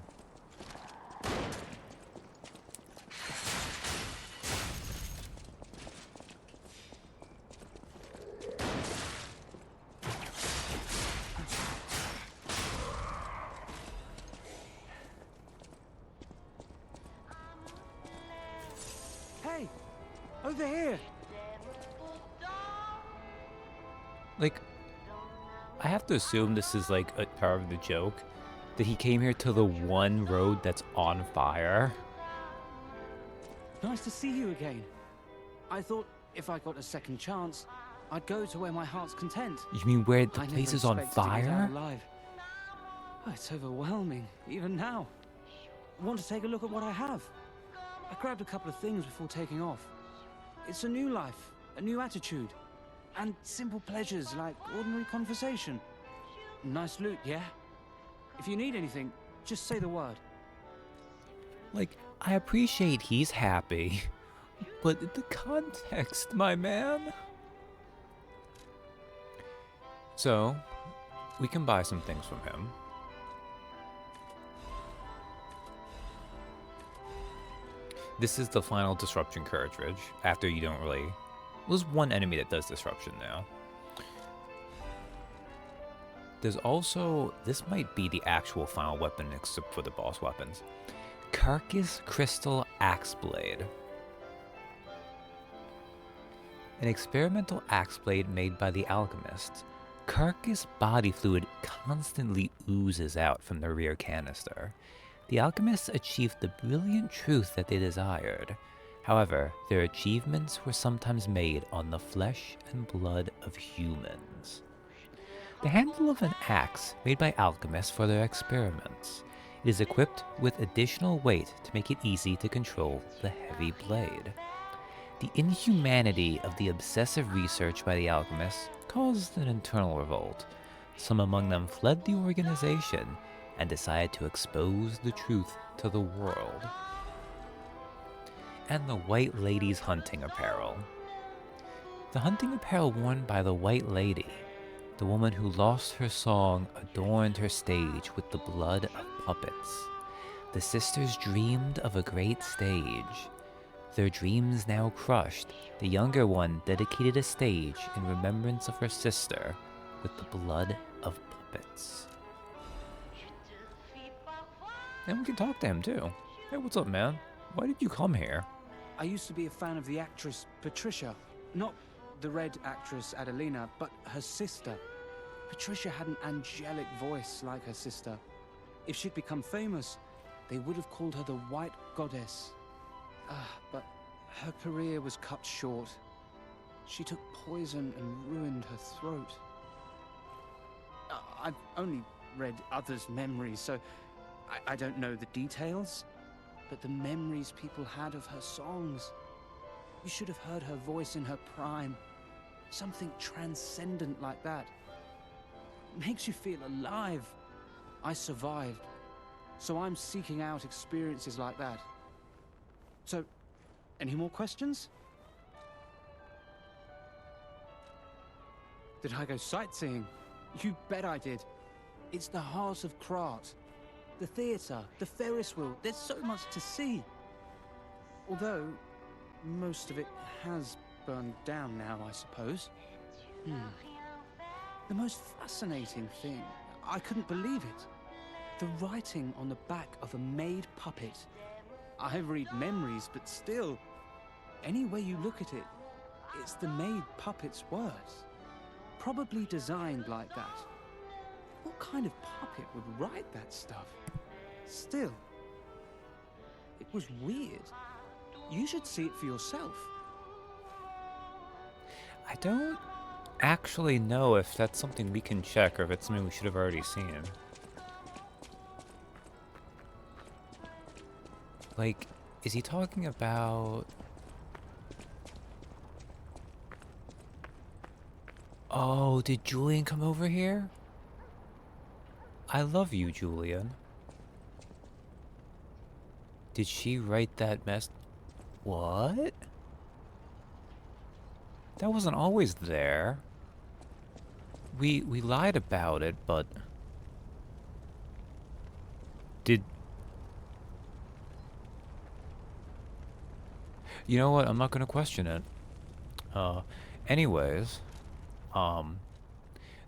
Hey! Over here! Like, I have to assume this is like a part of the joke, that he came here to the one road that's on fire. Nice to see you again. I thought if I got a second chance, I'd go to where my heart's content. You mean where the I never place is on expected to get out fire? alive. Oh, it's overwhelming, even now. Want to take a look at what I have? I grabbed a couple of things before taking off. It's a new life, a new attitude, and simple pleasures like ordinary conversation. Nice loot, yeah? If you need anything, just say the word. Like, I appreciate he's happy, but the context, my man. So, we can buy some things from him. This is the final disruption cartridge, after you don't really... There's one enemy that does disruption now. There's also... This might be the actual final weapon except for the boss weapons. Carcass Crystal Axe Blade. An experimental axe blade made by the alchemists. Carcass body fluid constantly oozes out from the rear canister. The alchemists achieved the brilliant truth that they desired. However, their achievements were sometimes made on the flesh and blood of humans. The handle of an axe made by alchemists for their experiments. It is equipped with additional weight to make it easy to control the heavy blade. The inhumanity of the obsessive research by the alchemists caused an internal revolt. Some among them fled the organization and decided to expose the truth to the world. And the White Lady's hunting apparel. The hunting apparel worn by the White Lady, the woman who lost her song, adorned her stage with the blood of puppets. The sisters dreamed of a great stage. Their dreams now crushed, the younger one dedicated a stage in remembrance of her sister with the blood of puppets. And we can talk to him too. Hey, what's up, man? Why did you come here? I used to be a fan of the actress Patricia. Not the red actress Adelina, but her sister. Patricia had an angelic voice like her sister. If she'd become famous, they would have called her the White Goddess. But her career was cut short. She took poison and ruined her throat. I've only read others' memories, so I don't know the details. But the memories people had of her songs. You should have heard her voice in her prime. Something transcendent like that. Makes you feel alive. I survived. So I'm seeking out experiences like that. So, any more questions? Did I go sightseeing? You bet I did. It's the heart of Krat. The theatre, the Ferris wheel, there's so much to see. Although, most of it has burned down now, I suppose. The most fascinating thing, I couldn't believe it. The writing on the back of a made puppet. I read memories, but still, any way you look at it, it's the made puppet's words. Probably designed like that. What kind of puppet would write that stuff? Still, it was weird. You should see it for yourself. I don't actually know if that's something we can check or if it's something we should have already seen. Like, is he talking about... Oh, did Julian come over here? I love you, Julian. Did she write that mess? What? That wasn't always there. We lied about it, but... Did... You know what? I'm not gonna question it. Anyways,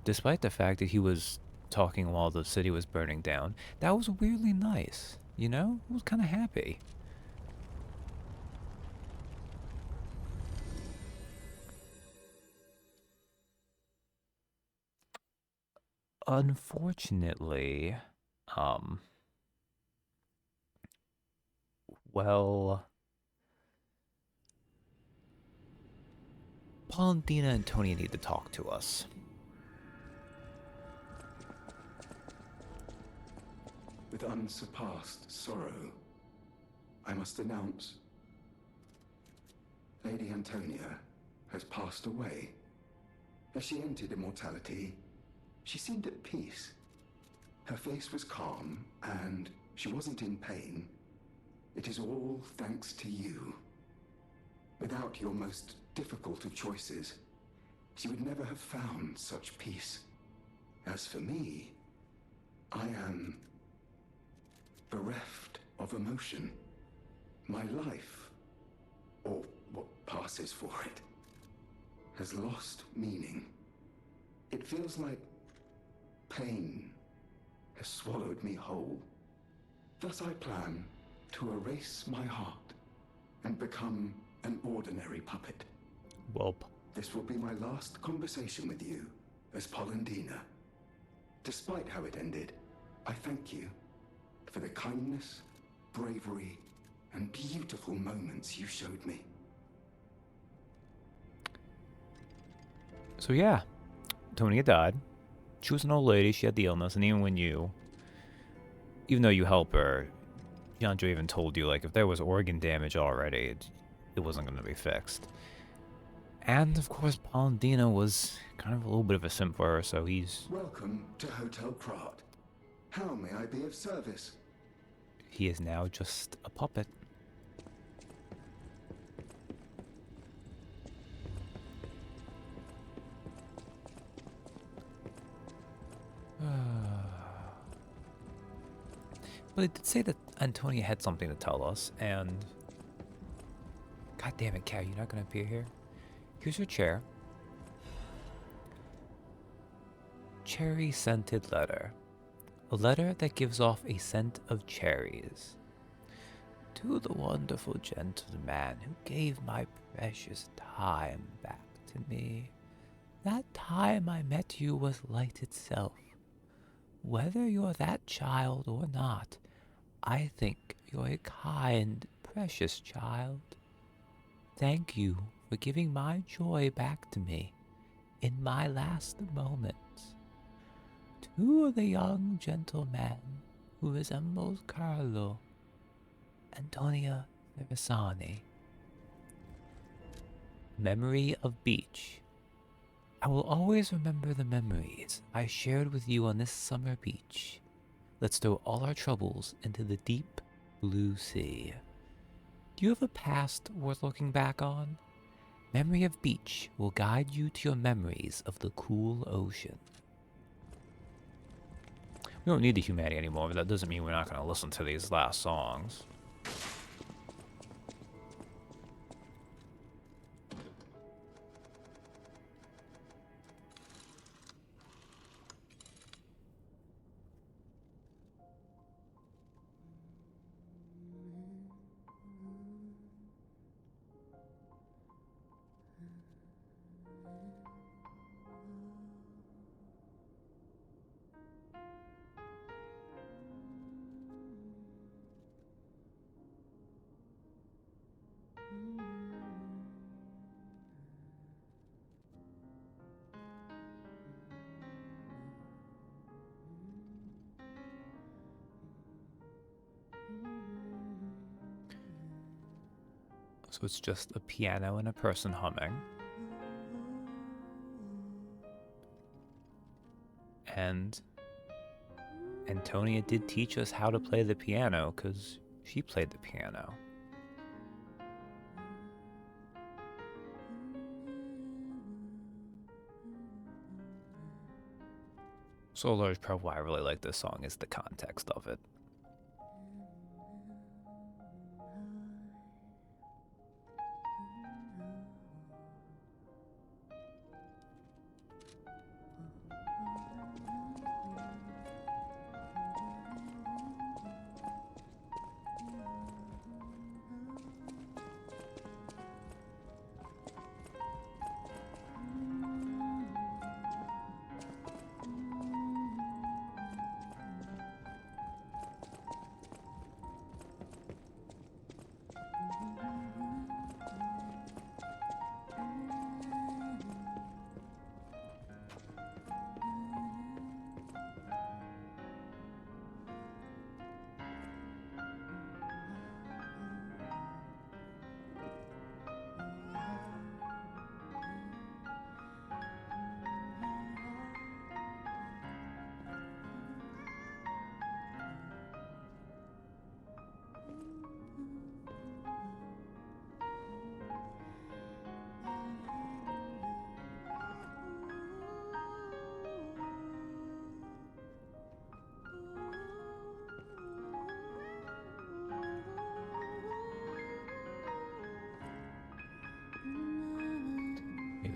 despite the fact that he was talking while the city was burning down, that was weirdly nice, you know? I was kind of happy. Unfortunately, well, Valentina and Tony need to talk to us. with unsurpassed sorrow, I must announce Lady Antonia has passed away. As she entered immortality, she seemed at peace. Her face was calm, and she wasn't in pain. It is all thanks to you. Without your most difficult of choices, she would never have found such peace. As for me, I am bereft of emotion. My life, or what passes for it, has lost meaning. It feels like pain has swallowed me whole. Thus I plan to erase my heart and become an ordinary puppet. Welp. This will be my last conversation with you as Polendina. Despite how it ended, I thank you for the kindness, bravery, and beautiful moments you showed me. So yeah, Antonia died. She was an old lady, she had the illness, and even though you help her, Yanjo even told you, like, if there was organ damage already, it wasn't going to be fixed. And, of course, Polendina was kind of a little bit of a simp for her, so he's... Welcome to Hotel Krat. How may I be of service? He is now just a puppet. But it did say that Antonia had something to tell us, and... God damn it, Cat, you're not going to appear here? Here's your chair. Cherry-scented letter. A letter that gives off a scent of cherries. To the wonderful gentleman who gave my precious time back to me. That time I met you was light itself. Whether you're that child or not, I think you're a kind, precious child. Thank you for giving my joy back to me in my last moments. To the young gentleman who resembles Carlo, Antonia Cervesani. Memory of Beach. I will always remember the memories I shared with you on this summer beach. Let's throw all our troubles into the deep blue sea. Do you have a past worth looking back on? Memory of Beach will guide you to your memories of the cool ocean. We don't need the humanity anymore, but that doesn't mean we're not going to listen to these last songs. So it's just a piano and a person humming. And Antonia did teach us how to play the piano, because she played the piano. So a large part of why I really like this song is the context of it.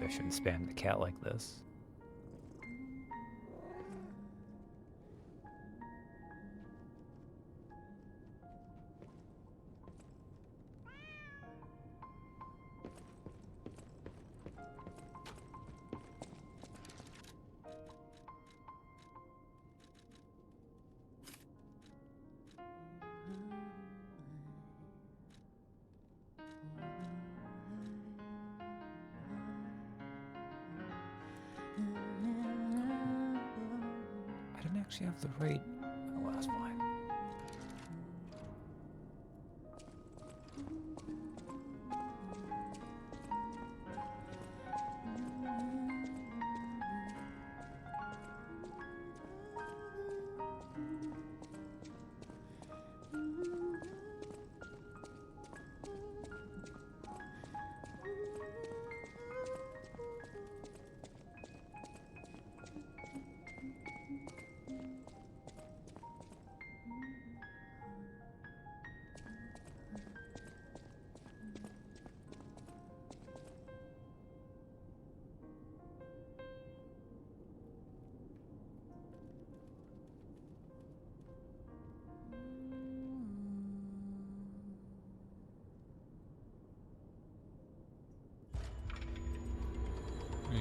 I shouldn't spam the cat like this. I didn't actually have the right last line.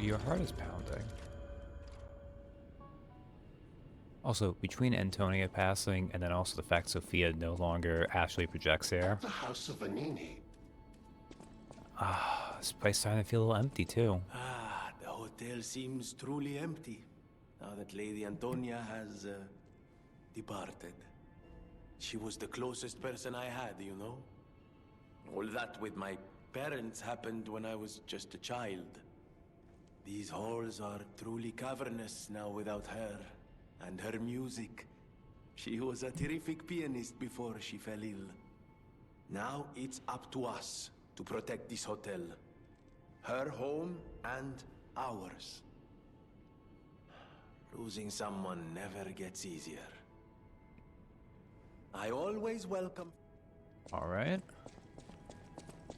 Your heart is pounding. Also, between Antonia passing and then also the fact Sophia no longer actually projects air. The House of Vanini. This place starting to feel a little empty too. Ah, the hotel seems truly empty now that Lady Antonia has departed. She was the closest person I had, you know? All that with my parents happened when I was just a child. These halls are truly cavernous now without her. And her music. She was a terrific pianist before she fell ill. Now it's up to us to protect this hotel. Her home and ours. Losing someone never gets easier. I always welcome... Alright.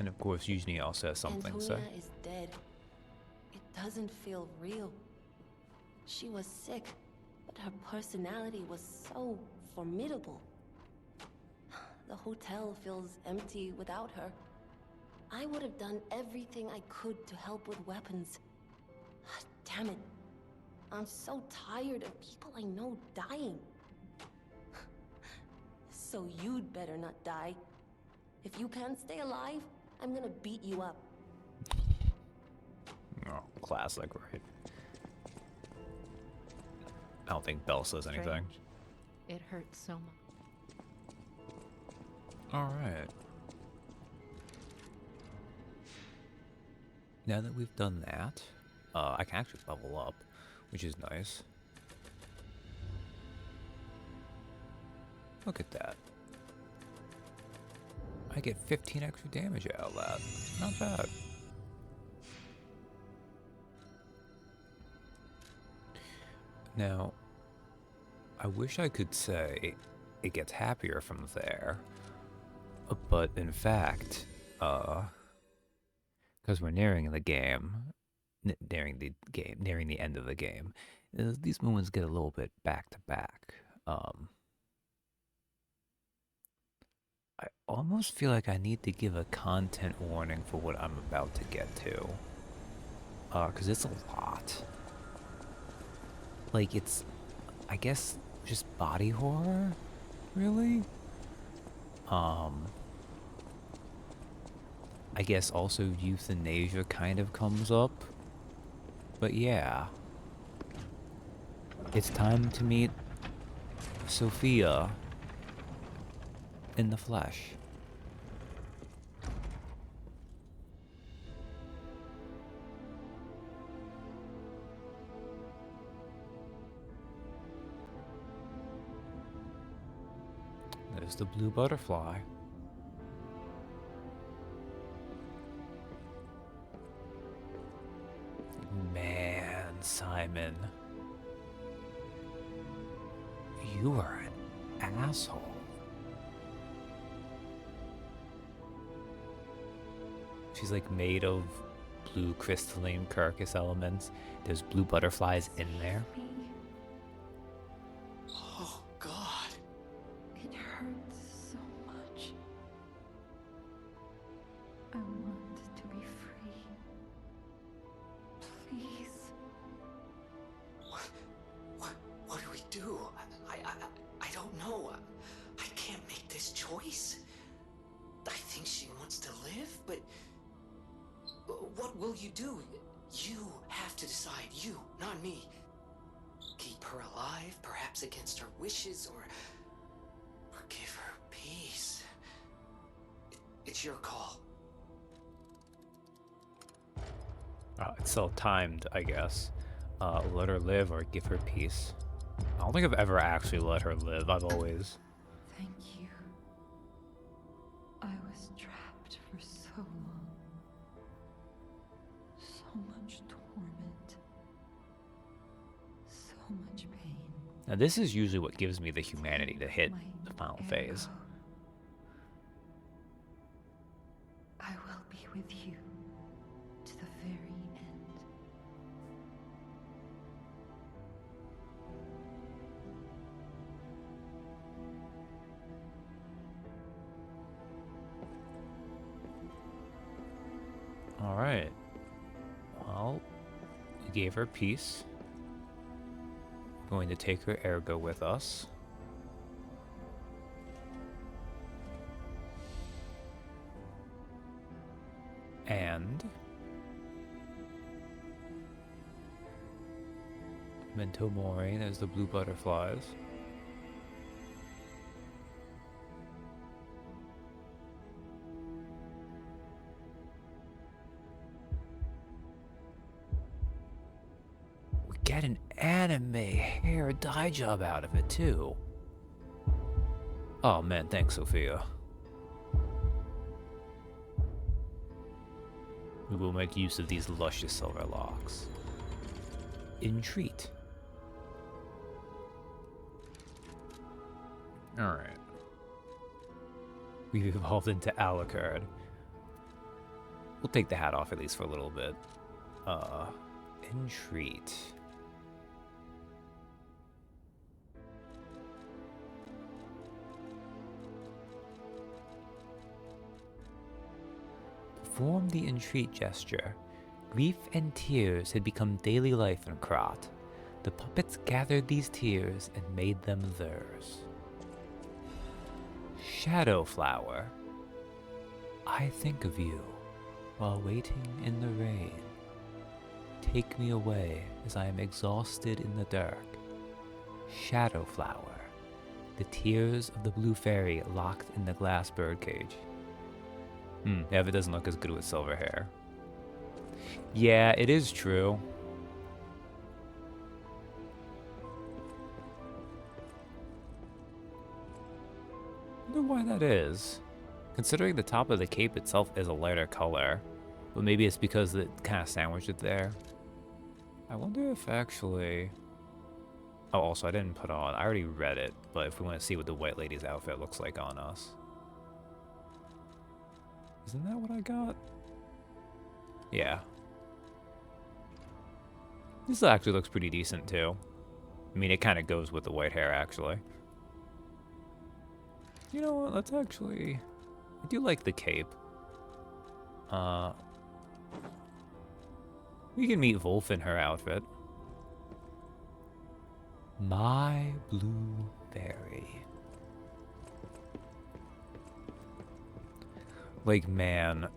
And of course, Eugenie also has something to say. Antonia is dead. It doesn't feel real. She was sick, but her personality was so formidable. The hotel feels empty without her. I would have done everything I could to help with weapons. Damn it. I'm so tired of people I know dying. So you'd better not die. If you can't stay alive, I'm gonna beat you up. Oh, classic, right? I don't think Belle says anything. Strange. It hurts so much. Alright. Now that we've done that, I can actually level up, which is nice. Look at that. I get 15 extra damage out of that. Not bad. Now, I wish I could say it gets happier from there, but in fact, because we're nearing the nearing the end of the game, these moments get a little bit back to back. I almost feel like I need to give a content warning for what I'm about to get to, because it's a lot. Like, it's, I guess, just body horror, really? I guess also euthanasia kind of comes up. But yeah. It's time to meet Sophia in the flesh. There's the blue butterfly. Man, Simon. You are an asshole. She's like made of blue crystalline carcass elements. There's blue butterflies in there. Oh, God. It hurts so much. I want to be free. Please. What do we do? I don't know. I can't make this choice. I think she wants to live, but what will you do? You have to decide. You, not me. Keep her alive, perhaps against her wishes, or give her peace. It's your call. It's all timed, I guess. Let her live or give her peace. I don't think I've ever actually let her live. I've always... Thank you. I was trapped for so long. So much torment. So much pain. Now this is usually what gives me the humanity to hit the final phase. I will be with you to the very end. Alright. Well, we gave her peace. We're going to take her ergo with us. And Memento Mori, there's the blue butterflies. We get an anime hair dye job out of it too. Oh man, thanks Sophia. We will make use of these luscious silver locks. Entreat. Alright. We've evolved into Alucard. We'll take the hat off at least for a little bit. Entreat. Perform the entreat gesture. Grief and tears had become daily life in Krat. The puppets gathered these tears and made them theirs. Shadow Flower. I think of you while waiting in the rain. Take me away as I am exhausted in the dark. Shadow Flower. The tears of the blue fairy locked in the glass birdcage. Yeah, it doesn't look as good with silver hair. Yeah, it is true. I wonder why that is. Considering the top of the cape itself is a lighter color. But maybe it's because it kind of sandwiched it there. I wonder if actually... Oh, also I didn't put on... I already read it, but if we want to see what the white lady's outfit looks like on us. Isn't that what I got? Yeah. This actually looks pretty decent too. I mean, it kind of goes with the white hair actually. You know what, let's actually... I do like the cape. We can meet Wolf in her outfit. My Blue Fairy. Like, man.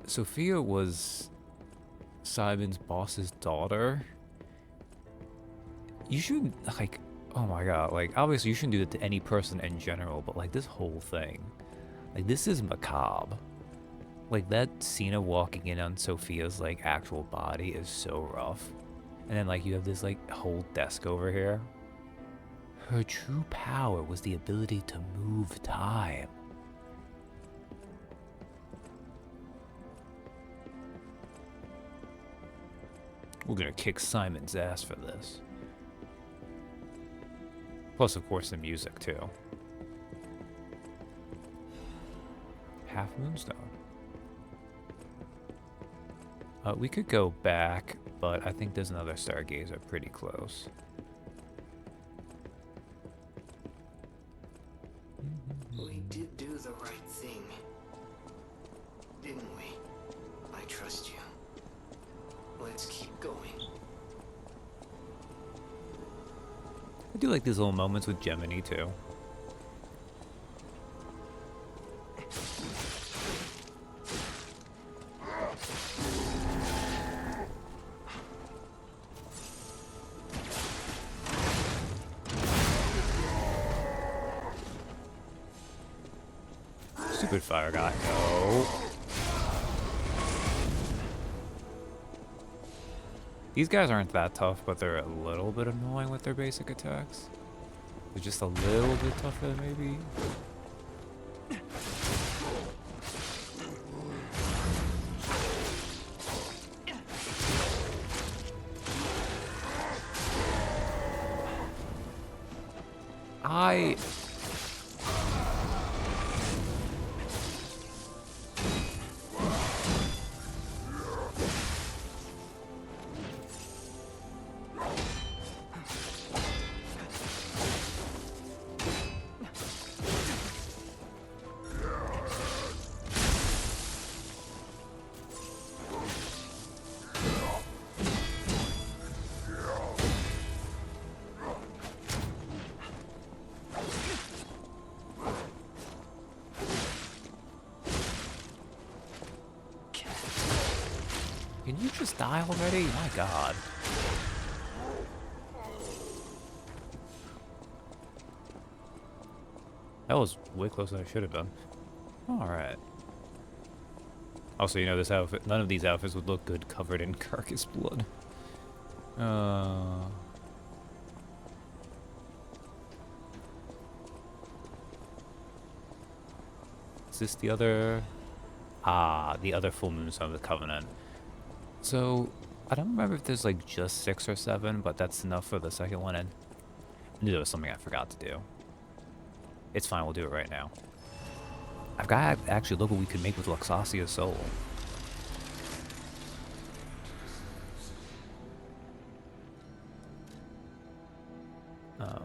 Sophia was Simon's boss's daughter. You shouldn't, like, oh my god, like, obviously you shouldn't do that to any person in general, but, like, this whole thing. Like, this is macabre. Like, that scene of walking in on Sophia's, like, actual body is so rough. And then, like, you have this, like, whole desk over here. Her true power was the ability to move time. We're gonna kick Simon's ass for this. Plus, of course, the music, too. Half Moonstone. We could go back, but I think there's another stargazer pretty close. We did do the right thing, didn't we? I trust you. Let's keep going. I do like these little moments with Gemini too. Stupid fire guy. No. These guys aren't that tough, but they're a little bit annoying with their basic attacks. They're just a little bit tougher, maybe. I... Can you just die already? My god. That was way closer than I should have been. Alright. Also, you know, this outfit, none of these outfits would look good covered in carcass blood. Is this the other... Ah, the other full moon son of the Covenant. So, I don't remember if there's like just 6 or 7, but that's enough for the second one, and I knew there was something I forgot to do. It's fine, we'll do it right now. I've got to actually look what we could make with Luxasia's soul.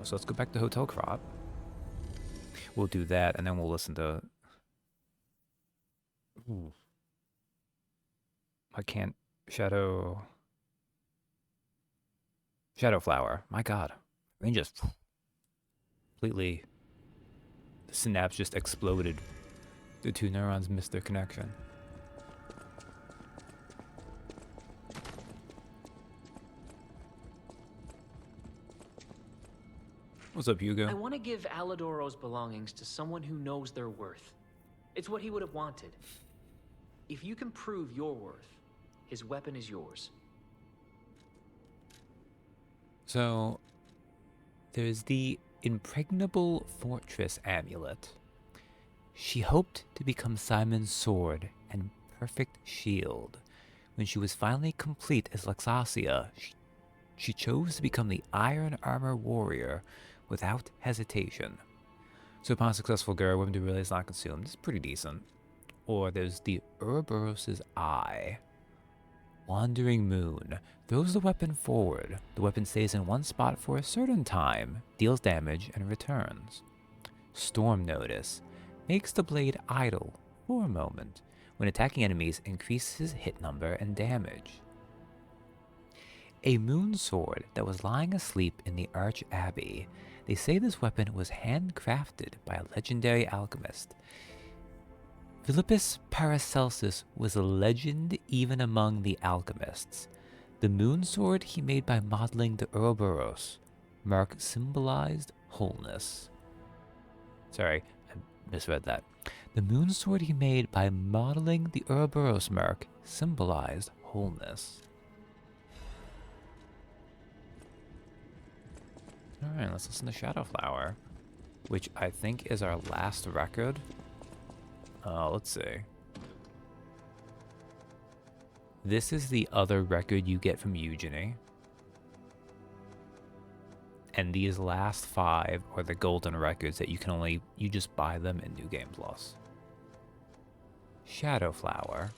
So let's go back to Hotel Crop. We'll do that, and then we'll listen to... Ooh. I can't... Shadow Flower. My god. I mean, just... completely... The synapse just exploded. The two neurons missed their connection. What's up, Hugo? I want to give Alidoro's belongings to someone who knows their worth. It's what he would have wanted. If you can prove your worth, his weapon is yours. So, there's the Impregnable Fortress Amulet. She hoped to become Simon's sword and perfect shield. When she was finally complete as Luxasia, she chose to become the Iron Armor Warrior without hesitation. So upon successful Gura, women to really is not consumed. It's pretty decent. Or there's the Ouroboros' Eye. Wandering Moon. Throws the weapon forward. The weapon stays in one spot for a certain time, deals damage, and returns. Storm Notice. Makes the blade idle for a moment. When attacking enemies, increases hit number and damage. A moon sword that was lying asleep in the Arch Abbey. They say this weapon was handcrafted by a legendary alchemist. Philippus Paracelsus was a legend even among the alchemists. The moon sword he made by modeling the Ouroboros mark symbolized wholeness. Sorry, I misread that. The moon sword he made by modeling the Ouroboros mark symbolized wholeness. Alright, let's listen to Shadowflower, which I think is our last record. Let's see. This is the other record you get from Eugenie. And these last 5 are the golden records that you just buy them in New Game Plus. Shadowflower.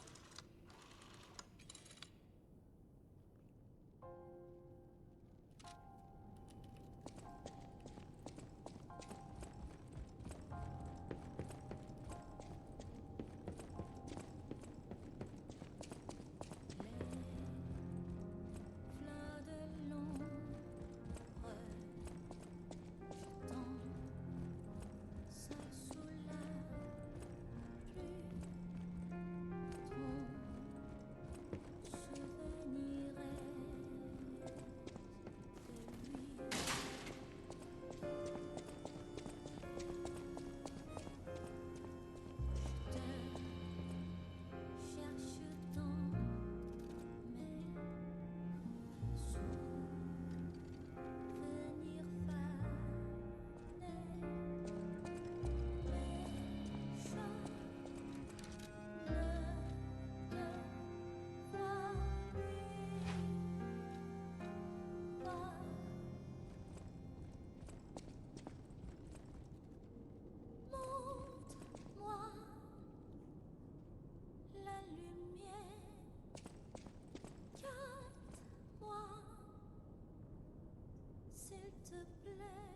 te plaît,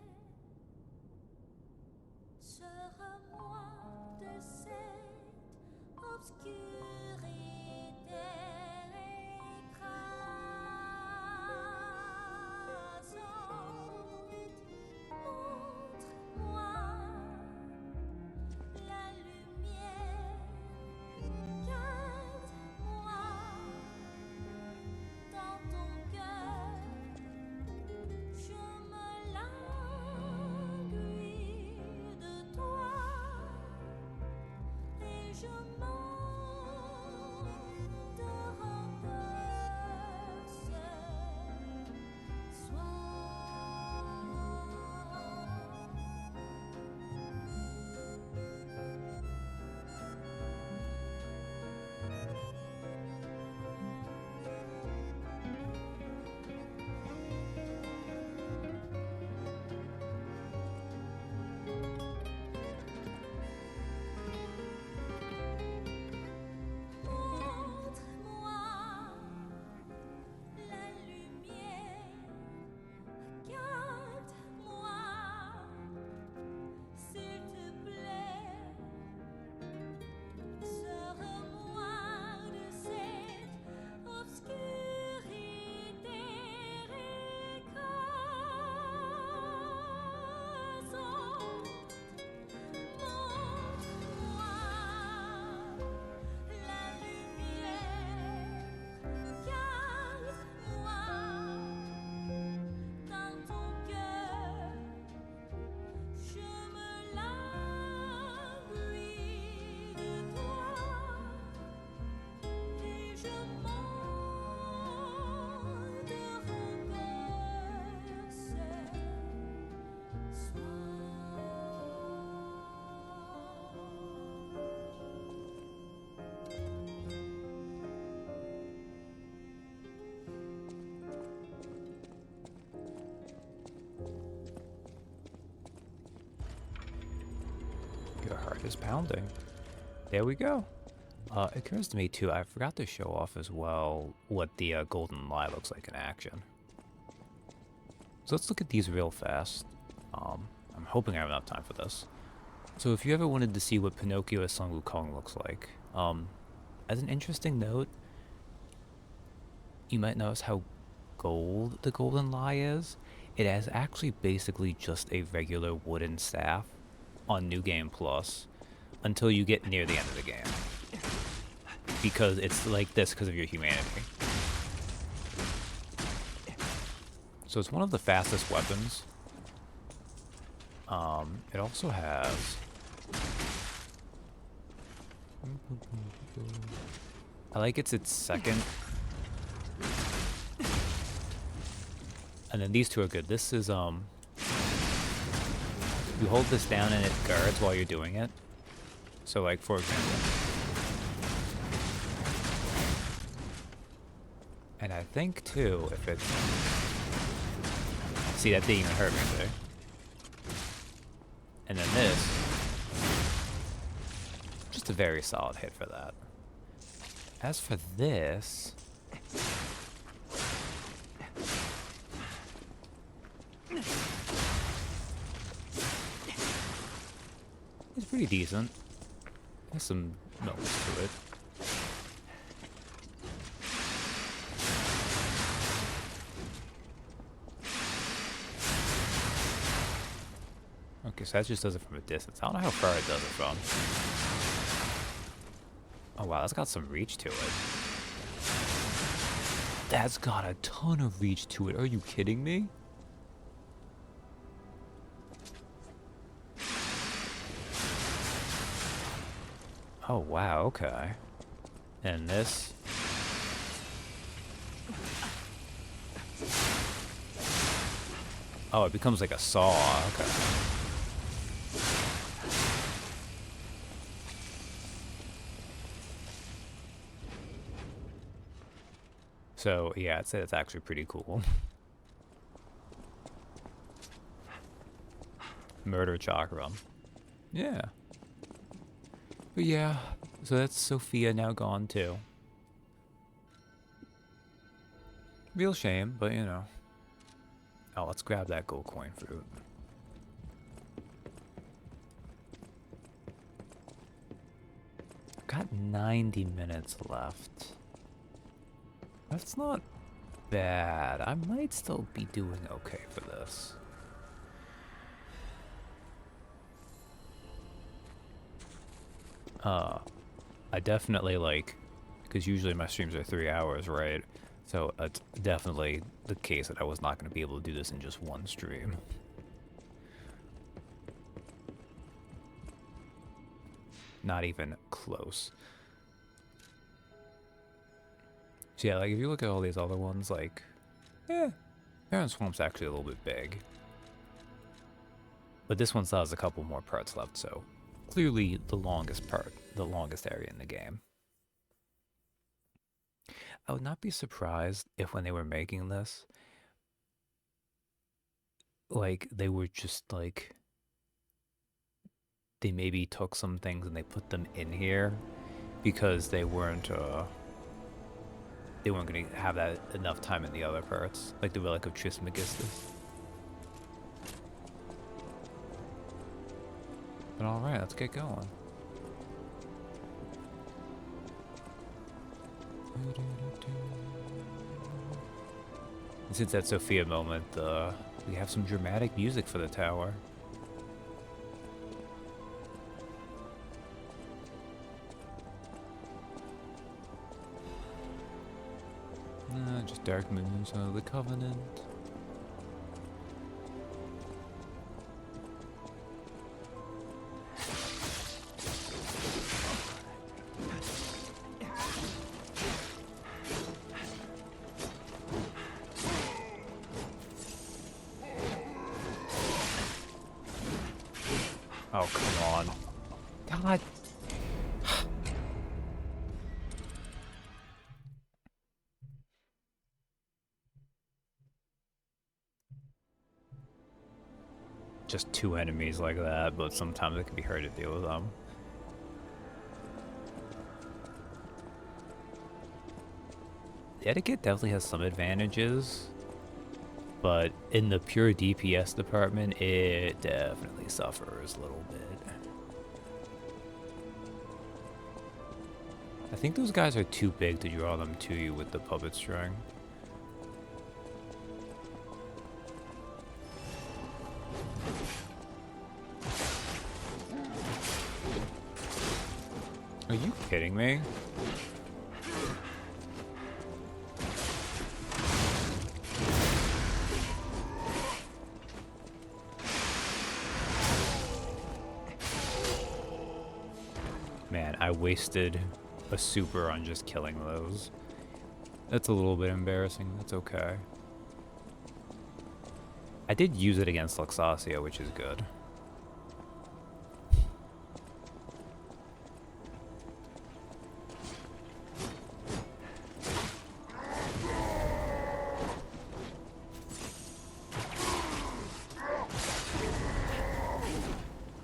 sors-moi de cette obscurité écrasante. Montre-moi la lumière, garde-moi dans ton cœur. Je me languis de toi et je mens de rancœur. Ce montre-moi la lumière, garde-moi, s'il te plaît, sors-moi de cette obscurité écrasante. Montre-moi la lumière, garde-moi dans ton cœur. Je me languis de toi et je mens de rancœur. Your heart is pounding. There we go. It occurs to me too, I forgot to show off as well what the golden lie looks like in action. So let's look at these real fast. I'm hoping I have enough time for this. So if you ever wanted to see what Pinocchio as Sun Wukong looks like, as an interesting note, you might notice how gold the golden lie is. It is actually basically just a regular wooden staff on New Game Plus until you get near the end of the game. Because it's like this because of your humanity. So it's one of the fastest weapons. It also has... I like it's its second. And then these two are good. This is, you hold this down and it guards while you're doing it. So like, for example. And I think too, if it's... See, that didn't even hurt me there. And then this. Just a very solid hit for that. As for this... It's pretty decent. Has some moments to it. Okay, so that just does it from a distance. I don't know how far it does it from. Oh wow, that's got some reach to it. That's got a ton of reach to it. Are you kidding me? Oh wow, okay. And this. Oh, it becomes like a saw, okay. So, yeah, I'd say that's actually pretty cool. Murder chakra. Yeah. But yeah, so that's Sophia now gone too. Real shame, but you know. Oh, let's grab that gold coin fruit. Got 90 minutes left. That's not bad. I might still be doing okay for this. I definitely like, because usually my streams are 3 hours, right? So it's definitely the case that I was not going to be able to do this in just one stream. Not even close. So yeah, like if you look at all these other ones, like, yeah, Barren Swamp's actually a little bit big. But this one still has a couple more parts left, so clearly the longest part, the longest area in the game. I would not be surprised if when they were making this, like, they were just like, they maybe took some things and they put them in here because they weren't gonna have that enough time in the other parts, like the Relic of Trismegistus. But alright, let's get going. And since that Sophia moment, we have some dramatic music for the tower. Just dark moons of the Covenant. Oh, come on. God. Just two enemies like that, but sometimes it can be hard to deal with them. The etiquette definitely has some advantages, but in the pure DPS department, it definitely suffers a little bit. I think those guys are too big to draw them to you with the puppet string. Are you kidding me? Man, I wasted a super on just killing those. That's a little bit embarrassing. That's okay. I did use it against Luxasia, which is good.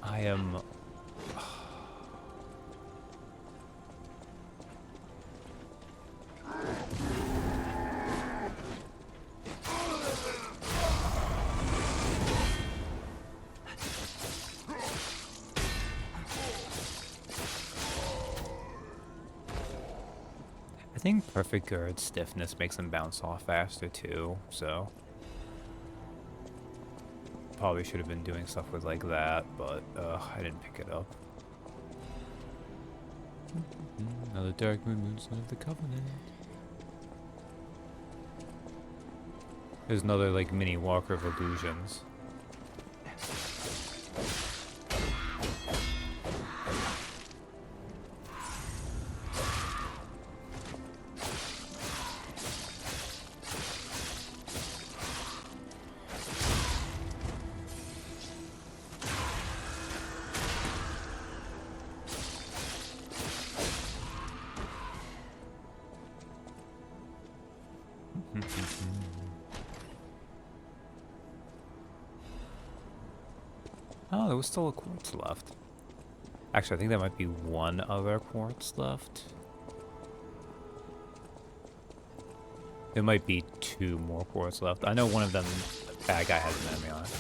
I am... I think Perfect Guard stiffness makes them bounce off faster too, so... Probably should have been doing stuff with like that, but I didn't pick it up. Another Dark Moon Son of the Covenant. There's another like mini Walker of Illusions. Oh, there was still a quartz left. Actually, I think there might be one other quartz left. There might be two more quartz left. I know one of them Bad guy has an enemy on it.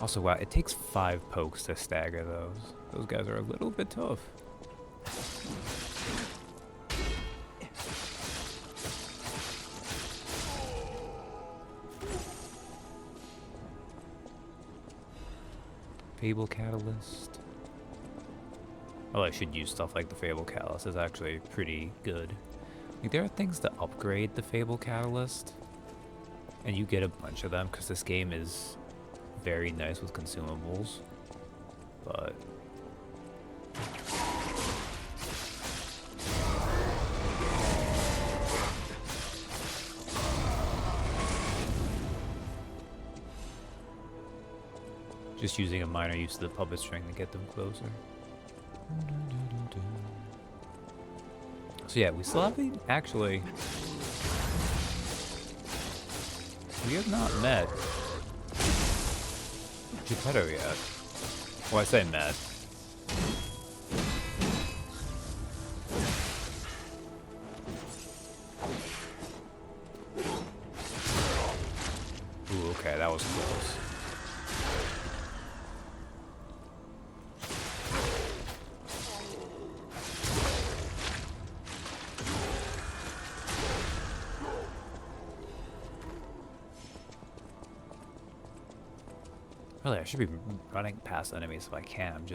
Also, wow, it takes 5 pokes to stagger those. Those guys are a little bit tough. Fable Catalyst. Well, I should use stuff like the Fable Catalyst. It's actually pretty good. Like, there are things to upgrade the Fable Catalyst, and you get a bunch of them because this game is very nice with consumables, but just using a minor use of the puppet string to get them closer. So yeah, we still haven't actually. We have not met Geppetto yet. Well, I say met. Ooh, okay, that was close. Really, I should be running past enemies if I can. I don't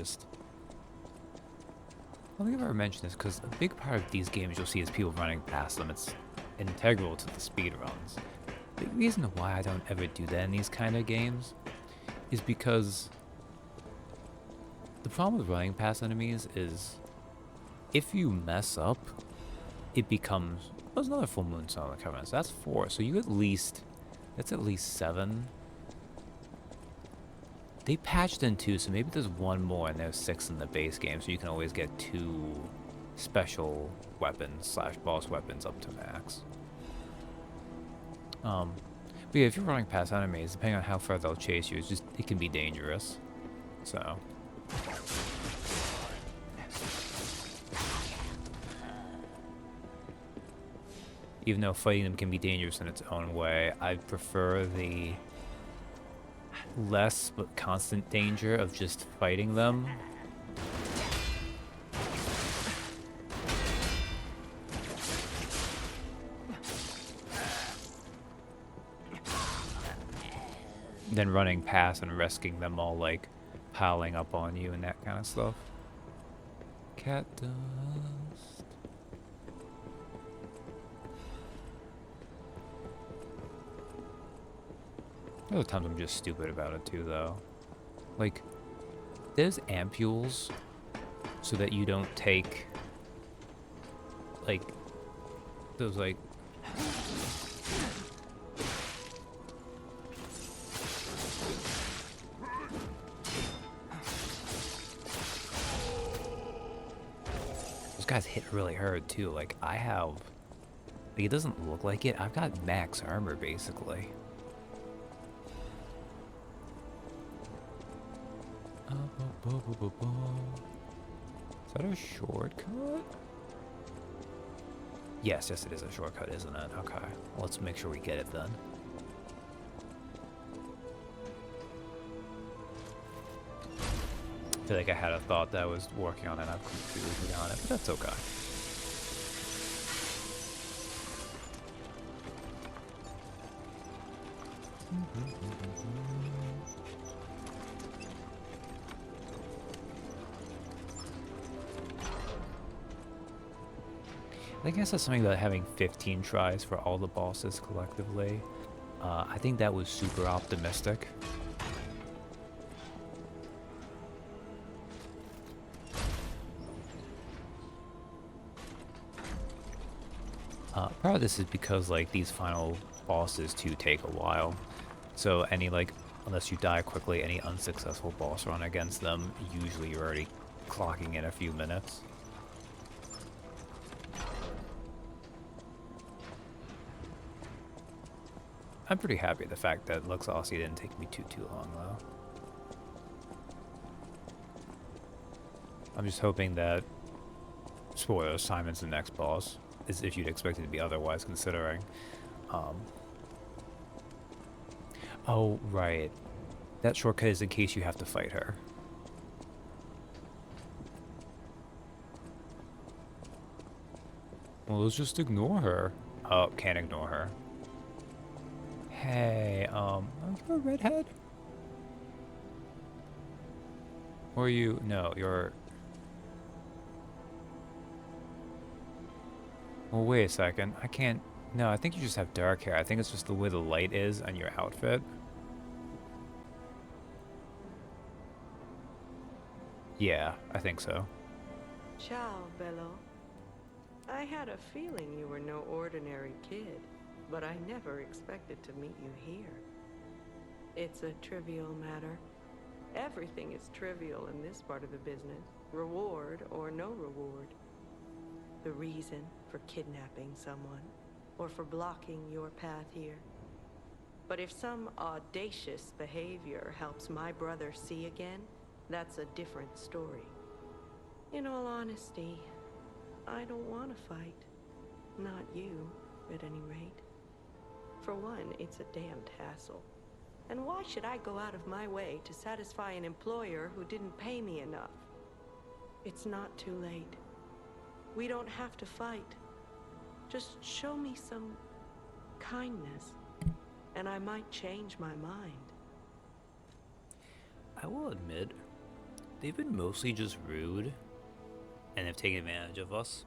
think I've ever mentioned this, because a big part of these games you'll see is people running past them. It's integral to the speed runs. The reason why I don't ever do that in these kind of games is because the problem with running past enemies is if you mess up, it becomes... There's another full moon sun on the Covenant, so that's 4. So that's at least 7. They patched in 2, so maybe there's 1 more and there's 6 in the base game, so you can always get 2 special weapons / boss weapons up to max. But yeah, if you're running past enemies, depending on how far they'll chase you, it can be dangerous. So even though fighting them can be dangerous in its own way, I prefer the less but constant danger of just fighting them. Than running past and risking them all like piling up on you and that kind of stuff. Cat dust. Other times I'm just stupid about it too, though. Like, there's ampules so that you don't take, like, those, like... Those guys hit really hard, too. Like, I have... Like, it doesn't look like it. I've got max armor, basically. Is that a shortcut? Yes, it is a shortcut, isn't it? Okay, well, let's make sure we get it then. I feel like I had a thought that I was working on it, I've completely forgotten it, but that's okay. I guess that's something about having 15 tries for all the bosses collectively. I think that was super optimistic. Part of this is because like these final bosses too take a while. So unless you die quickly, any unsuccessful boss run against them, usually you're already clocking in a few minutes. I'm pretty happy with the fact that Luxossi didn't take me too long, though. I'm just hoping that... Spoilers, Simon's the next boss, as if you'd expect it to be otherwise, considering Oh, right. That shortcut is in case you have to fight her. Well, let's just ignore her. Oh, can't ignore her. Hey, are you a redhead? Or are you... No, you're... Well, wait a second. I can't... No, I think you just have dark hair. I think it's just the way the light is on your outfit. Yeah, I think so. Ciao, Bello. I had a feeling you were no ordinary kid, but I never expected to meet you here. It's a trivial matter. Everything is trivial in this part of the business, reward or no reward. The reason for kidnapping someone, or for blocking your path here. But if some audacious behavior helps my brother see again, that's a different story. In all honesty, I don't want to fight. Not you, at any rate. For one, it's a damned hassle. And why should I go out of my way to satisfy an employer who didn't pay me enough? It's not too late. We don't have to fight. Just show me some kindness, and I might change my mind. I will admit, they've been mostly just rude and have taken advantage of us.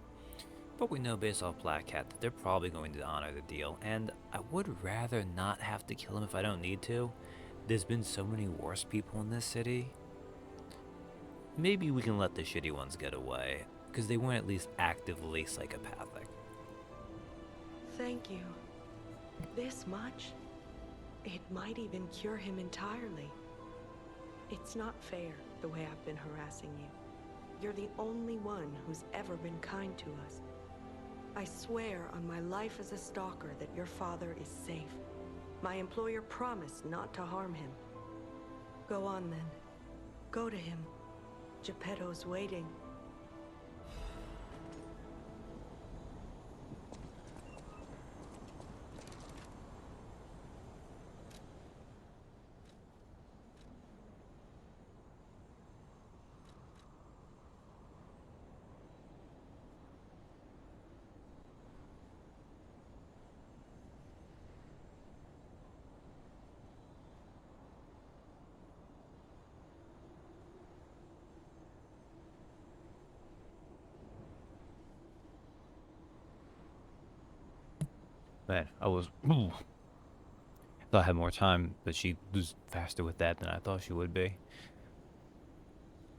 But we know based off Black Cat that they're probably going to honor the deal, and I would rather not have to kill him if I don't need to. There's been so many worse people in this city. Maybe we can let the shitty ones get away, because they weren't at least actively psychopathic. Thank you. This much? It might even cure him entirely. It's not fair, the way I've been harassing you. You're the only one who's ever been kind to us. I swear on my life as a stalker that your father is safe. My employer promised not to harm him. Go on then. Go to him. Geppetto's waiting. Man, I thought I had more time, but she was faster with that than I thought she would be.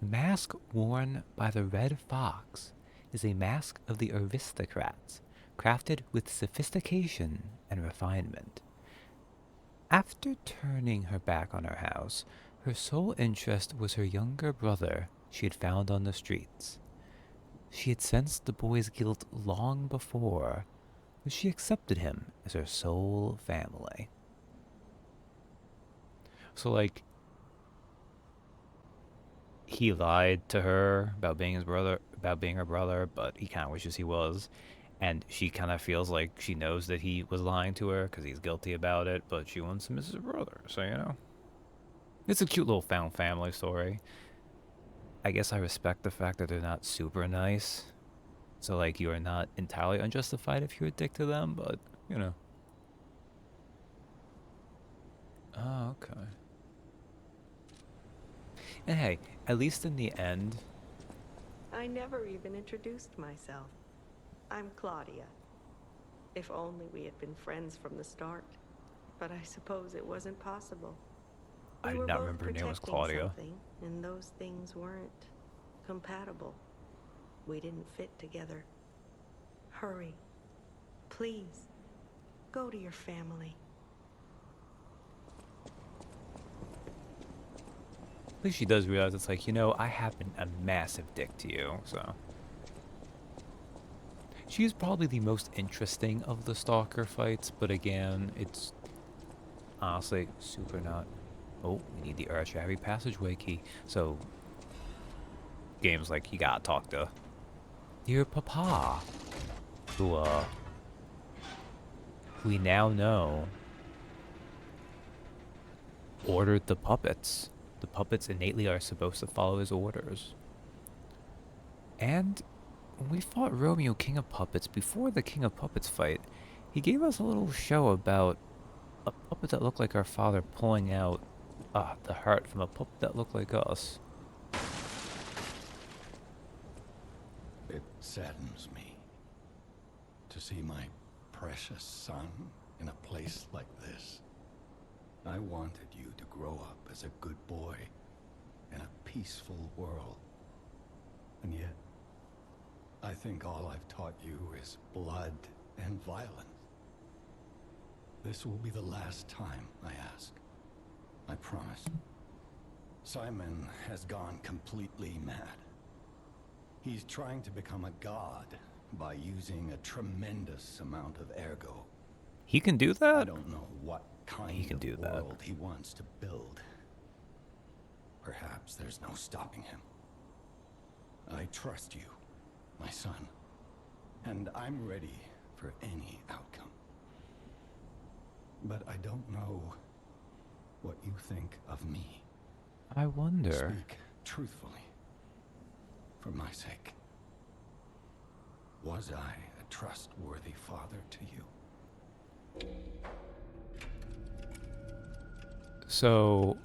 The mask worn by the Red Fox is a mask of the aristocrats, crafted with sophistication and refinement. After turning her back on her house, her sole interest was her younger brother she had found on the streets. She had sensed the boy's guilt long before, but she accepted him as her sole family. So, like, he lied to her about being his brother, about being her brother, but he kind of wishes he was. And she kind of feels like she knows that he was lying to her because he's guilty about it, but she wants him as his brother, so, you know. It's a cute little found family story. I guess I respect the fact that they're not super nice. So, like, you are not entirely unjustified if you're a dick to them, but, you know. Oh, okay. And hey, at least in the end... I never even introduced myself. I'm Claudia. If only we had been friends from the start. But I suppose it wasn't possible. I did not remember her name was Claudia. And those things weren't compatible. We didn't fit together. Hurry. Please. Go to your family. At least she does realize it's like, you know, I have been a massive dick to you, so. She's probably the most interesting of the stalker fights, but again, it's honestly super not. Oh, we need the Earth-Shabby passageway key. So, games like you gotta talk to your papa, who we now know, ordered the puppets. The puppets innately are supposed to follow his orders. And when we fought Romeo, King of Puppets, before the King of Puppets fight, he gave us a little show about a puppet that looked like our father pulling out the heart from a puppet that looked like us. It saddens me to see my precious son in a place like this. I wanted you to grow up as a good boy in a peaceful world. And yet, I think all I've taught you is blood and violence. This will be the last time I ask. I promise. Simon has gone completely mad. He's trying to become a god by using a tremendous amount of ergo. He can do that? I don't know what kind of world he wants to build. Perhaps there's no stopping him. I trust you, my son, and I'm ready for any outcome. But I don't know what you think of me. I wonder. Speak truthfully, for my sake. Was I a trustworthy father to you? So,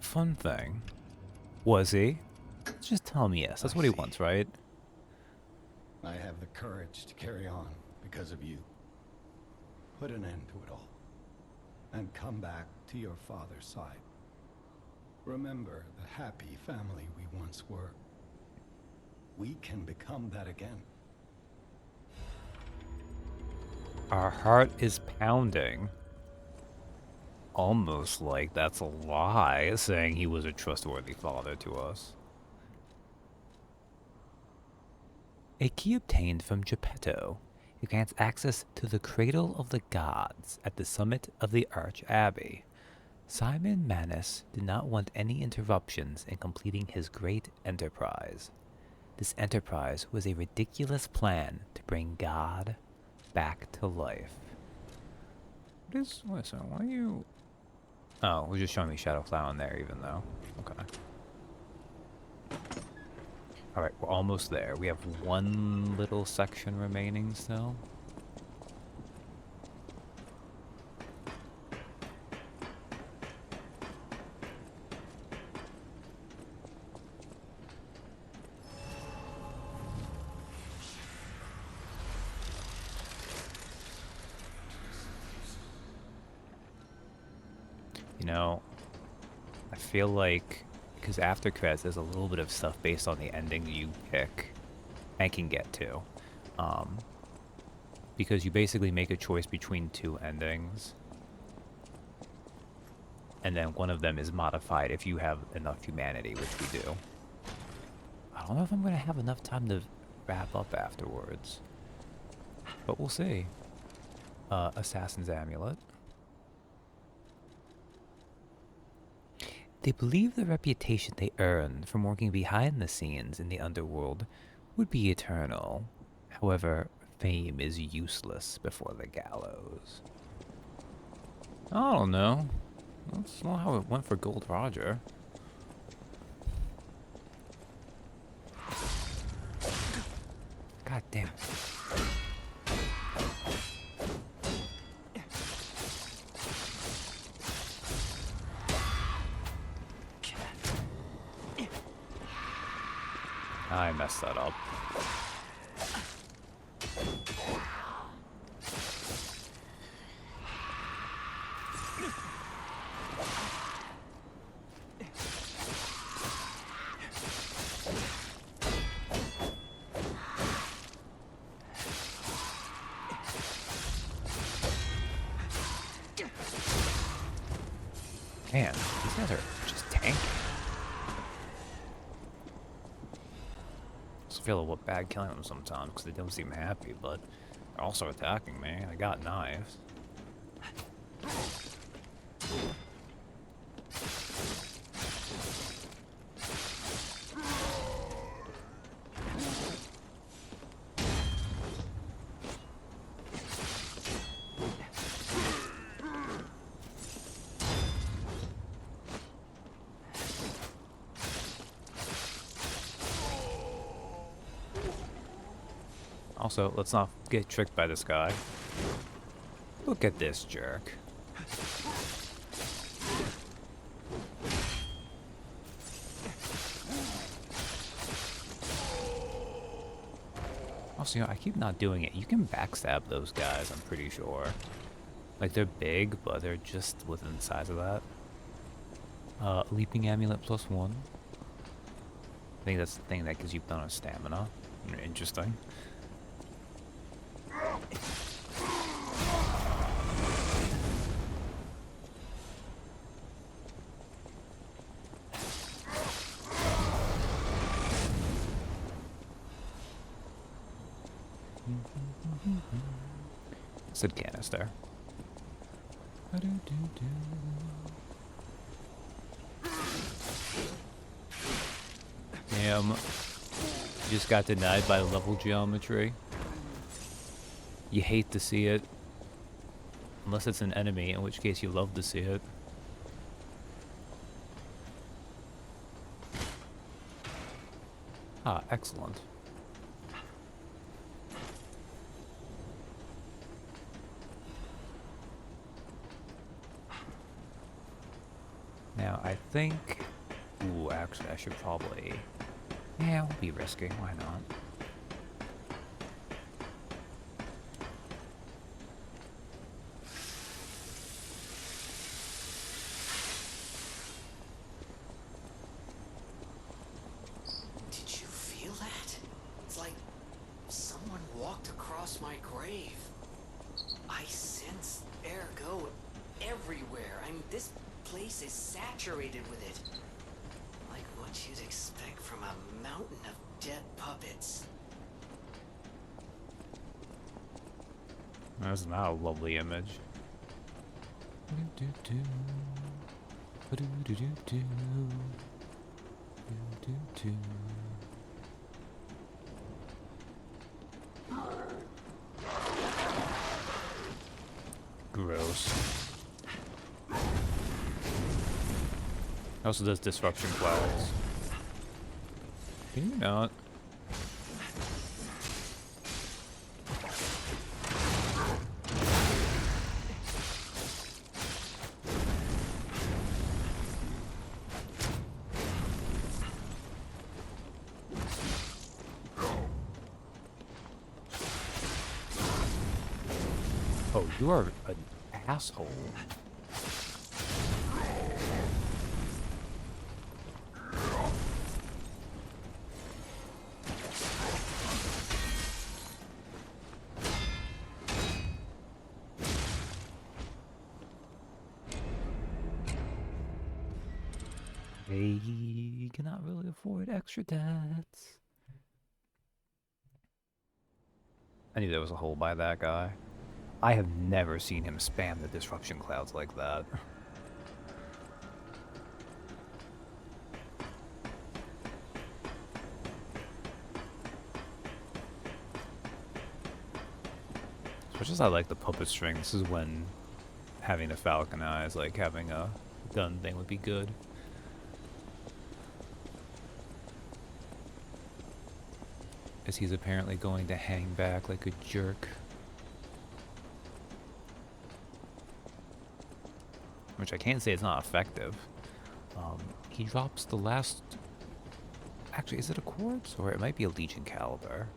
fun thing. Was he? Just tell me yes. That's what he wants, right? I have the courage to carry on because of you. Put an end to it all. And come back to your father's side. Remember the happy family we once were. We can become that again. Our heart is pounding. Almost like that's a lie, saying he was a trustworthy father to us. A key obtained from Geppetto. It grants access to the Cradle of the Gods at the summit of the Arch Abbey. Simon Manus did not want any interruptions in completing his great enterprise. This enterprise was a ridiculous plan to bring God back to life. Listen, why are you... Oh, we're just showing me Shadow Clown there even though. Okay. Alright, we're almost there. We have one little section remaining still. You know, I feel like, because after credits there's a little bit of stuff based on the ending you pick and can get to. Because you basically make a choice between two endings. And then one of them is modified if you have enough humanity, which we do. I don't know if I'm going to have enough time to wrap up afterwards. But we'll see. Assassin's Amulet. They believe the reputation they earned from working behind the scenes in the underworld would be eternal. However, fame is useless before the gallows. I don't know. That's not how it went for Gold Roger. God damn it. I messed that up. Man, these guys are just tanky. I feel a little bad killing them sometimes because they don't seem happy, but they're also attacking me. I got knives. Also, let's not get tricked by this guy. Look at this jerk. Also, you know, I keep not doing it. You can backstab those guys, I'm pretty sure. Like, they're big, but they're just within the size of that. Leaping amulet +1. I think that's the thing that gives you bonus stamina. Interesting. Said canister. Damn. Just got denied by level geometry. You hate to see it. Unless it's an enemy, in which case you love to see it. Ah, excellent. Now, I think... Ooh, actually, I should probably... Yeah, I'll be risky. Why not? Did you feel that? It's like someone walked across my grave. I sense ergo everywhere. I mean, this place is saturated with it. Like what you'd expect from a mountain of dead puppets. That's not a lovely image. Gross. Also does disruption clouds. Can you not? Oh, you are an asshole. They cannot really afford extra debts. I knew there was a hole by that guy. I have never seen him spam the disruption clouds like that. As much as I like the puppet string, this is when having the falcon eyes, like having a gun thing would be good. As he's apparently going to hang back like a jerk. Which I can't say it's not effective. He drops the last... Actually, is it a quartz? Or it might be a Legion caliber.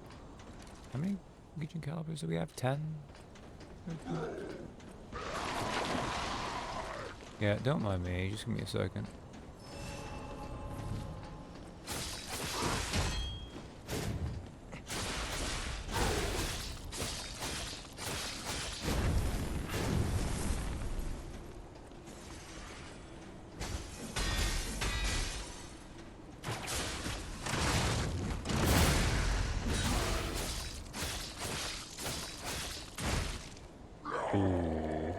How many Legion calibers do we have? 10? Yeah, don't mind me. Just give me a second. Ooh.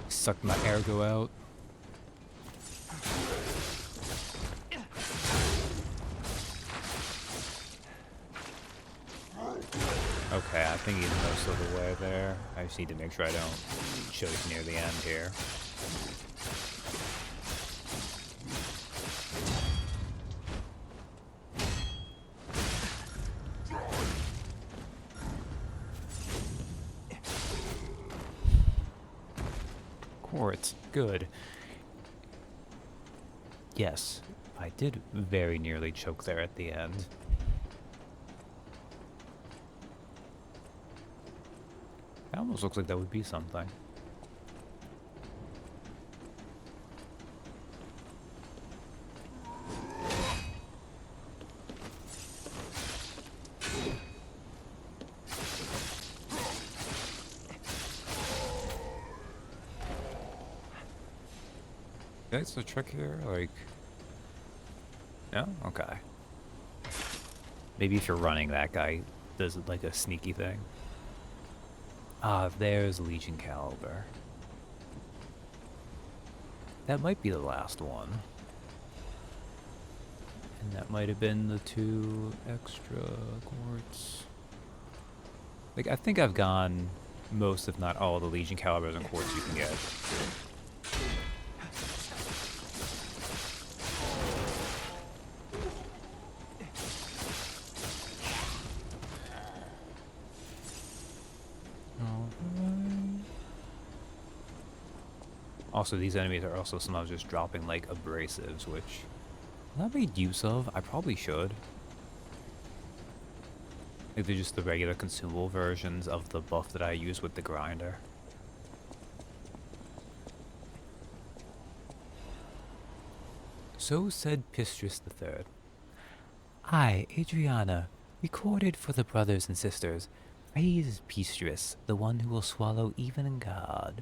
Sucked my ergo out. Okay, I think he's most of the way there. I just need to make sure I don't choke near the end here. court. Good. Yes, I did very nearly choke there at the end. That almost looks like that would be something. That's the trick here, like... No? Okay. Maybe if you're running, that guy does like a sneaky thing. Ah, there's Legion Caliber. That might be the last one. And that might have been the 2 extra quartz. Like, I think I've gone most, if not all, the Legion Calibers and quartz you can get. Also, these enemies are also sometimes just dropping, like, abrasives, which I'm not made use of. I probably should. Like, they're just the regular consumable versions of the buff that I use with the grinder. So said Pistrus III. I, Adriana, recorded for the brothers and sisters, praise Pistrus, the one who will swallow even God.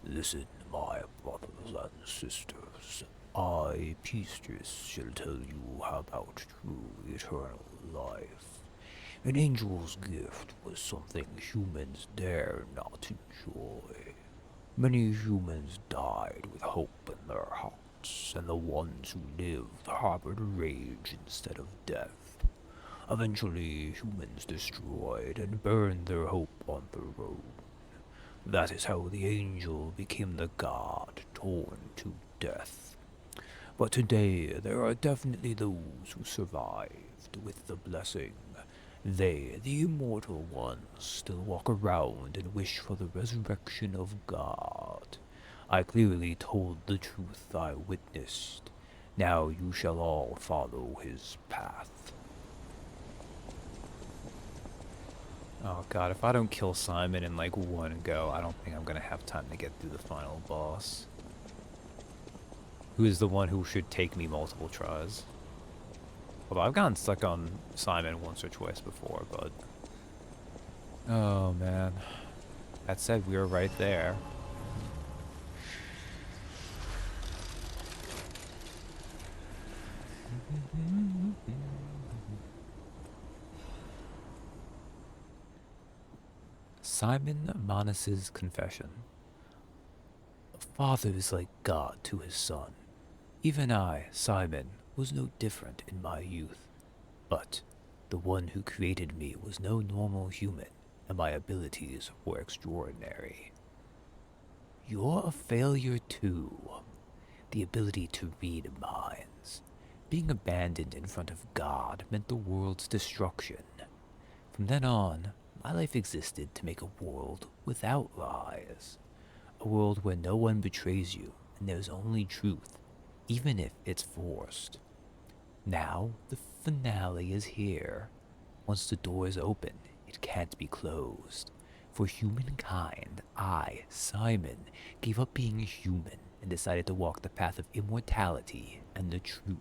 Listen, my brothers and sisters. I, Pistrus, shall tell you about true eternal life. An angel's gift was something humans dare not enjoy. Many humans died with hope in their hearts, and the ones who lived harbored rage instead of death. Eventually, humans destroyed and burned their hope on the road. That is how the angel became the god torn to death. But today, there are definitely those who survived with the blessing. They, the immortal ones, still walk around and wish for the resurrection of God. I clearly told the truth I witnessed. Now you shall all follow his path. Oh god, if I don't kill Simon in like one go, I don't think I'm gonna have time to get through the final boss. Who is the one who should take me multiple tries. Although I've gotten stuck on Simon once or twice before, but... Oh man. That said, we were right there. Simon Manas's confession. A father is like God to his son. Even I, Simon, was no different in my youth. But the one who created me was no normal human, and my abilities were extraordinary. You're a failure too. The ability to read minds. Being abandoned in front of God meant the world's destruction. From then on, my life existed to make a world without lies. A world where no one betrays you, and there's only truth, even if it's forced. Now, the finale is here. Once the door is open, it can't be closed. For humankind, I, Simon, gave up being human and decided to walk the path of immortality and the truth.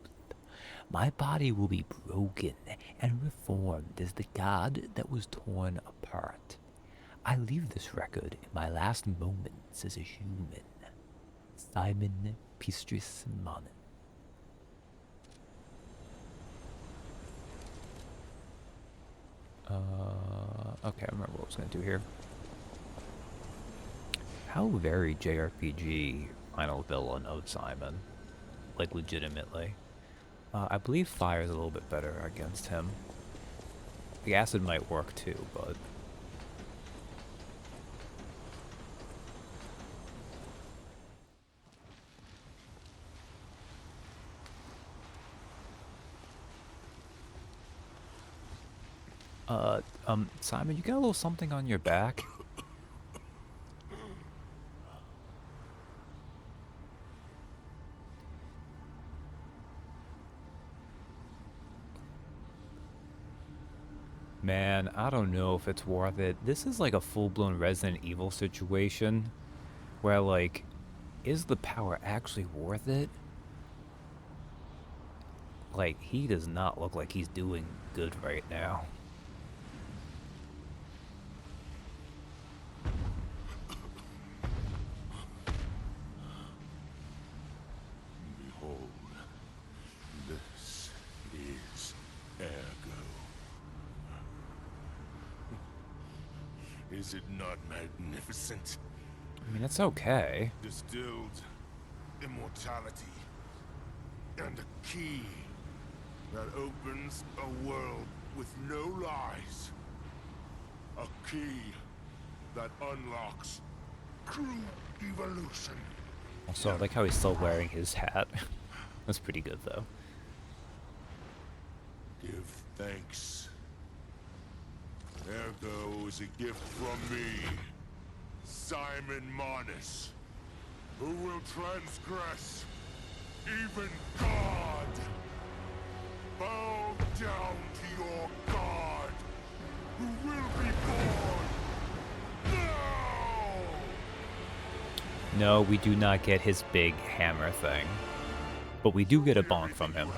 My body will be broken and reformed as the God that was torn apart. I leave this record in my last moments as a human. Simon Pistrus Manon. Okay, I remember what I was going to do here. How very JRPG final villain of Simon. Like, legitimately. I believe fire is a little bit better against him. The acid might work too, but... Simon, you got a little something on your back? Man, I don't know if it's worth it. This is like a full-blown Resident Evil situation where, like, is the power actually worth it? Like, he does not look like he's doing good right now. Behold, this is Ergo. Is it not magnificent? I mean, it's okay. Distilled immortality and a key that opens a world with no lies. A key that unlocks true evolution. Also, I like how he's still wearing his hat. That's pretty good, though. Give thanks. Ergo is a gift from me, Simon Marnus, who will transgress even God. Bow down to your God, who will be born now! No, we do not get his big hammer thing. But we do get a bonk from him.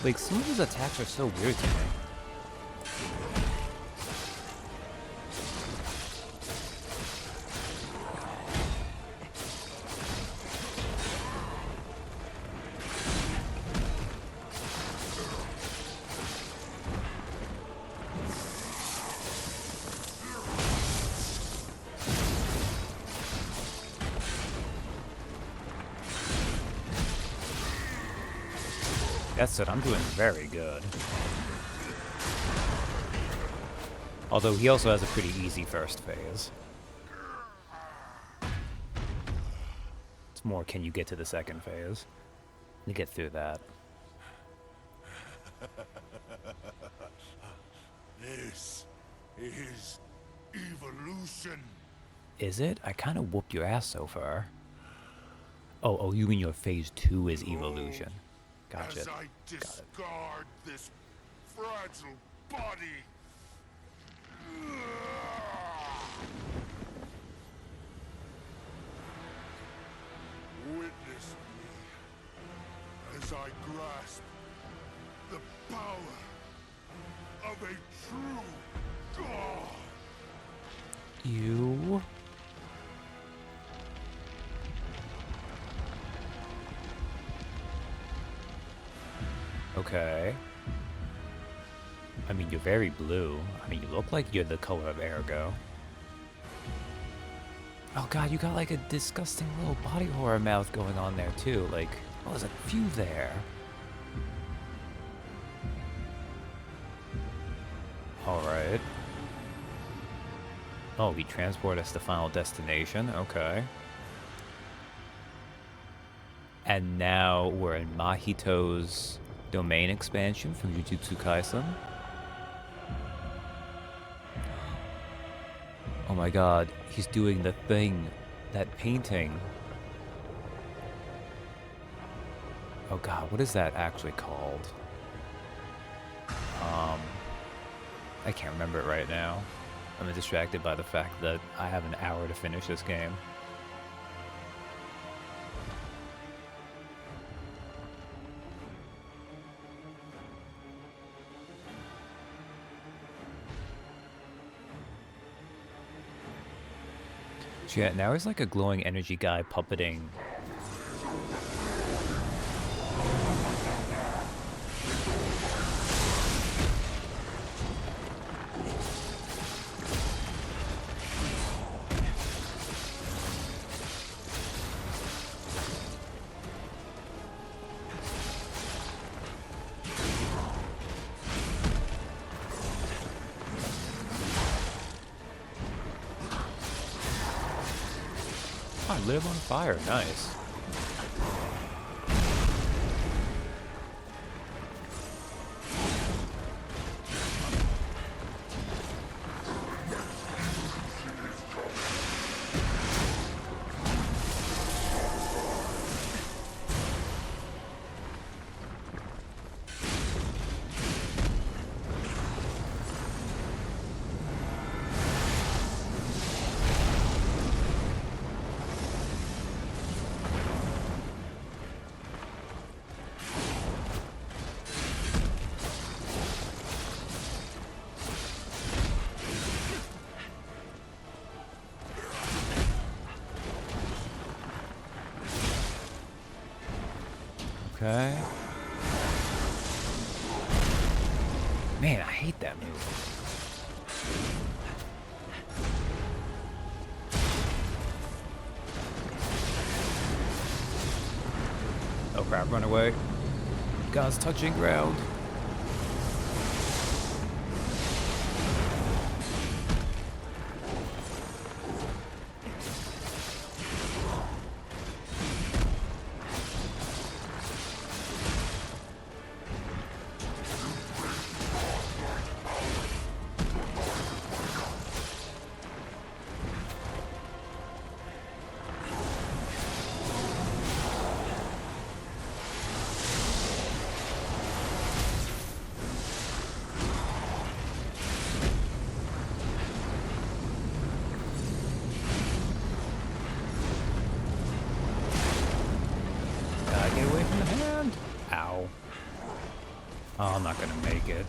Like, some of his attacks are so weird to me. That's it, I'm doing very good. Although he also has a pretty easy first phase. It's more, can you get to the second phase? To get through that. This is evolution. Is it? I kind of whooped your ass so far. Oh, you mean your phase 2 is evolution. Gotcha. As I discard this fragile body. Witness me as I grasp the power of a true god. You? Okay. I mean, you're very blue. I mean, you look like you're the color of Ergo. Oh god, you got like a disgusting little body horror mouth going on there too. Like, oh, there's a few there. Alright. Oh, he transported us to Final Destination. Okay. And now we're in Mahito's domain expansion from Jujutsu Kaisen. Oh my god, he's doing the thing. That painting. Oh god, what is that actually called? I can't remember it right now. I'm distracted by the fact that I have an hour to finish this game. So yeah, now he's like a glowing energy guy puppeting. Oh, I lit him on fire. Nice. Okay. Man, I hate that move. Oh crap, run away. God's touching ground. Get away from the hand. Ow. Oh, I'm not gonna make it.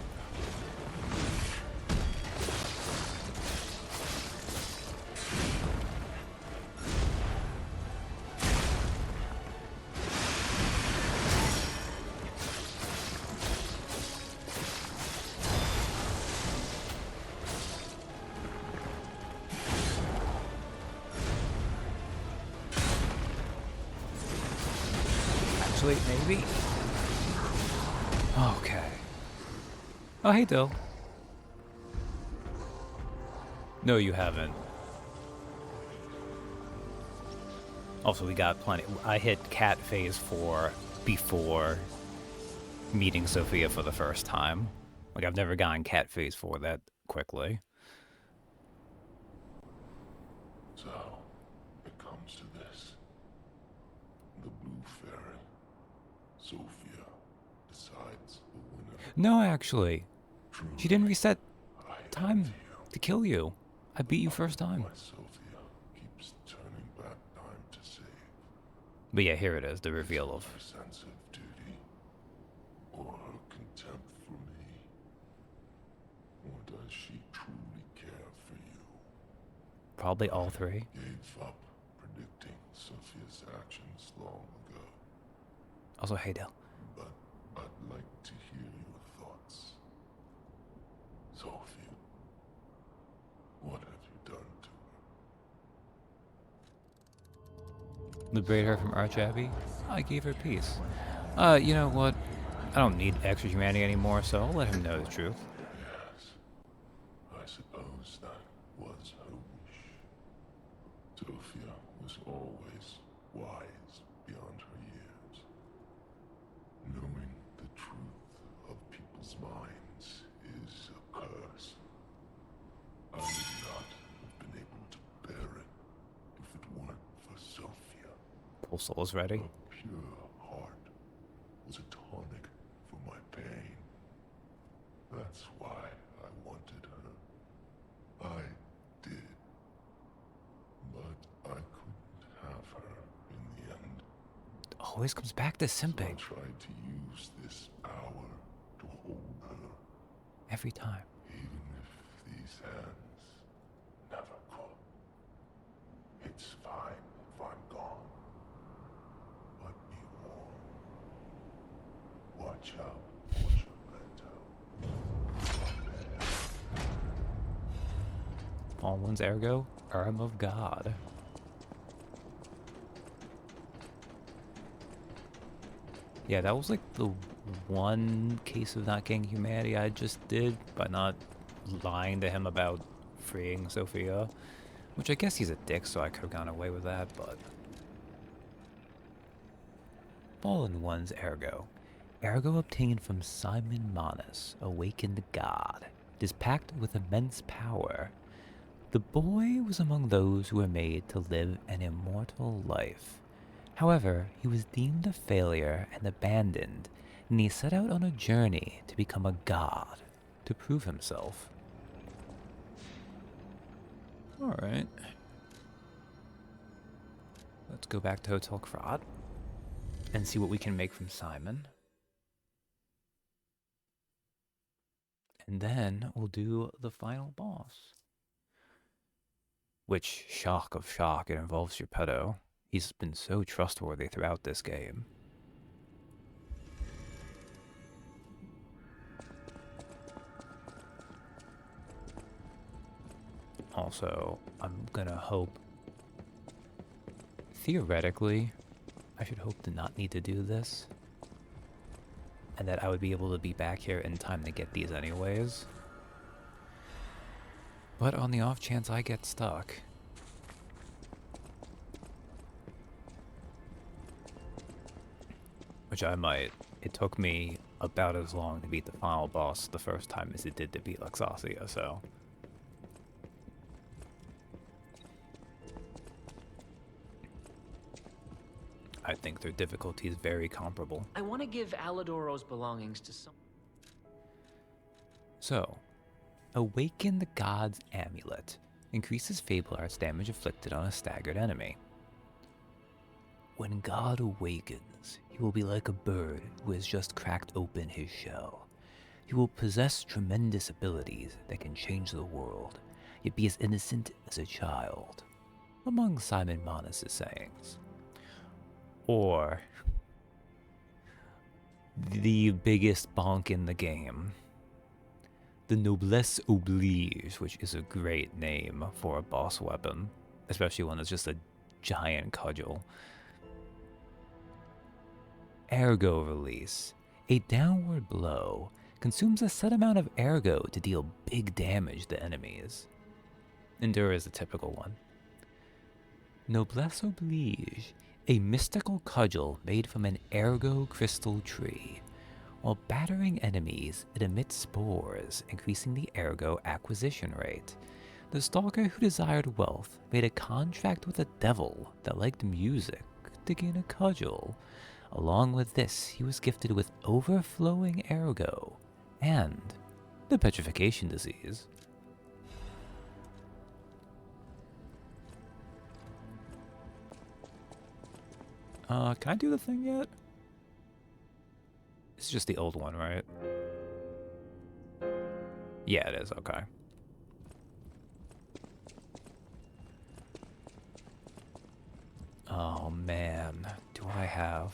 Actually, maybe. Okay. Oh, hey, Dill. No, you haven't. Also, we got plenty. I hit cat phase 4 before meeting Sophia for the first time. Like, I've never gotten cat phase 4 that quickly. So, it comes to this. The Blue Fairy, Sophia, decides the winner. No, actually. She didn't reset time to kill you. I beat you first time. My Sophia keeps turning back time to save. But yeah, here it is, the reveal of... Her sense of duty, or her contempt for me, or does she truly care for you? Probably all three. Gave up predicting Sophia's actions long ago. Also, hey, Dill. But I'd like to hear your thoughts. Sophia, what have you done to her? Liberate her from Arch Abbey? I gave her peace. You know what? I don't need extra humanity anymore, so I'll let him know the truth. Yes, I suppose that was her wish. Sophia was always wise beyond her years. Knowing the truth of people's minds is a curse. I would not have been able to bear it if it weren't for Sophia. Full soul is ready. Her pure heart was a tonic for my pain. That's why I wanted her. I did. But I couldn't have her in the end. Always comes back to simping. So I tried to use this power to hold her. Every time. Even if these hands never could. It It's fine if I'm gone. But be warned. Watch out for Geppetto. Fallen ones ergo, arm of God. Yeah, that was like the one case of not getting humanity I just did by not lying to him about freeing Sophia. Which I guess he's a dick, so I could have gone away with that, but... Fallen ones ergo. Ergo obtained from Simon Manus, awakened god. It is packed with immense power. The boy was among those who were made to live an immortal life. However, he was deemed a failure and abandoned, and he set out on a journey to become a god, to prove himself. Alright. Let's go back to Hotel Krat and see what we can make from Simon. And then we'll do the final boss. Which, shock of shock, it involves Geppetto. He's been so trustworthy throughout this game. Also, I'm gonna hope... Theoretically, I should hope to not need to do this. And that I would be able to be back here in time to get these anyways. But on the off chance I get stuck... Which I might. It took me about as long to beat the final boss the first time as it did to beat Luxasia, so... I think their difficulty is very comparable. I want to give Alidoro's belongings to some... So, awaken the God's Amulet. Increases Fable Art's damage inflicted on a staggered enemy. When God awakens, he will be like a bird who has just cracked open his shell. He will possess tremendous abilities that can change the world, yet be as innocent as a child, among Simon Manus' sayings. Or, the biggest bonk in the game, the Noblesse Oblige, which is a great name for a boss weapon, especially when it's just a giant cudgel. Ergo release. A downward blow consumes a set amount of ergo to deal big damage to enemies. Endure is a typical one. Noblesse Oblige. A mystical cudgel made from an ergo crystal tree. While battering enemies, it emits spores, increasing the ergo acquisition rate. The stalker who desired wealth made a contract with a devil that liked music to gain a cudgel. Along with this, he was gifted with overflowing ergo and the petrification disease. Can I do the thing yet? It's just the old one, right? Yeah, it is, okay. Oh man, do I have...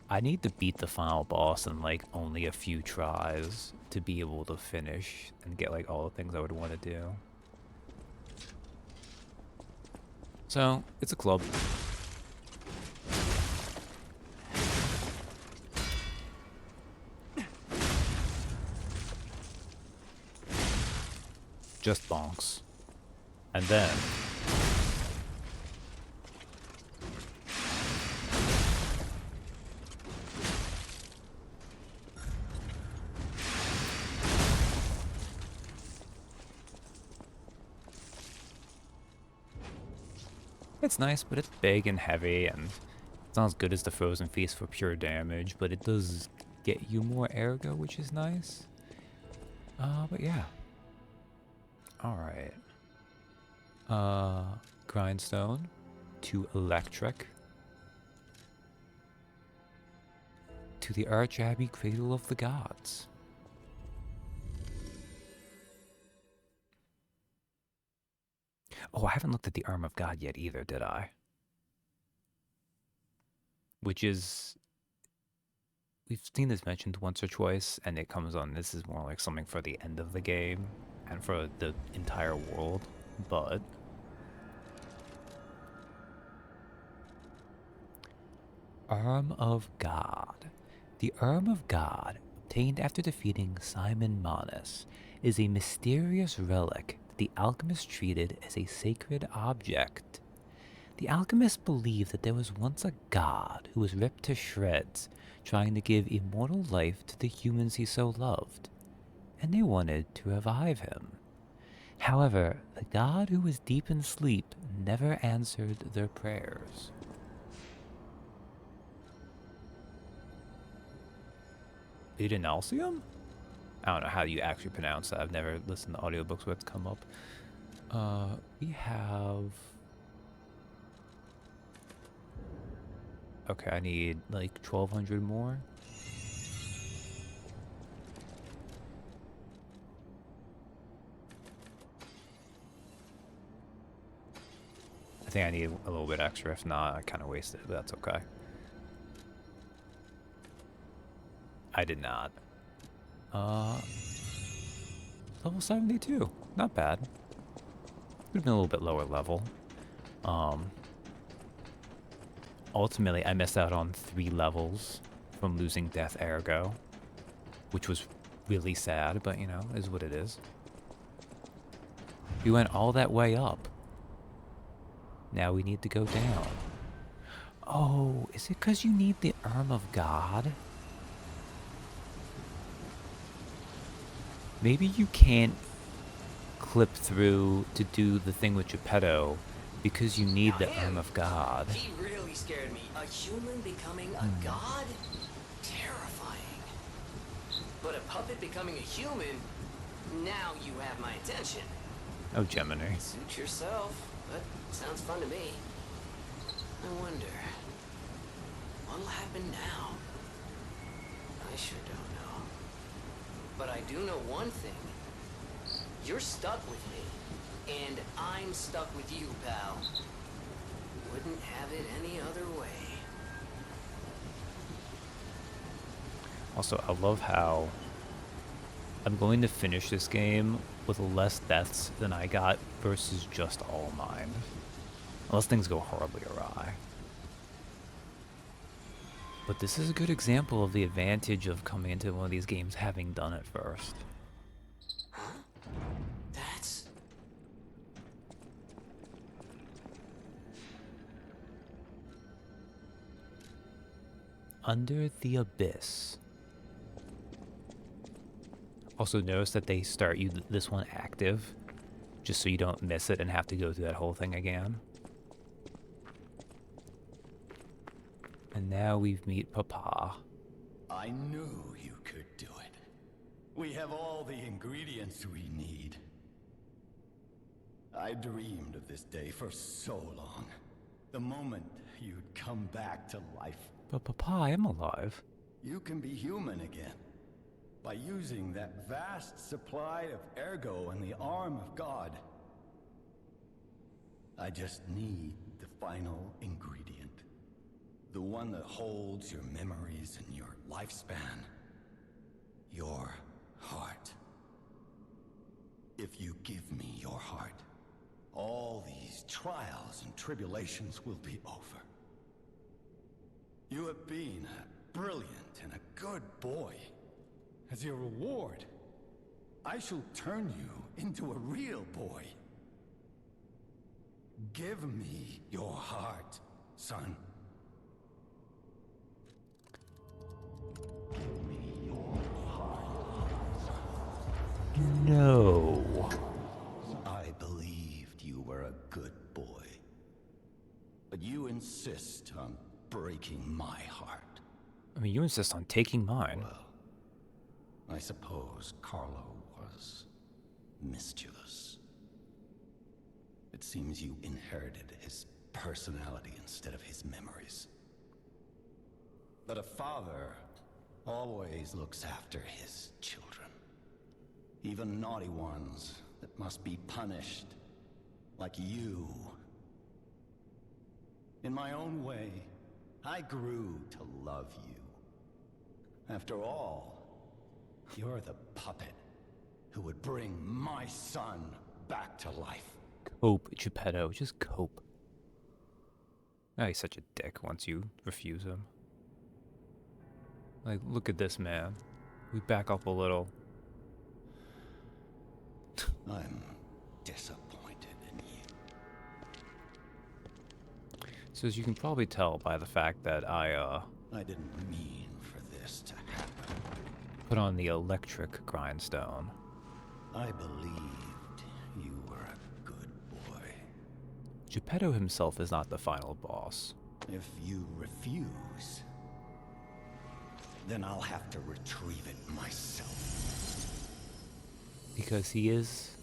I need to beat the final boss in like only a few tries to be able to finish and get like all the things I would want to do. So, it's a club. Just bonks. And then... It's nice, but it's big and heavy, and it's not as good as the Frozen Feast for pure damage, but it does get you more ergo, which is nice. But yeah. Alright. Grindstone to Electric to the Archabbey Cradle of the Gods. Oh, I haven't looked at the Arm of God yet either, did I? Which is... We've seen this mentioned once or twice, and it comes on, this is more like something for the end of the game, and for the entire world, but... Arm of God. The Arm of God, obtained after defeating Simon Manus, is a mysterious relic that the alchemists treated as a sacred object. The alchemists believed that there was once a god who was ripped to shreds, trying to give immortal life to the humans he so loved, and they wanted to revive him. However, the god who was deep in sleep never answered their prayers. Idinalcium? I don't know how you actually pronounce that. I've never listened to audiobooks where it's come up. We have... Okay, I need like 1,200 more. I think I need a little bit extra. If not, I kind of wasted it, but that's okay. I did not. Level 72. Not bad. Would have been a little bit lower level. Ultimately, I missed out on 3 levels from losing Death Ergo, which was really sad, but you know, is what it is. We went all that way up. Now we need to go down. Oh, is it because you need the Arm of God? Maybe you can't clip through to do the thing with Geppetto because you need the Arm of God. He really scared me. A human becoming a god? Terrifying. But a puppet becoming a human? Now you have my attention. Oh, Gemini. Suit yourself, but sounds fun to me. I wonder, what'll happen now? I sure don't know. But I do know one thing. You're stuck with me, and I'm stuck with you, pal. Wouldn't have it any other way. Also, I love how I'm going to finish this game with less deaths than I got versus just all mine. Unless things go horribly awry. But this is a good example of the advantage of coming into one of these games having done it first. That's... Under the Abyss. Also notice that they start you this one active, just so you don't miss it and have to go through that whole thing again. And now we meet Papa. I knew you could do it. We have all the ingredients we need. I dreamed of this day for so long. The moment you'd come back to life. But Papa, I am alive. You can be human again. By using that vast supply of ergo and the Arm of God. I just need the final ingredient. The one that holds your memories and your lifespan. Your heart. If you give me your heart, all these trials and tribulations will be over. You have been a brilliant and a good boy. As your reward, I shall turn you into a real boy. Give me your heart, son. Give me your heart, son. No. I believed you were a good boy. But you insist on breaking my heart. I mean, you insist on taking mine. Well, I suppose Carlo was mischievous. It seems you inherited his personality instead of his memories. But a father always looks after his children. Even naughty ones that must be punished. like you. In my own way, I grew to love you. After all, you're the puppet who would bring my son back to life. Cope, Geppetto, just cope. Oh, he's such a dick once you refuse him. Like, look at this man. We back up a little. I'm disappointed in you. So as you can probably tell by the fact that I didn't mean for this to happen. Put on the electric grindstone. I believed you were a good boy. Geppetto himself is not the final boss. If you refuse, then I'll have to retrieve it myself. Because he is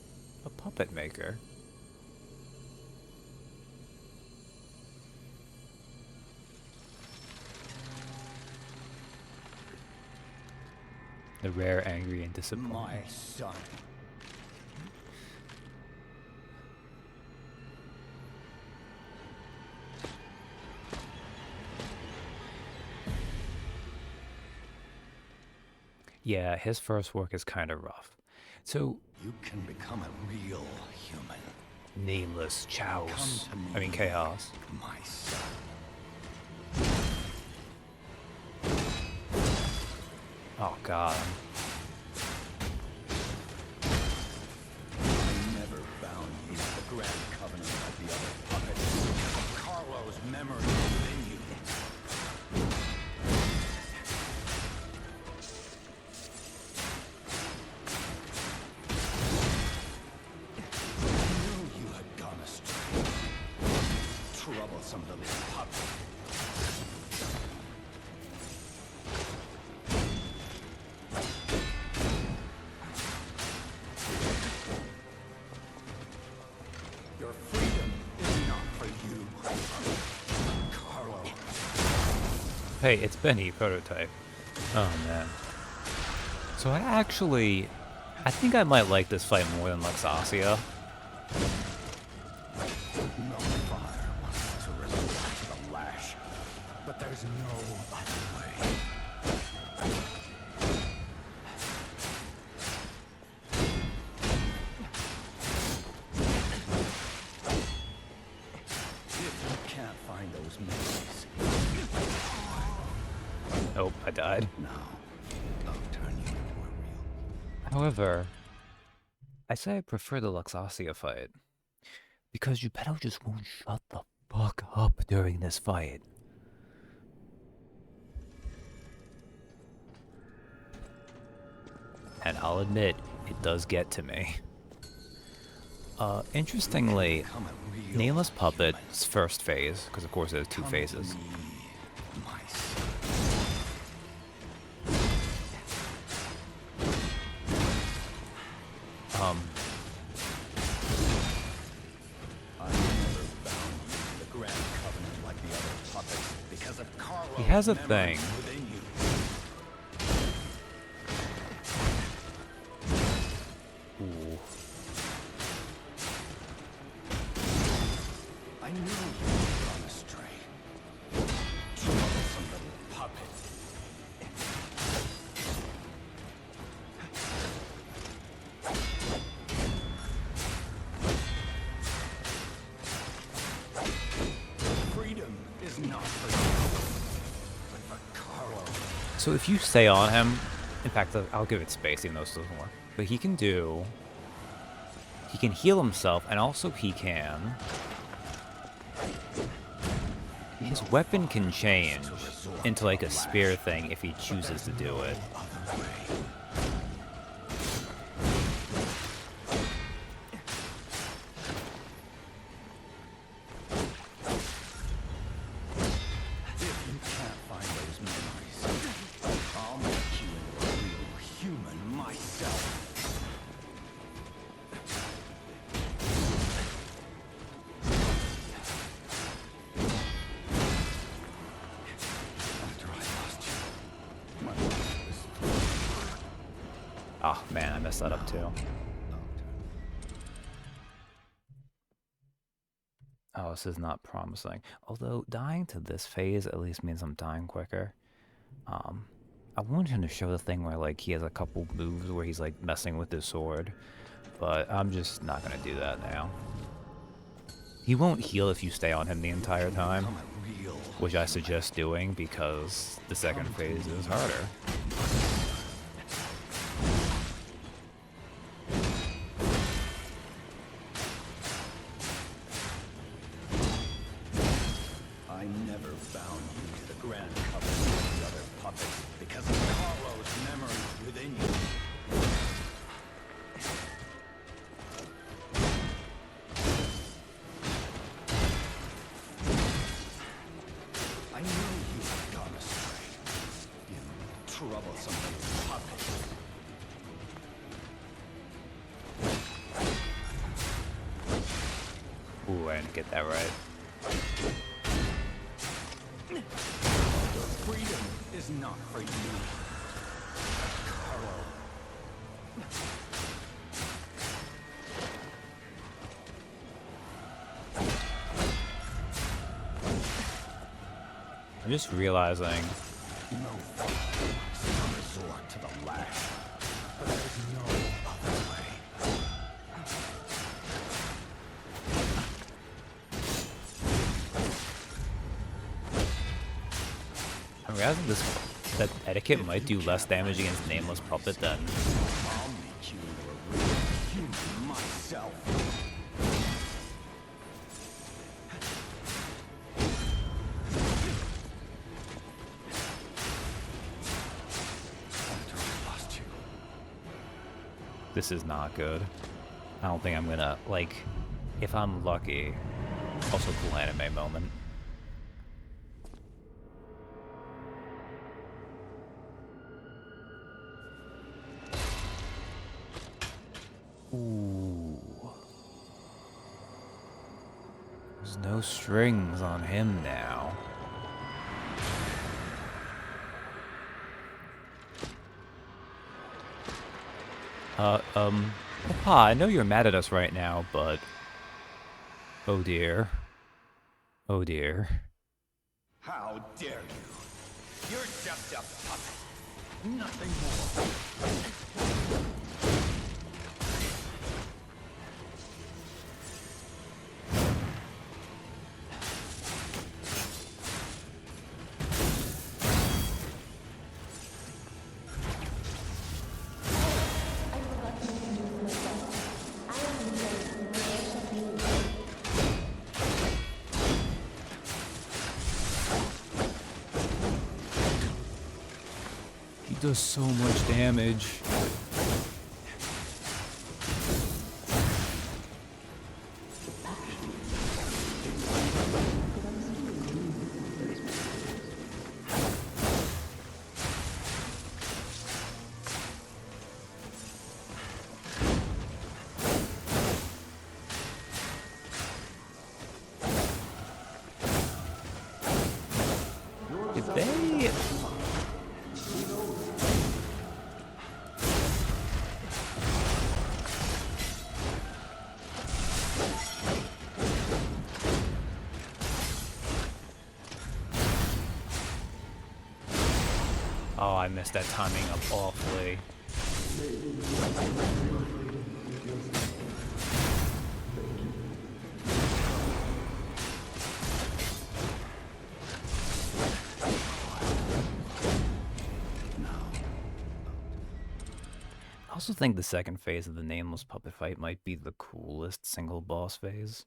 a puppet maker. The rare, angry, and disappointed. My son. Yeah, his first work is kind of rough. So you can become a real human. Nameless Chaos. I mean Chaos. My son. Oh god. I never bound you to the Grand Covenant like the other puppets. Carlo's memory within you. I knew you had gone astray. Troublesome little puppet. Your freedom is not for you, Carlo. Hey, it's Benny, prototype. Oh man. So I think I might like this fight more than Luxasia. No fire wants to respond to the lash, but there's no other way. If you can't find those memories, Oh, I died. now I'll turn you into a real. However, I say I prefer the Luxasia fight. Because Geppetto just won't shut the fuck up during this fight. And I'll admit, it does get to me. Interestingly, Nameless Puppet's first phase, because of course there's two phases. He has a thing. Ooh. I knew you were gone astray. Troublesome little puppet. Freedom is not for you, but for Carlo. So if you stay on him, in fact, I'll give it space even though it doesn't work. But he can heal himself, and also his weapon can change into like a spear thing if he chooses to do it. If you can't find those memories, I'll make you a real human myself. After I lost you, my life was Oh man, I messed that up too. Oh, this is not promising. Although dying to this phase at least means I'm dying quicker. I wanted him to show the thing where like he has a couple moves where he's like messing with his sword, but I'm just not gonna do that now. He won't heal if you stay on him the entire time, which I suggest doing because the second phase is harder. I never bound you to the Grand Covenant of the other puppets because of Carlo's memories within you. I knew you had gone astray. You troublesome little puppet. Ooh, I didn't get that right. Your freedom is not for you, Carlo. I'm just realizing. No fight must resort to the lash, but there's no other way. I'm realizing that etiquette might do less damage against Nameless Puppet than. I'll make you a real human myself. This is not good. I don't think I'm gonna, like, if I'm lucky, also cool anime moment. Ooh. There's no strings on him now. Papa, I know you're mad at us right now, but... Oh dear. Oh dear. How dare you? You're just a puppet. Nothing more. He does so much damage. Did they... Oh, I messed that timing up awfully. I also think the second phase of the Nameless Puppet fight might be the coolest single boss phase,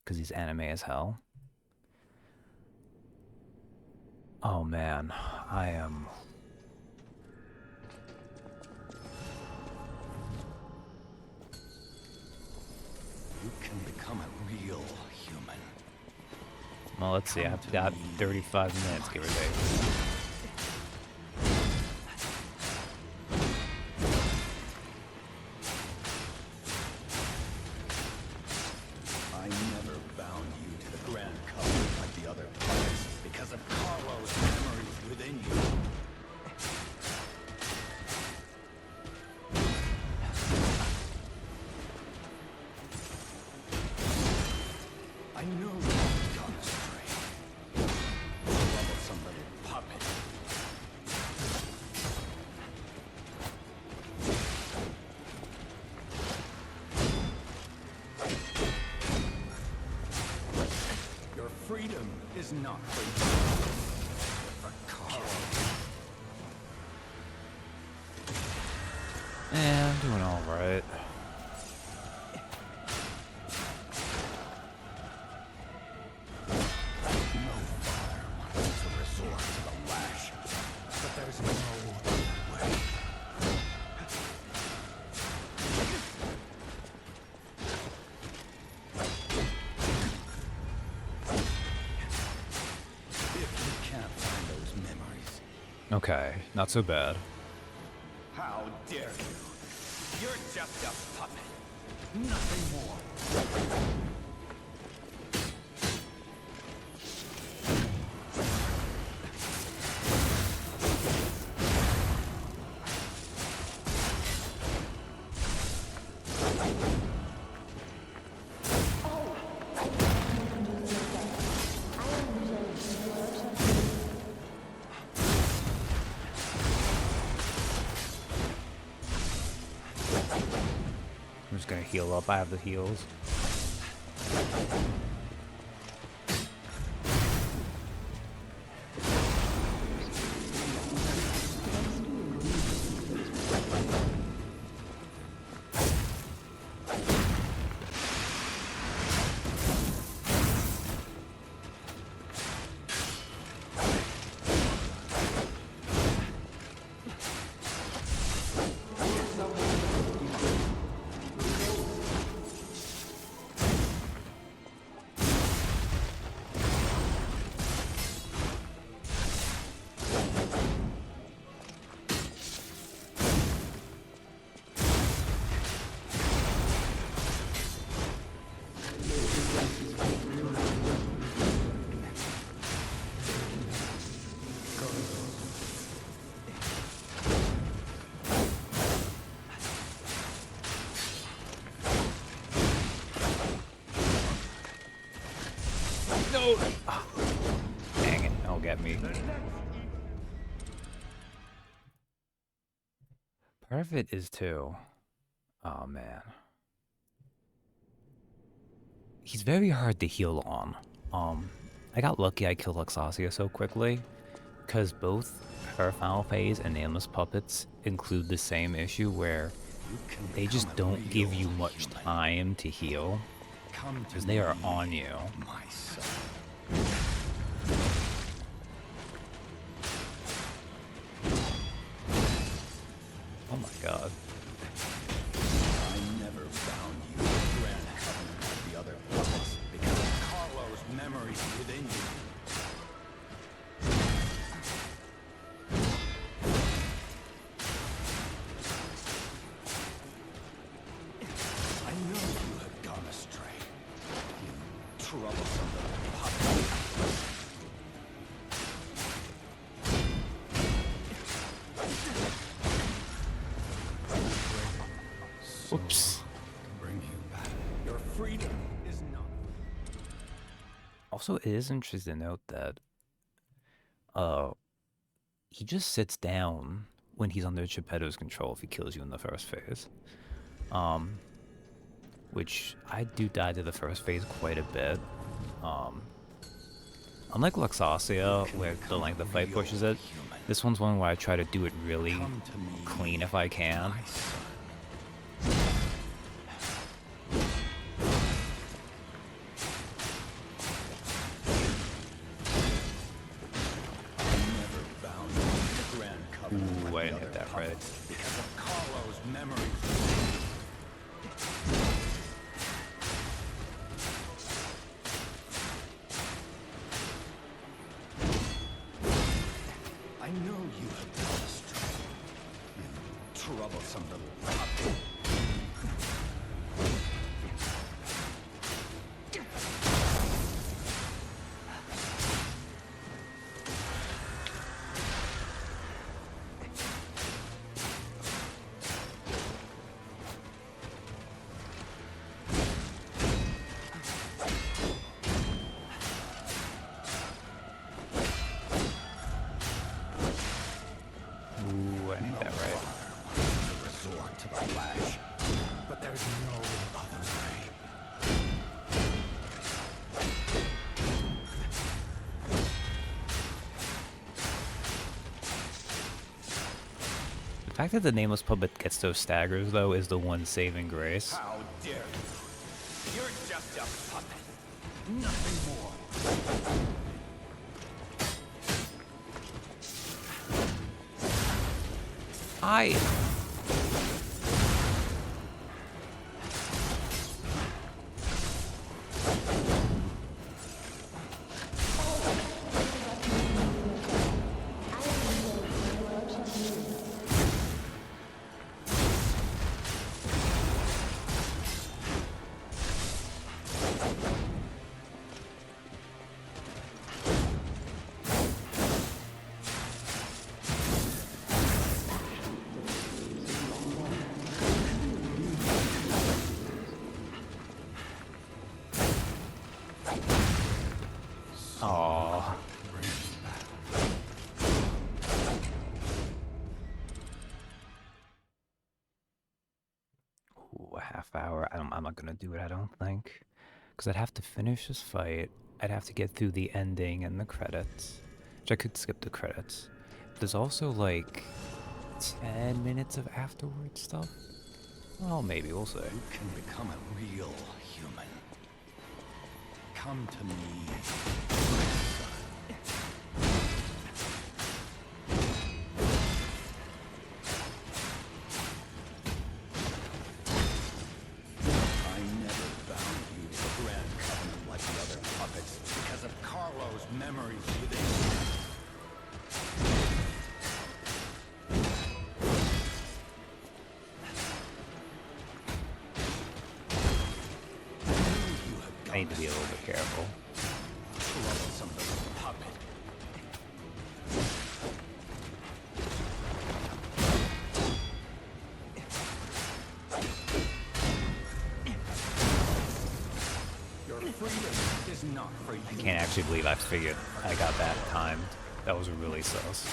because he's anime as hell. Oh man, I am... You can become a real human. Well, let's see, I've got 35 minutes, give or take. I never bound you to the Grand Covenant like the other puppets because of Carlo's memories within you. I I know you've gone astray. Troublesome little puppet. Your freedom is not freedom. A coward. I'm doing all right. No father wants to resort to the lash, but there's no way. If you can't find those memories, Okay, not so bad. how dare you? You're just a puppet, nothing more. I'm just gonna heal up. I have the heals. No! Oh, dang it, don't get me. Part of it is too. Oh man. He's very hard to heal on. I got lucky I killed Luxasia so quickly, because both her final phase and Nameless Puppets include the same issue where they just don't give you much time to heal, because they are on you. My son. Oh my god. I never found you a grand covenant like the other puppets because of Carlo's memories within you. I know you have gone astray. You troublesome little puppet. Whoops. To bring you back. Your freedom is not. Also, it is interesting to note that he just sits down when he's under Geppetto's control if he kills you in the first phase. Which I do die to the first phase quite a bit. Unlike Luxasia, where the length of fight pushes it, this one's one where I try to do it really clean if I can. Ooh, I didn't hit that right. Because of Carlo's memories. I know you have gone astray. You troublesome little puppet. fact that the nameless puppet gets those staggers, though, is the one saving grace. How dare you? You're just a puppet. Nothing more. I... Aww. Ooh, a half hour. I'm not gonna do it, I don't think. Because I'd have to finish this fight. I'd have to get through the ending and the credits. Which I could skip the credits. There's also like 10 minutes of afterward stuff. Well, maybe, we'll see. You can become a real human. Come to me. I never bound you to a grand covenant like the other puppets because of Carlo's memories within you. I need to be a little bit careful. Troublesome little puppet. Your freedom is not for you. I can't actually believe I figured I got that timed. That was really sus.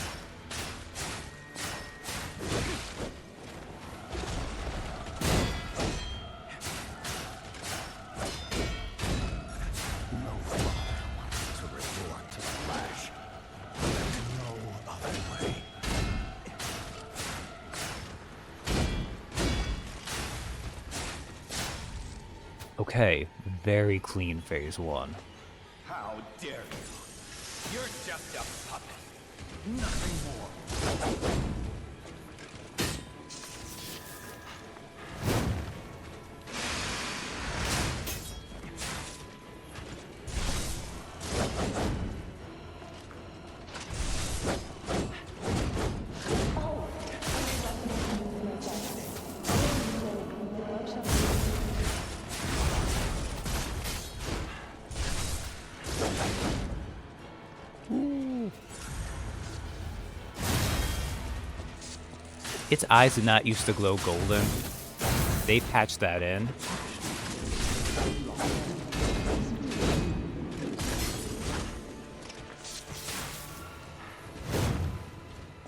Okay, very clean phase 1. How dare you? You're just a puppet. Nothing more. Its eyes did not used to glow golden. They patched that in.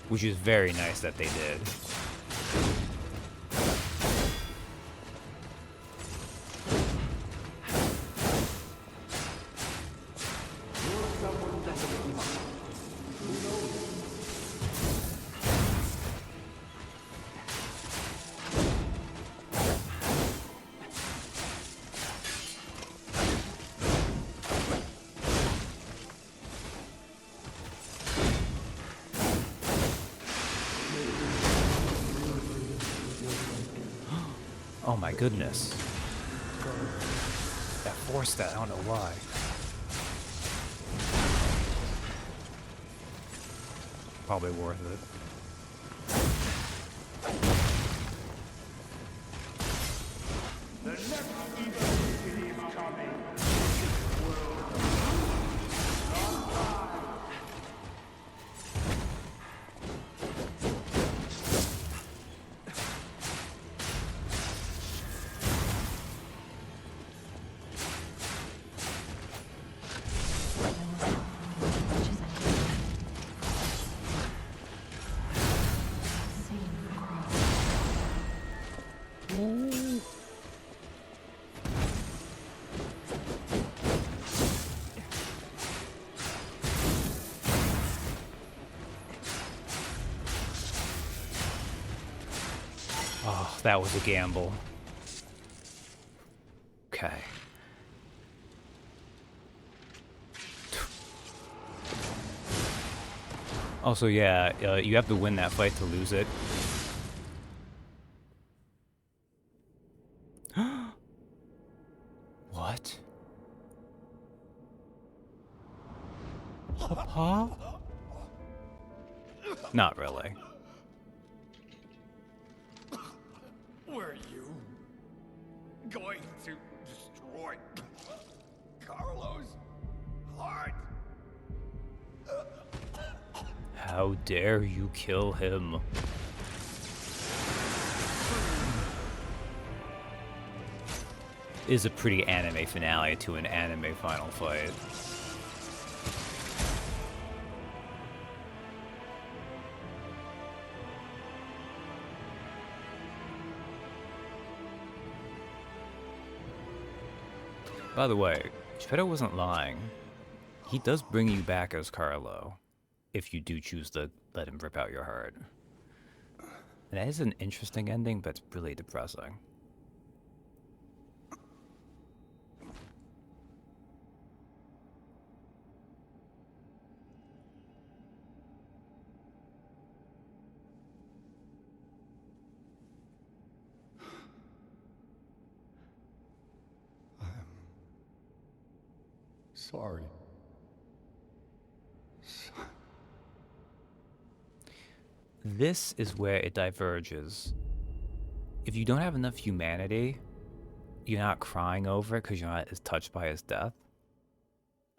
Which is very nice that they did. Oh my goodness. That forced that, I don't know why. Probably worth it. The next evil is coming. that was a gamble. Okay. Also, yeah, you have to win that fight to lose it. What? Papa? Not really. Were you going to destroy Carlos' heart? How dare you kill him? Is a pretty anime finale to an anime final fight. By the way, Geppetto wasn't lying. He does bring you back as Carlo, if you do choose to let him rip out your heart. And that is an interesting ending, but it's really depressing. Sorry. This is where it diverges. If you don't have enough humanity, you're not crying over it because you're not as touched by his death.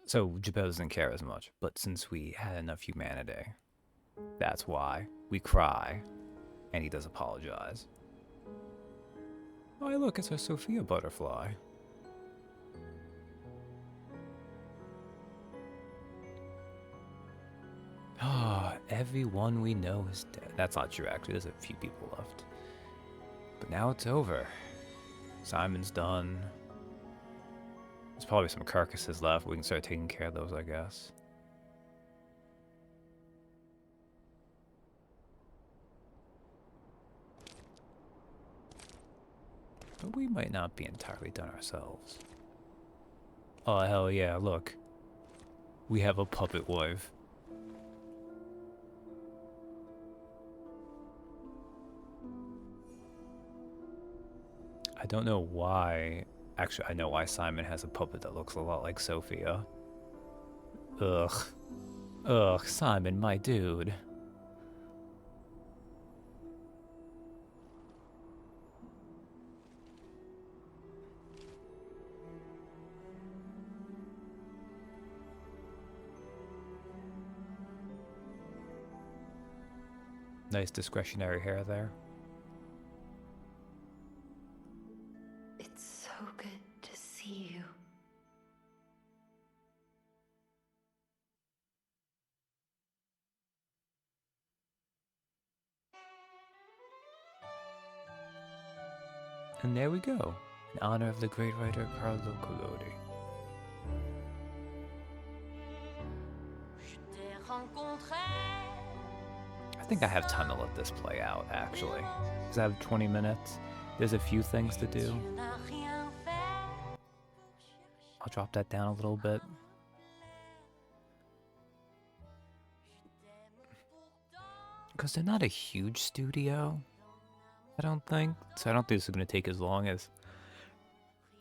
So Geppetto doesn't care as much. But since we had enough humanity, that's why we cry, and he does apologize. Oh, hey, look, it's our Sophia butterfly. Ah, everyone we know is dead. That's not true, actually. There's a few people left. But now it's over. Simon's done. There's probably some carcasses left. We can start taking care of those, I guess. But we might not be entirely done ourselves. Oh, hell yeah, look. We have a puppet wife. I don't know why. Actually, I know why Simon has a puppet that looks a lot like Sophia. Ugh. Ugh, Simon, my dude. Nice discretionary hair there. It's so good to see you. And there we go, in honor of the great writer Carlo Collodi. I think I have time to let this play out, actually. Because I have 20 minutes. There's a few things to do. I'll drop that down a little bit. Because they're not a huge studio, I don't think. So I don't think this is going to take as long as,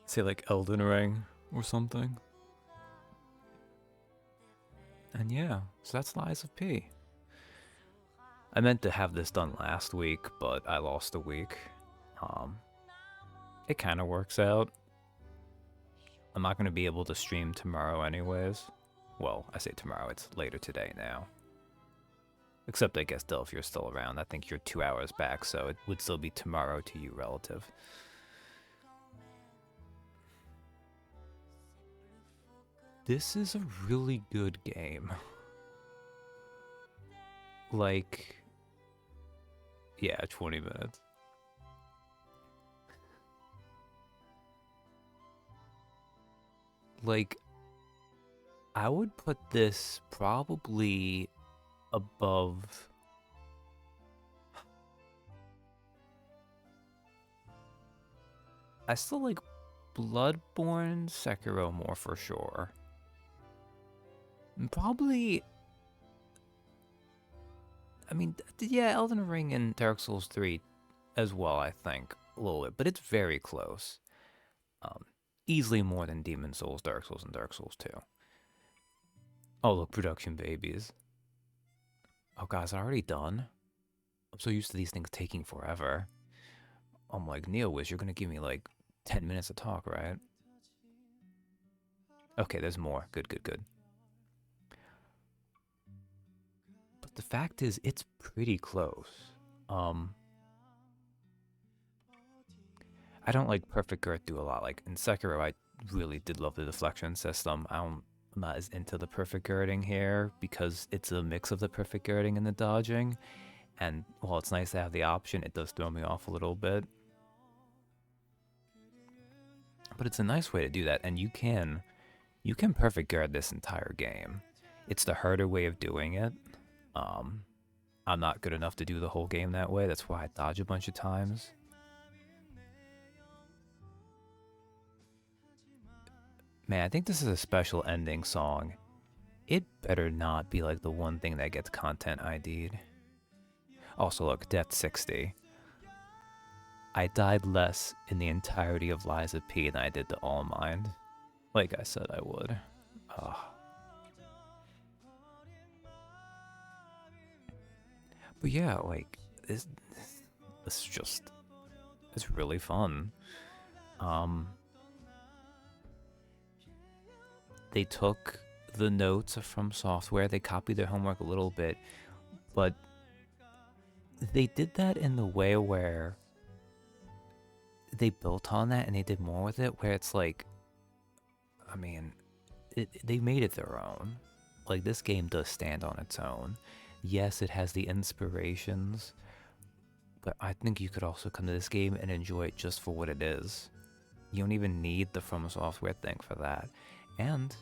say, like Elden Ring or something. And yeah, so that's Lies of P. I meant to have this done last week, but I lost a week. It kind of works out. I'm not going to be able to stream tomorrow anyways. Well, I say tomorrow, it's later today now. Except I guess, Del, if you're still around, I think you're 2 hours back, so it would still be tomorrow to you, relative. This is a really good game. Like, yeah, 20 minutes. Like, I would put this probably above I still like Bloodborne, Sekiro more for sure. And probably, I mean, yeah, Elden Ring and Dark Souls 3 as well, I think, a little bit, but it's very close. Easily more than Demon Souls, Dark Souls, and Dark Souls 2. Oh, look, production babies. Oh, God, is it already done? I'm so used to these things taking forever. I'm like, Neowiz, you're gonna give me like 10 minutes to talk, right? Okay, there's more. Good, good, good. But the fact is, it's pretty close. I don't like Perfect Earth do a lot. Like in Sekiro, I really did love the deflection system. I'm not as into the perfect girding here because it's a mix of the perfect girding and the dodging. And while it's nice to have the option, it does throw me off a little bit. But it's a nice way to do that, and you can perfect guard this entire game. It's the harder way of doing it. I'm not good enough to do the whole game that way. That's why I dodge a bunch of times. Man, I think this is a special ending song. It better not be like the one thing that gets content ID'd. Also, look, death 60. I died less in the entirety of Lies of P than I did to All Mind. Like I said I would. But yeah, like, this just, it's really fun. They took the notes from software, they copied their homework a little bit, but they did that in the way where they built on that and they did more with it, where it's like, I mean, they made it their own. Like, this game does stand on its own. Yes, it has the inspirations, but I think you could also come to this game and enjoy it just for what it is. You don't even need the From Software thing for that. And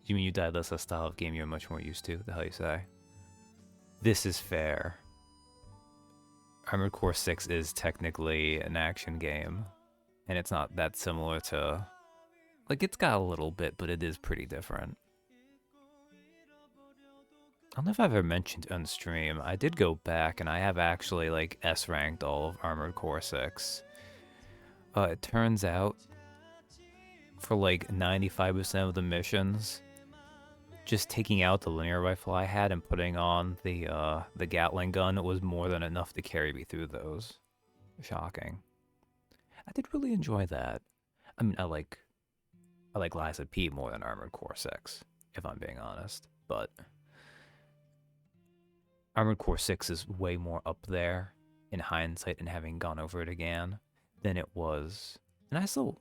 you mean you died less a style of game you're much more used to? The hell you say? This is fair. Armored Core 6 is technically an action game, and it's not that similar to... Like, it's got a little bit, but it is pretty different. I don't know if I've ever mentioned on stream, I did go back, and I have actually, like, S-ranked all of Armored Core 6. It turns out, for, like, 95% of the missions, just taking out the linear rifle I had and putting on the Gatling gun was more than enough to carry me through those. Shocking. I did really enjoy that. I mean, I like Lies of P more than Armored Core 6, if I'm being honest. But Armored Core 6 is way more up there in hindsight and having gone over it again than it was. And I still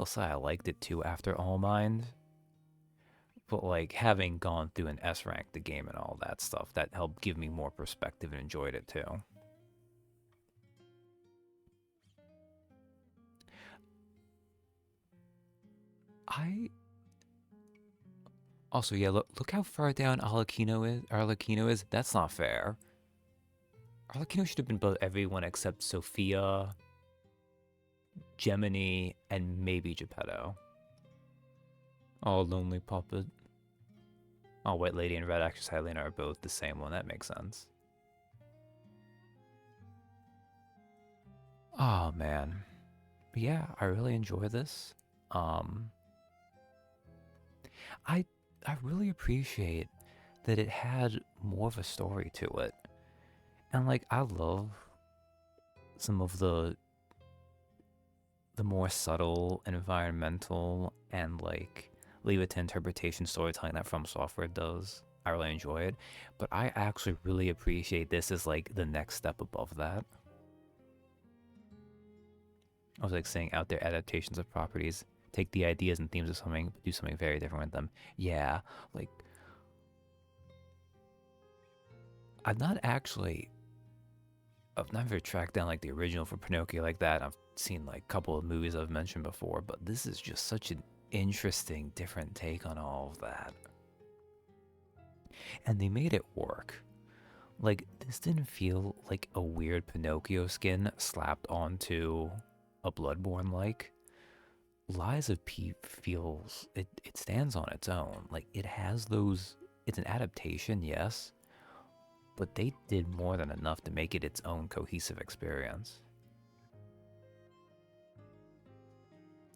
say I liked it too after All Mind. But like having gone through an S rank the game and all that stuff, that helped give me more perspective and enjoyed it too. Also, yeah, look how far down Arlecchino is. That's not fair. Arlecchino should have been both everyone except Sophia, Gemini, and maybe Geppetto. Oh, Lonely Puppet. Oh, White Lady and Red Actress Helena are both the same one. That makes sense. Oh, man. But yeah, I really enjoy this. I really appreciate that it had more of a story to it. And like, I love some of the more subtle environmental and like leave it to interpretation storytelling that From Software does. I really enjoy it, but I actually really appreciate this as like the next step above that. I was like saying out there adaptations of properties, take the ideas and themes of something, but do something very different with them. Yeah, like I've never tracked down like the original for Pinocchio like that. I've seen like a couple of movies I've mentioned before, but this is just such an interesting, different take on all of that. And they made it work. Like, this didn't feel like a weird Pinocchio skin slapped onto a Bloodborne-like. Lies of P feels, it stands on its own. Like, it has those, it's an adaptation, yes, but they did more than enough to make it its own cohesive experience.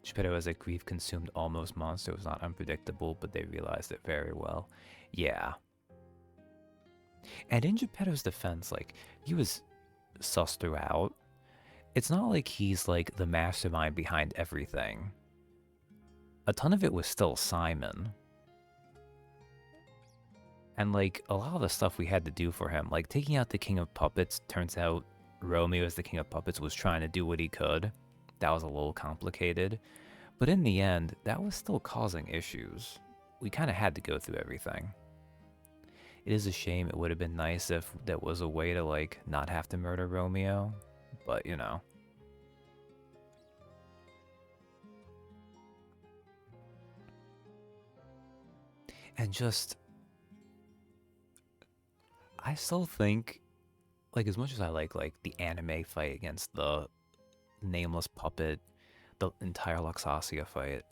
Geppetto as a grief-consumed almost monster was not unpredictable, but they realized it very well. Yeah. And in Geppetto's defense, like, he was sus throughout. It's not like he's, like, the mastermind behind everything. A ton of it was still Simon. And, like, a lot of the stuff we had to do for him, like, taking out the King of Puppets, turns out Romeo as the King of Puppets was trying to do what he could. That was a little complicated. But in the end, that was still causing issues. We kind of had to go through everything. It is a shame. It would have been nice if there was a way to, like, not have to murder Romeo. But, you know. And just... I still think, like, as much as I like the anime fight against the nameless puppet, the entire Luxasia fight,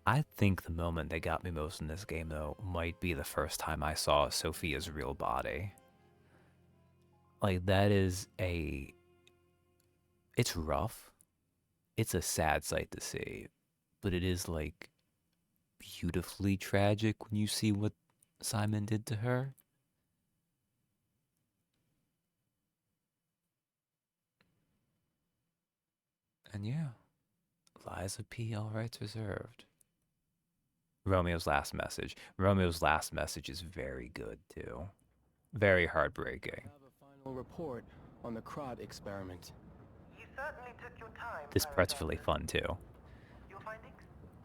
I think the moment that got me most in this game, though, might be the first time I saw Sophia's real body. Like, that is a... It's rough. It's a sad sight to see. But it is, like, beautifully tragic when you see what Simon did to her. And yeah, Lies of P, all rights reserved. Romeo's last message. Romeo's last message is very good, too. Very heartbreaking. Have a final report on the Krot experiment. You certainly took your time. This part's really fun, too. Your findings?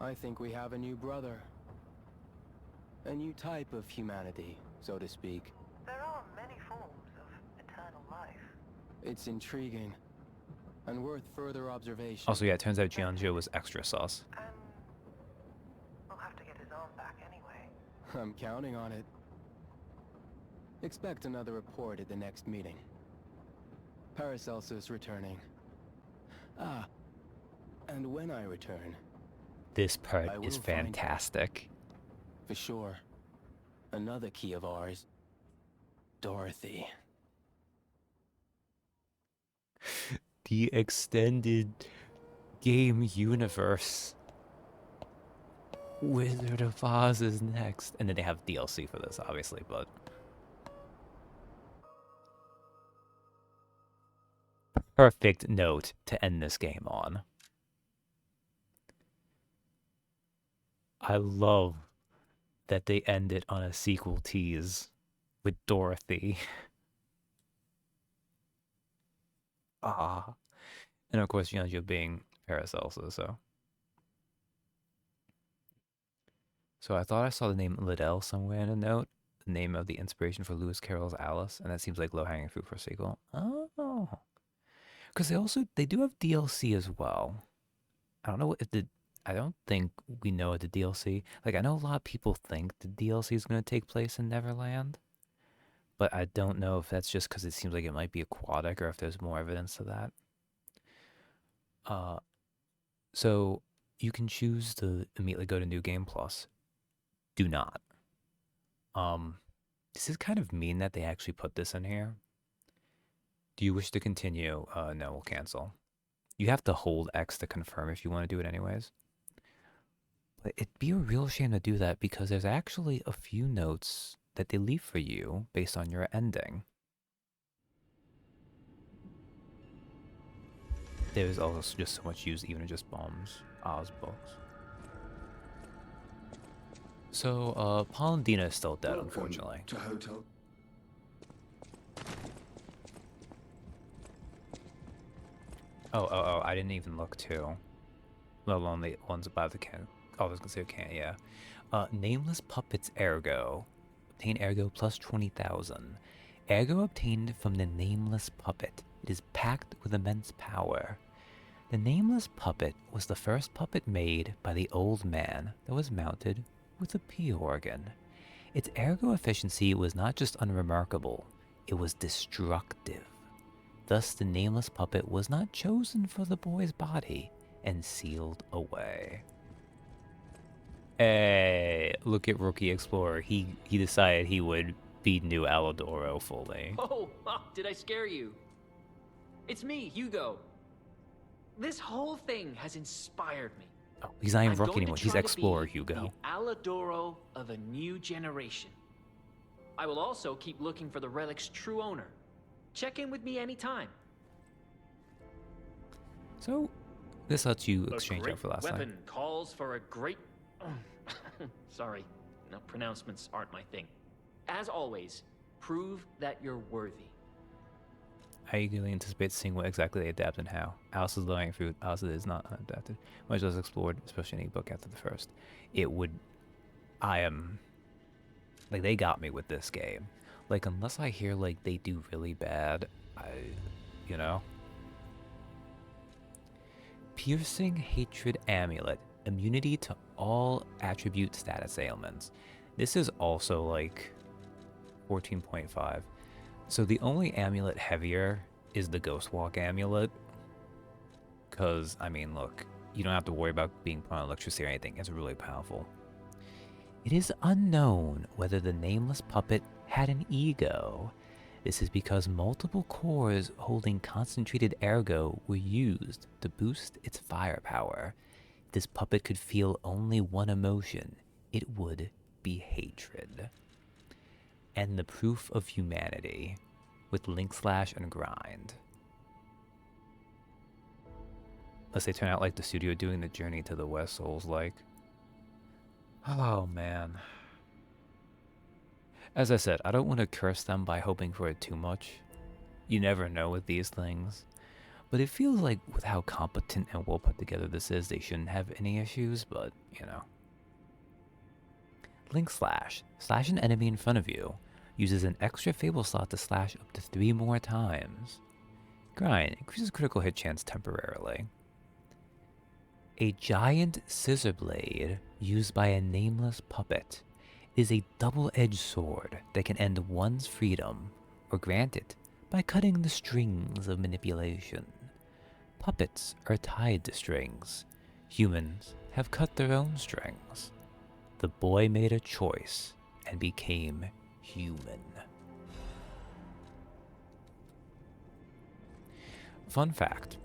I think we have a new brother. A new type of humanity, so to speak. There are many forms of eternal life. It's intriguing and worth further observation. Also, yeah, it turns out Giangio was extra sus. And we'll have to get his arm back anyway. I'm counting on it. Expect another report at the next meeting. Paracelsus returning. Ah, and when I return... This part is fantastic. For sure. Another key of ours. Dorothy. The extended game universe. Wizard of Oz is next. And then they have DLC for this, obviously, but... Perfect note to end this game on. I love that they end it on a sequel tease with Dorothy. Ah. And of course, Giangio being Paracelsus, so. So I thought I saw the name Liddell somewhere in a note. The name of the inspiration for Lewis Carroll's Alice, and that seems like low-hanging fruit for a sequel. Oh. Because they do have DLC as well. I don't know if I don't think we know what the DLC... Like, I know a lot of people think the DLC is going to take place in Neverland. But I don't know if that's just because it seems like it might be aquatic or if there's more evidence to that. So you can choose to immediately go to New Game Plus. Do not. This is kind of mean that they actually put this in here. Do you wish to continue? No, we'll cancel. You have to hold X to confirm if you want to do it anyways. But it'd be a real shame to do that because there's actually a few notes that they leave for you based on your ending. There's also just so much use even in just bombs. Oz books. So, Polendina is still dead, unfortunately. To hotel. Oh, I didn't even look too. Let alone the ones above the can. Oh, I was gonna say can, yeah. Nameless Puppets Ergo. Obtain Ergo plus 20,000. Ergo obtained from the Nameless Puppet. It is packed with immense power. The Nameless Puppet was the first puppet made by the old man that was mounted with a P organ. Its ergo efficiency was not just unremarkable, It was destructive. Thus, the nameless puppet was not chosen for the boy's body and sealed away. Hey, look at Rookie Explorer. He decided he would be new Alidoro fully. Oh, did I scare you? It's me, Hugo. This whole thing has inspired me. Oh, he's not even I'm Rookie going to anymore. He's try to Explorer, be Hugo. The Alidoro of a new generation. I will also keep looking for the relic's true owner. Check in with me anytime. So, this lets you exchange out for last weapon night. calls for a great... Sorry, no, pronouncements aren't my thing. As always, prove that you're worthy. I eagerly anticipate seeing what exactly they adapt and how. Alice's low-hanging fruit. Alice is not unadapted. Much less explored, especially in a book after the first. It would... I am... Like, they got me with this game. Like, unless I hear, like, they do really bad, you know? Piercing Hatred Amulet. Immunity to all attribute status ailments. This is also, like, 14.5. So the only amulet heavier is the Ghostwalk amulet. Because, I mean, look, you don't have to worry about being put on electricity or anything. It's really powerful. It is unknown whether the nameless puppet had an ego. This is because multiple cores holding concentrated ergo were used to boost its firepower. If this puppet could feel only one emotion, it would be hatred. And the proof of humanity with Link Slash and Grind. Unless they turn out like the studio doing the Journey to the West Souls like. Oh man. As I said, I don't want to curse them by hoping for it too much. You never know with these things. But it feels like with how competent and well put together this is, they shouldn't have any issues, but, you know. Link Slash. Slash an enemy in front of you. Uses an extra Fable slot to slash up to 3 more times. Grind. Increases critical hit chance temporarily. A giant scissor blade used by a nameless puppet is a double-edged sword that can end one's freedom, or grant it, by cutting the strings of manipulation. Puppets are tied to strings. Humans have cut their own strings. The boy made a choice and became human. Fun fact.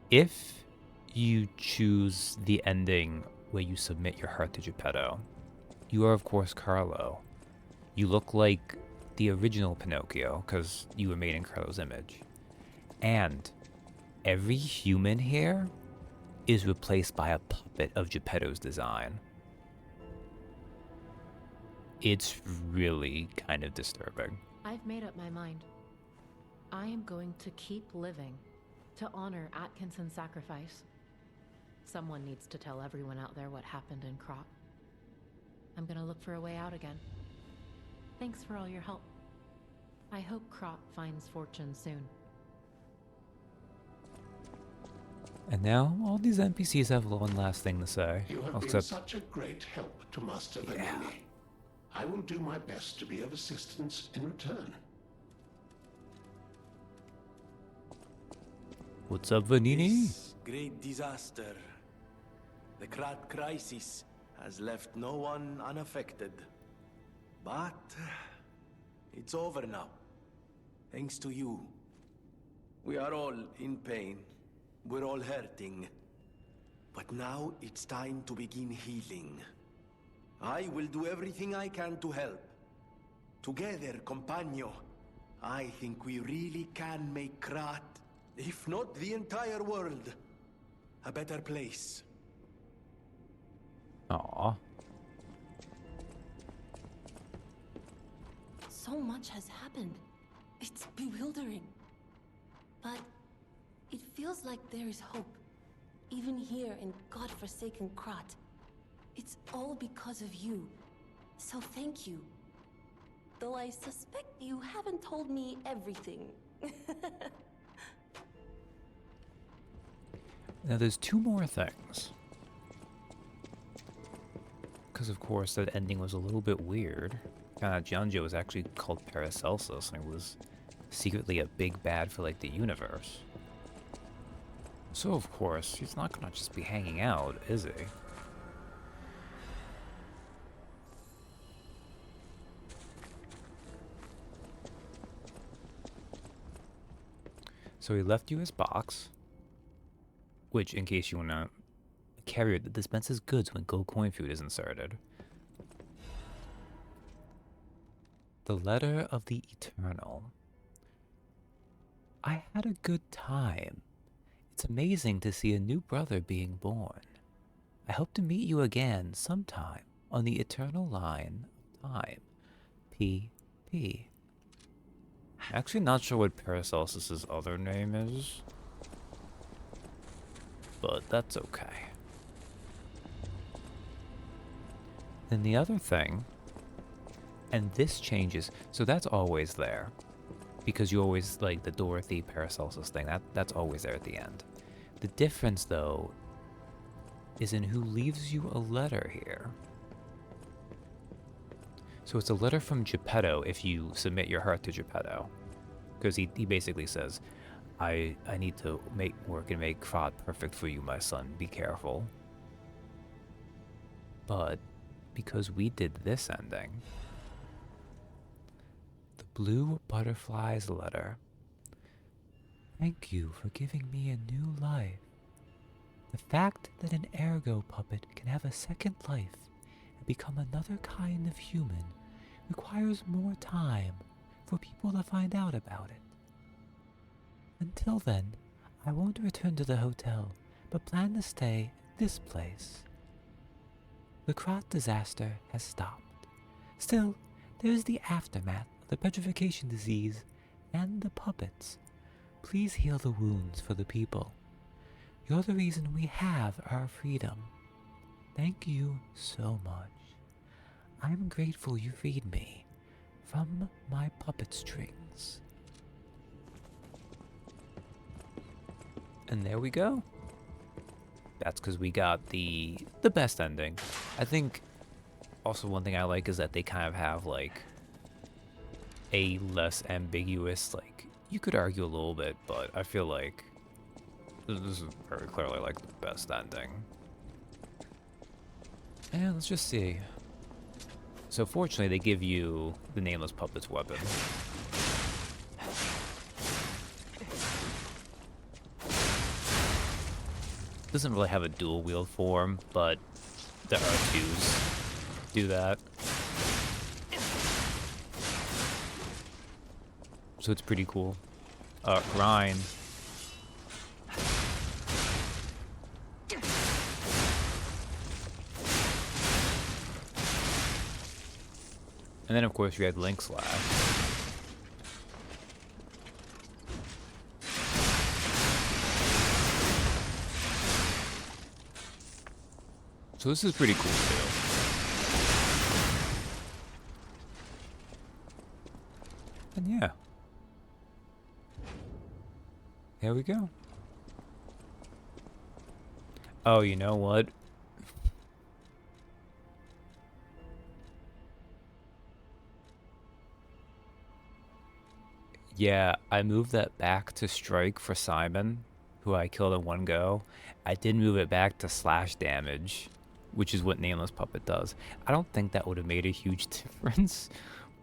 If you choose the ending where you submit your heart to Geppetto, you are of course Carlo. You look like the original Pinocchio because you were made in Carlo's image. And every human here is replaced by a puppet of Geppetto's design. It's really kind of disturbing. I've made up my mind. I am going to keep living to honor Atkinson's sacrifice. Someone needs to tell everyone out there what happened in Krot. I'm gonna look for a way out again. Thanks for all your help. I hope Krot finds fortune soon. And now, all these NPCs have one last thing to say. You have been such a great help to Master Vanini. I will do my best to be of assistance in return. What's up, Vanini? This great disaster, the Krat crisis, has left no one unaffected. But it's over now, thanks to you. We are all in pain. We're all hurting. But now it's time to begin healing. I will do everything I can to help. Together, Compagno, I think we really can make Krat, if not the entire world, a better place. Aww. So much has happened. It's bewildering. But it feels like there is hope. Even here in godforsaken Krat. It's all because of you. So thank you. Though I suspect you haven't told me everything. Now there's 2 more things. Because of course that ending was a little bit weird. Giangio was actually called Paracelsus, and it was secretly a big bad for, like, the universe. So, of course, he's not gonna just be hanging out, is he? So he left you his box, which, in case you want to, a carrier that dispenses goods when gold coin food is inserted. The Letter of the Eternal. I had a good time. It's amazing to see a new brother being born. I hope to meet you again sometime on the eternal line of time. P.P. Actually not sure what Paracelsus's other name is, but that's okay. Then the other thing, and this changes, so that's always there, because you always, like, the Dorothy Paracelsus thing, that's always there at the end. The difference, though, is in who leaves you a letter here. So it's a letter from Geppetto if you submit your heart to Geppetto. Because he basically says, I need to work and make Krat perfect for you, my son. Be careful. But because we did this ending, the Blue Butterfly's Letter. Thank you for giving me a new life. The fact that an ergo puppet can have a second life and become another kind of human requires more time for people to find out about it. Until then, I won't return to the hotel, but plan to stay at this place. The Krat disaster has stopped. Still, there is the aftermath of the petrification disease and the puppets. Please heal the wounds for the people. You're the reason we have our freedom. Thank you so much. I'm grateful you freed me from my puppet strings. And there we go. That's because we got the best ending. I think also one thing I like is that they kind of have, like, a less ambiguous, like, you could argue a little bit, but I feel like this is very clearly, like, the best ending. And let's just see. So fortunately, they give you the Nameless Puppet's weapon. Doesn't really have a dual wield form, but the R2s do that. So it's pretty cool. Grind. And then, of course, you had Link Slash. So this is pretty cool, too. And yeah. There we go. Oh, you know what? Yeah, I moved that back to strike for Simon, who I killed in one go. I did move it back to slash damage, which is what Nameless Puppet does. I don't think that would have made a huge difference,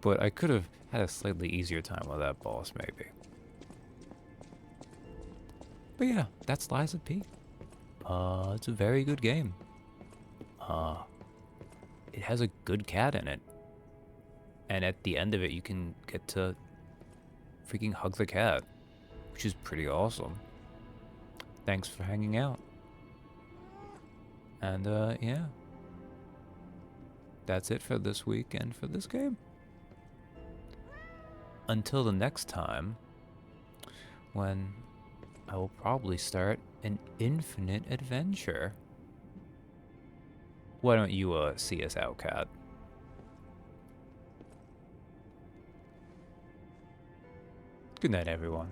but I could have had a slightly easier time with that boss, maybe. But yeah, that's Lies of P. It's a very good game. It has a good cat in it. And at the end of it, you can get to freaking hug the cat, which is pretty awesome. Thanks for hanging out. And, yeah. That's it for this week and for this game. Until the next time, when I will probably start an infinite adventure. Why don't you, see us out, cat? Good night, everyone.